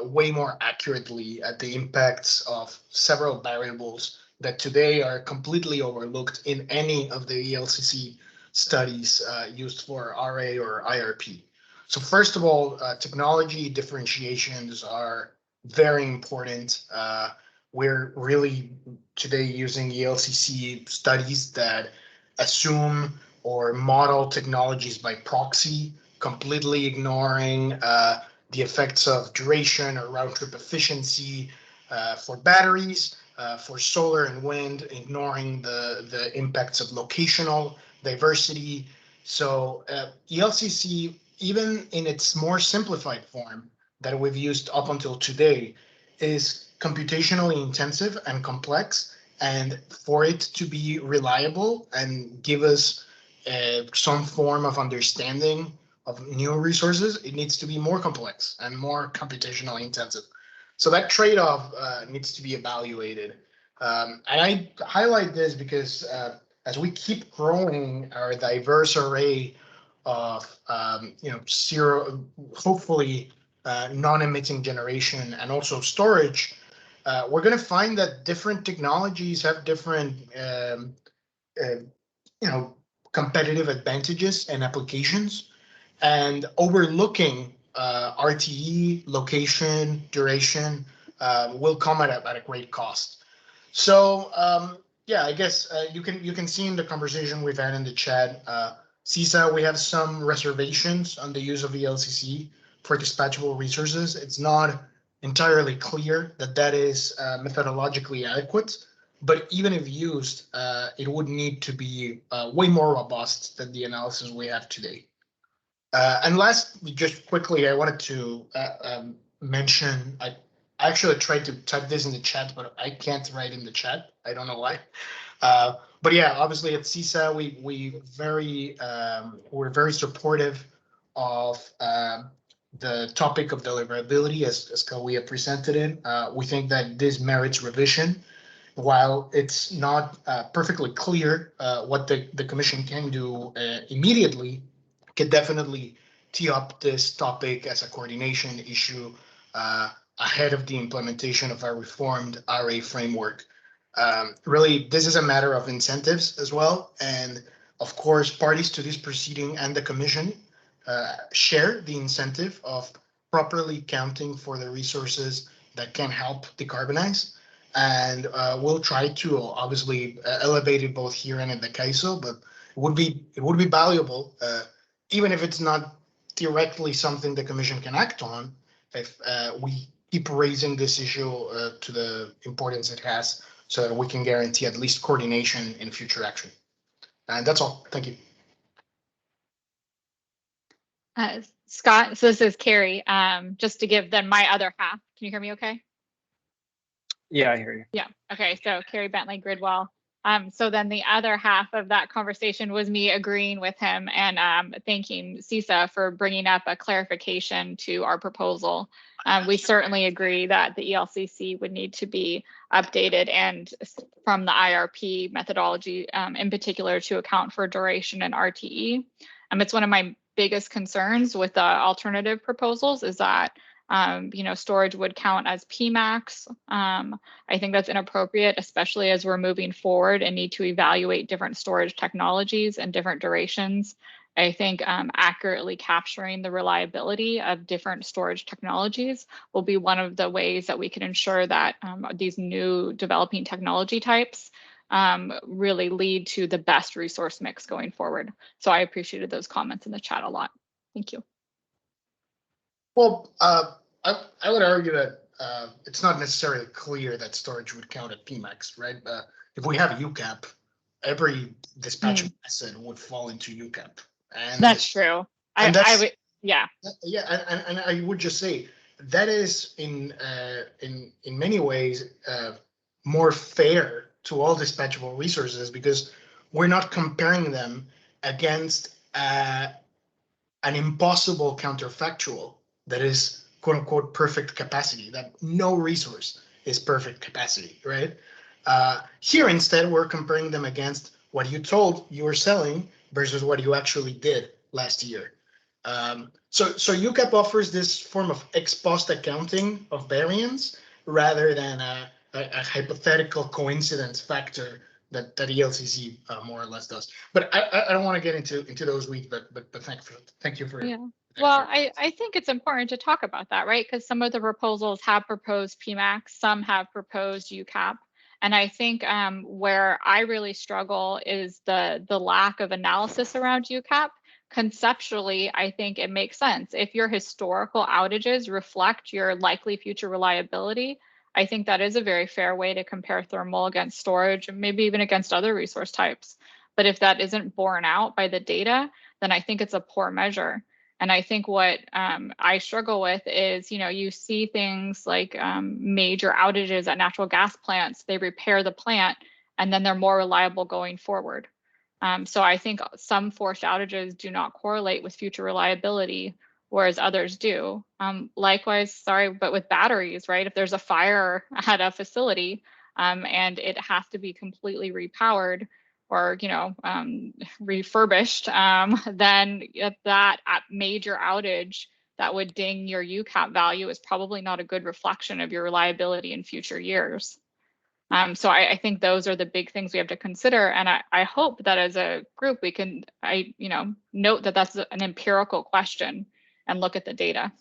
way more accurately at the impacts of several variables that today are completely overlooked in any of the ELCC studies used for RA or IRP. So first of all, technology differentiations are very important. We're really today using ELCC studies that assume or model technologies by proxy, completely ignoring the effects of duration or round trip efficiency for batteries, for solar and wind, ignoring the impacts of locational diversity. So ELCC, even in its more simplified form that we've used up until today, is computationally intensive and complex. And for it to be reliable and give us some form of understanding of new resources, it needs to be more complex and more computationally intensive. So that trade-off needs to be evaluated. And I highlight this because as we keep growing our diverse array of zero, hopefully non-emitting generation and also storage, we're going to find that different technologies have different competitive advantages and applications, and overlooking RTE, location, duration will come at a great cost. So yeah, I guess you can see in the conversation we've had in the chat, CISA, we have some reservations on the use of ELCC for dispatchable resources. It's not entirely clear that that is methodologically adequate, but even if used, it would need to be way more robust than the analysis we have today. And last, just quickly, I wanted to mention, I actually tried to type this in the chat, but I can't write in the chat. I don't know why. But yeah, obviously at CISA, we're very supportive of the topic of deliverability as Kalia presented it. We think that this merits revision. While it's not perfectly clear what the commission can do immediately, can definitely tee up this topic as a coordination issue ahead of the implementation of our reformed RA framework. Really, this is a matter of incentives as well. And of course, parties to this proceeding and the commission share the incentive of properly counting for the resources that can help decarbonize. And we'll try to obviously elevate it both here and at the CAISO, but it would be valuable, even if it's not directly something the commission can act on, if we keep raising this issue to the importance it has, so that we can guarantee at least coordination in future action. And that's all. Thank you. Scott, so this is Carrie. Just to give then my other half. Can you hear me okay? Yeah, I hear you. Yeah. Okay. So Carrie Bentley Gridwell. So then the other half of that conversation was me agreeing with him and thanking CISA for bringing up a clarification to our proposal. We certainly agree that the ELCC would need to be updated and from the IRP methodology in particular to account for duration and RTE. It's one of my biggest concerns with the alternative proposals is that storage would count as PMAX. I think that's inappropriate, especially as we're moving forward and need to evaluate different storage technologies and different durations. I think accurately capturing the reliability of different storage technologies will be one of the ways that we can ensure that these new developing technology types really lead to the best resource mix going forward. So I appreciated those comments in the chat a lot. Thank you. Well, I would argue that it's not necessarily clear that storage would count at PMAX, right? If we have a UCAP, every dispatchable asset would fall into UCAP. And that's true. I would, yeah. Yeah, and I would just say that is in many ways more fair to all dispatchable resources because we're not comparing them against an impossible counterfactual that is quote unquote perfect capacity, that no resource is perfect capacity, right? Here instead, we're comparing them against what you told you were selling versus what you actually did last year. So UCAP offers this form of ex post accounting of variance rather than a hypothetical coincidence factor that ELCC more or less does. But I don't want to get into those weeds, but thank you for. Yeah. Well, I think it's important to talk about that, right? Because some of the proposals have proposed PMAX, some have proposed UCAP. And I think where I really struggle is the lack of analysis around UCAP. Conceptually, I think it makes sense. If your historical outages reflect your likely future reliability, I think that is a very fair way to compare thermal against storage and maybe even against other resource types. But if that isn't borne out by the data, then I think it's a poor measure. And I think what I struggle with is, you see things like major outages at natural gas plants, they repair the plant and then they're more reliable going forward. So I think some forced outages do not correlate with future reliability, whereas others do. Likewise, sorry, but with batteries, right? If there's a fire at a facility and it has to be completely repowered or refurbished, then that major outage that would ding your UCAP value is probably not a good reflection of your reliability in future years. So I think those are the big things we have to consider. And I hope that as a group, we can, note that that's an empirical question and look at the data.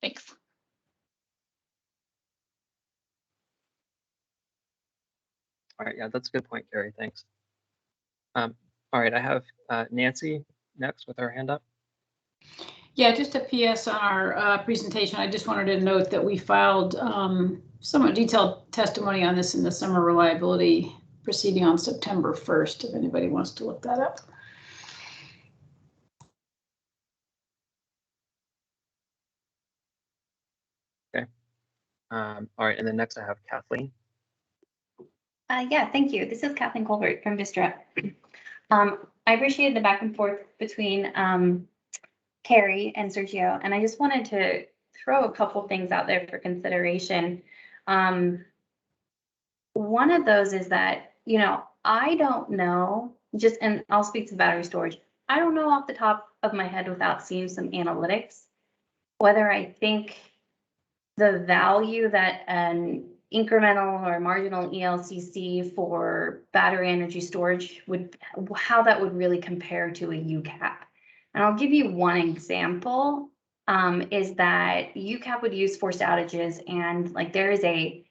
Thanks. All right, yeah, that's a good point, Carrie. Thanks. All right, I have Nancy next with her hand up. Yeah, just a PS on our presentation. I just wanted to note that we filed somewhat detailed testimony on this in the summer reliability proceeding on September 1st, if anybody wants to look that up. Okay. All right, and then next I have Kathleen. Yeah, thank you. This is Kathleen Colbert from Vistra. I appreciate the back and forth between Carrie and Sergio, and I just wanted to throw a couple things out there for consideration. One of those is that, I don't know, and I'll speak to battery storage. I don't know off the top of my head without seeing some analytics, whether I think the value that an incremental or marginal ELCC for battery energy storage how that would really compare to a UCAP. And I'll give you one example, is that UCAP would use forced outages, and there is a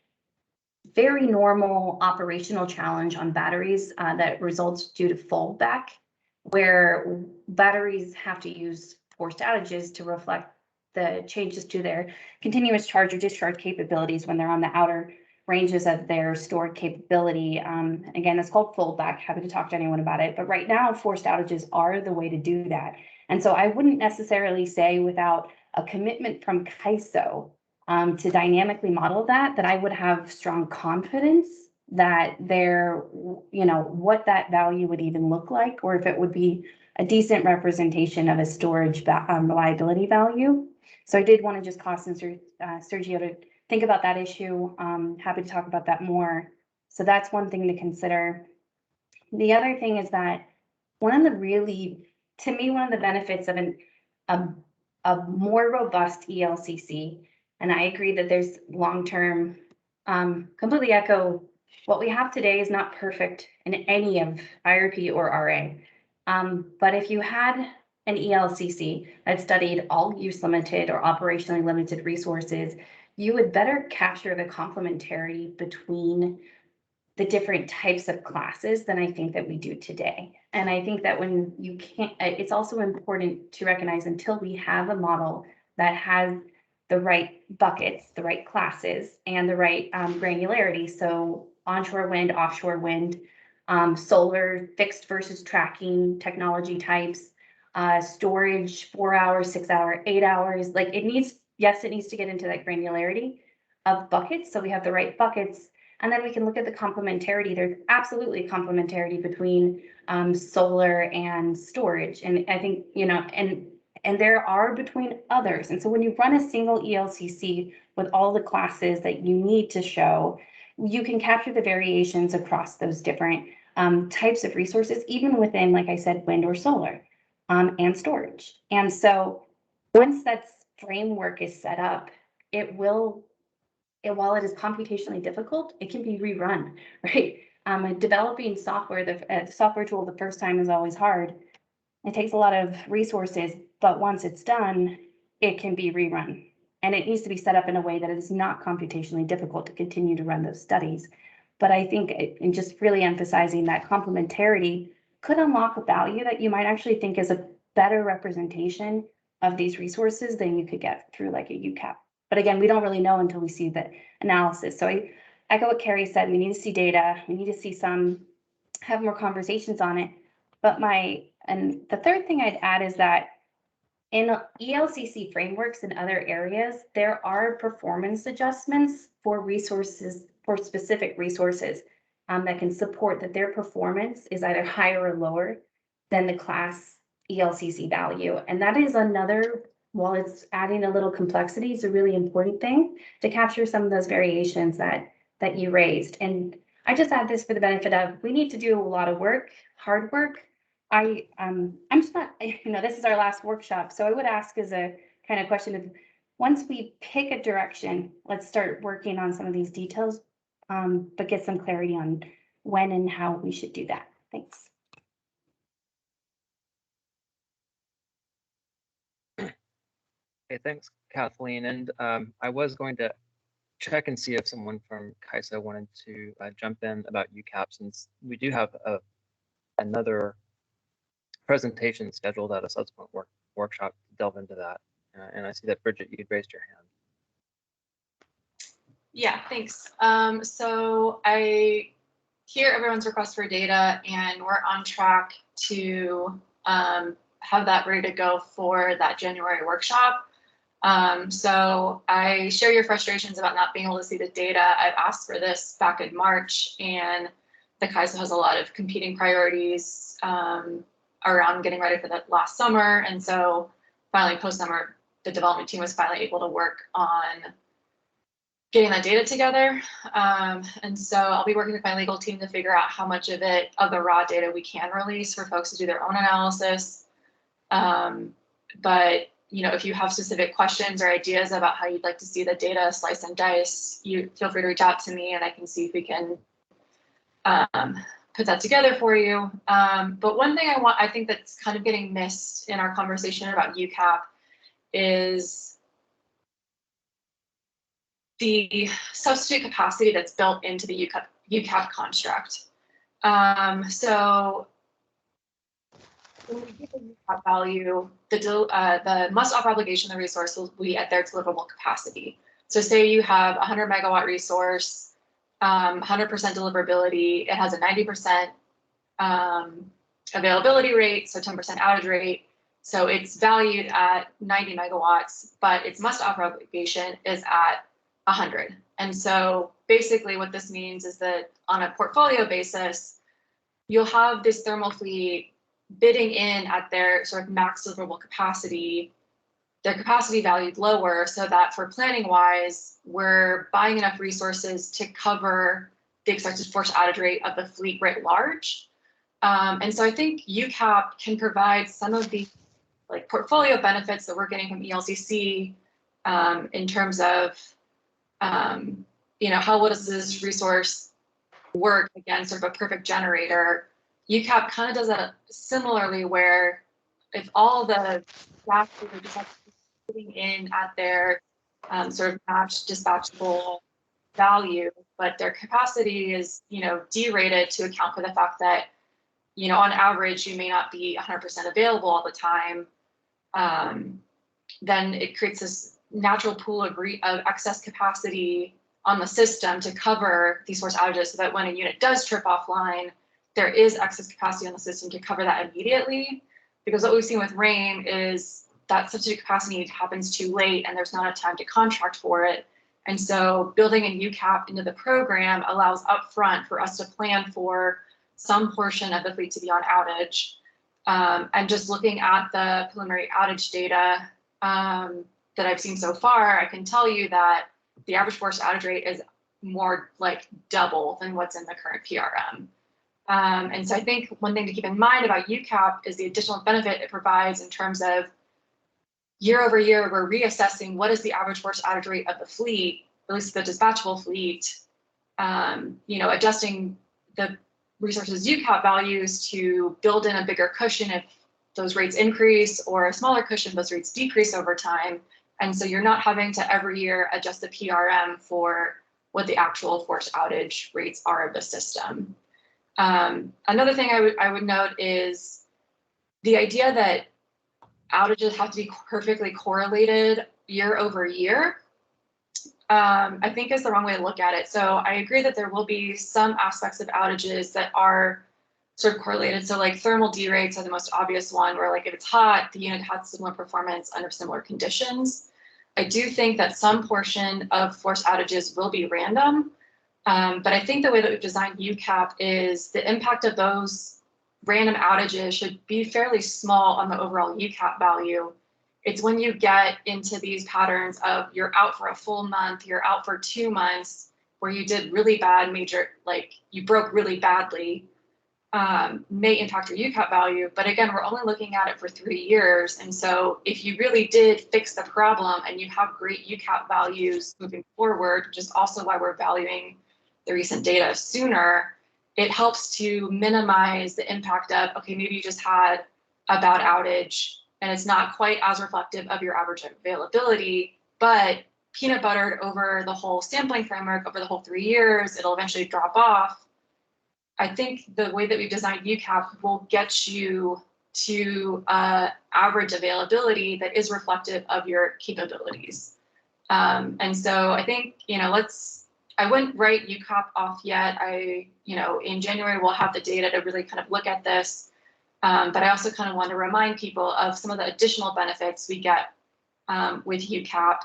very normal operational challenge on batteries that results due to fallback, where batteries have to use forced outages to reflect the changes to their continuous charge or discharge capabilities when they're on the outer ranges of their stored capability. Again, it's called fallback. Happy to talk to anyone about it. But right now, forced outages are the way to do that. And so I wouldn't necessarily say without a commitment from CAISO to dynamically model that I would have strong confidence that what that value would even look like, or if it would be a decent representation of a storage reliability value. So I did want to just caution Sergio to think about that issue. Happy to talk about that more. So that's one thing to consider. The other thing is that one of the benefits of a more robust ELCC, and I agree that there's long-term, completely echo, what we have today is not perfect in any of IRP or RA. But if you had an ELCC that studied all use limited or operationally limited resources, you would better capture the complementarity between the different types of classes than I think that we do today. And I think that when you can't, it's also important to recognize until we have a model that has the right buckets, the right classes, and the right granularity. So onshore wind, offshore wind, solar, fixed versus tracking technology types, storage, 4 hours, 6 hours, 8 hours. It needs to get into that granularity of buckets. So we have the right buckets, and then we can look at the complementarity. There's absolutely complementarity between solar and storage. And I think, and there are between others. And so when you run a single ELCC with all the classes that you need to show, you can capture the variations across those different types of resources, even within, like I said, wind or solar. And storage. And so once that framework is set up, while it is computationally difficult, it can be rerun, right? Developing software, the software tool the first time is always hard. It takes a lot of resources, but once it's done, it can be rerun. And it needs to be set up in a way that it is not computationally difficult to continue to run those studies. But I think, and just really emphasizing that complementarity could unlock a value that you might actually think is a better representation of these resources than you could get through like a UCAP. But again, we don't really know until we see the analysis. So I echo what Carrie said. We need to see data. We need to see have more conversations on it. But and the third thing I'd add is that in ELCC frameworks and other areas, there are performance adjustments for resources, for specific resources that can support that their performance is either higher or lower than the class ELCC value. And that is another, while it's adding a little complexity, it's a really important thing to capture some of those variations that you raised. And I just add this for the benefit of, we need to do a lot of work, hard work. I'm just not, this is our last workshop. So I would ask as a kind of question of, once we pick a direction, let's start working on some of these details, but get some clarity on when and how we should do that. Thanks. Okay, thanks, Kathleen. And I was going to check and see if someone from CAISA wanted to jump in about UCAP, since we do have another presentation scheduled at a subsequent workshop to delve into that. And I see that Bridget, you'd raised your hand. Yeah, thanks. So I hear everyone's request for data, and we're on track to have that ready to go for that January workshop. So I share your frustrations about not being able to see the data. I've asked for this back in March, and the CAISA has a lot of competing priorities around getting ready for that last summer. And so finally post-summer, the development team was finally able to work on getting that data together. And so I'll be working with my legal team to figure out how much of the raw data we can release for folks to do their own analysis. But if you have specific questions or ideas about how you'd like to see the data slice and dice, you feel free to reach out to me, and I can see if we can put that together for you. But one thing I think that's kind of getting missed in our conversation about UCAP is the substitute capacity that's built into the UCAP construct. So when we give the UCAP value, the must-offer obligation of the resource will be at their deliverable capacity. So say you have a 100 megawatt resource, 100% deliverability, it has a 90% availability rate, so 10% outage rate. So it's valued at 90 megawatts, but its must-offer obligation is at 100. And so basically what this means is that on a portfolio basis, you'll have this thermal fleet bidding in at their sort of max deliverable capacity, their capacity valued lower, so that for planning wise, we're buying enough resources to cover the expected forced outage rate of the fleet writ large. And so I think UCAP can provide some of the portfolio benefits that we're getting from ELCC in terms of how does this resource work against sort of a perfect generator. UCAP kind of does that similarly, where if all the gas are just putting in at their sort of matched dispatchable value, but their capacity is derated to account for the fact that on average you may not be 100% available all the time, then it creates this natural pool of excess capacity on the system to cover these forced outages, so that when a unit does trip offline, there is excess capacity on the system to cover that immediately. Because what we've seen with rain is that substitute capacity happens too late and there's not enough time to contract for it. And so building a UCAP into the program allows upfront for us to plan for some portion of the fleet to be on outage. And just looking at the preliminary outage data that I've seen so far, I can tell you that the average forced outage rate is more like double than what's in the current PRM. And so I think one thing to keep in mind about UCAP is the additional benefit it provides in terms of year over year, we're reassessing what is the average forced outage rate of the fleet, at least the dispatchable fleet, adjusting the resources UCAP values to build in a bigger cushion if those rates increase, or a smaller cushion if those rates decrease over time. And so you're not having to every year adjust the PRM for what the actual forced outage rates are of the system. Another thing I would note is the idea that outages have to be perfectly correlated year over year I think is the wrong way to look at it. So I agree that there will be some aspects of outages that are sort of correlated. So like thermal derates are the most obvious one, where like if it's hot, the unit has similar performance under similar conditions. I do think that some portion of forced outages will be random, but I think the way that we've designed UCAP is the impact of those random outages should be fairly small on the overall UCAP value. It's when you get into these patterns of you're out for a full month, you're out for 2 months, where you did really bad like you broke really badly, may impact your UCAP value. But again, we're only looking at it for 3 years. And so if you really did fix the problem and you have great UCAP values moving forward, which is also why we're valuing the recent data sooner, it helps to minimize the impact of, okay, maybe you just had a bad outage and it's not quite as reflective of your average availability, but peanut buttered over the whole sampling framework over the whole 3 years, it'll eventually drop off. I think the way that we've designed UCAP will get you to average availability that is reflective of your capabilities. And so I think, I wouldn't write UCAP off yet. In January, we'll have the data to really kind of look at this. But I also kind of want to remind people of some of the additional benefits we get with UCAP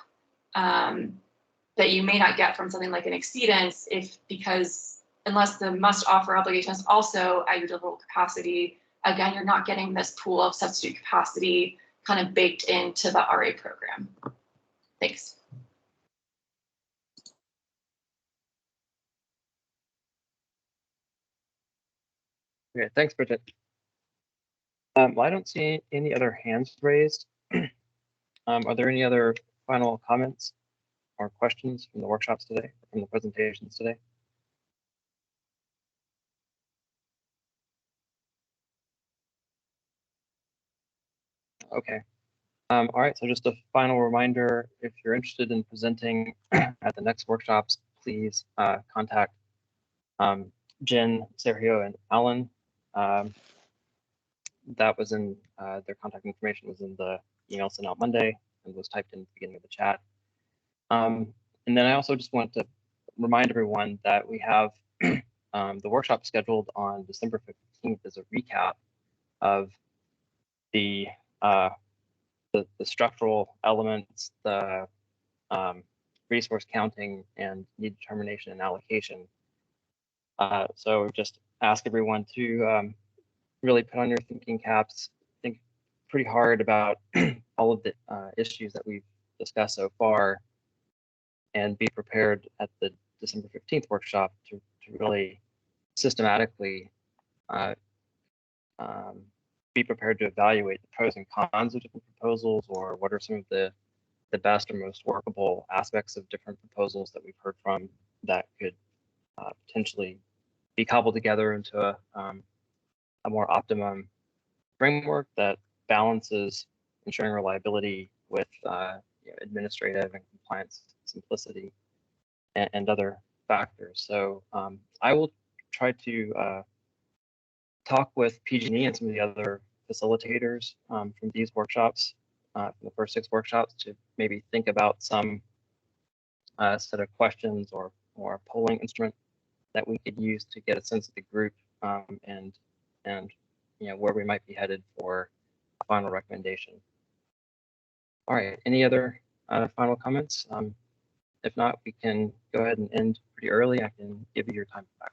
that you may not get from something like an exceedance because unless the must offer obligation is also at your deliverable capacity, again, you're not getting this pool of substitute capacity kind of baked into the RA program. Thanks. Okay, thanks, Bridget. Well, I don't see any other hands raised. Are there any other final comments or questions from the workshops today, from the presentations today? Okay. All right, so just a final reminder, if you're interested in presenting at the next workshops, please contact Jen, Sergio, and Alan. That was in their contact information was in the email sent out Monday and was typed in at the beginning of the chat. And then I also just want to remind everyone that we have the workshop scheduled on December 15th as a recap of the structural elements, the resource counting, and need determination and allocation. So just ask everyone to really put on your thinking caps, think pretty hard about all of the issues that we've discussed so far, and be prepared at the December 15th workshop to really systematically be prepared to evaluate the pros and cons of different proposals, or what are some of the best or most workable aspects of different proposals that we've heard from that could potentially be cobbled together into a more optimum framework that balances ensuring reliability with administrative and compliance simplicity and other factors. So I will try to talk with PG&E and some of the other facilitators from these workshops, from the first 6 workshops, to maybe think about some set of questions or polling instrument that we could use to get a sense of the group and where we might be headed for a final recommendation. All right, any other final comments? If not, we can go ahead and end pretty early. I can give you your time back.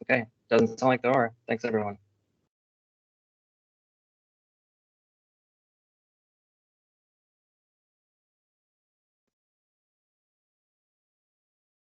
Okay, doesn't sound like there are. Thanks, everyone.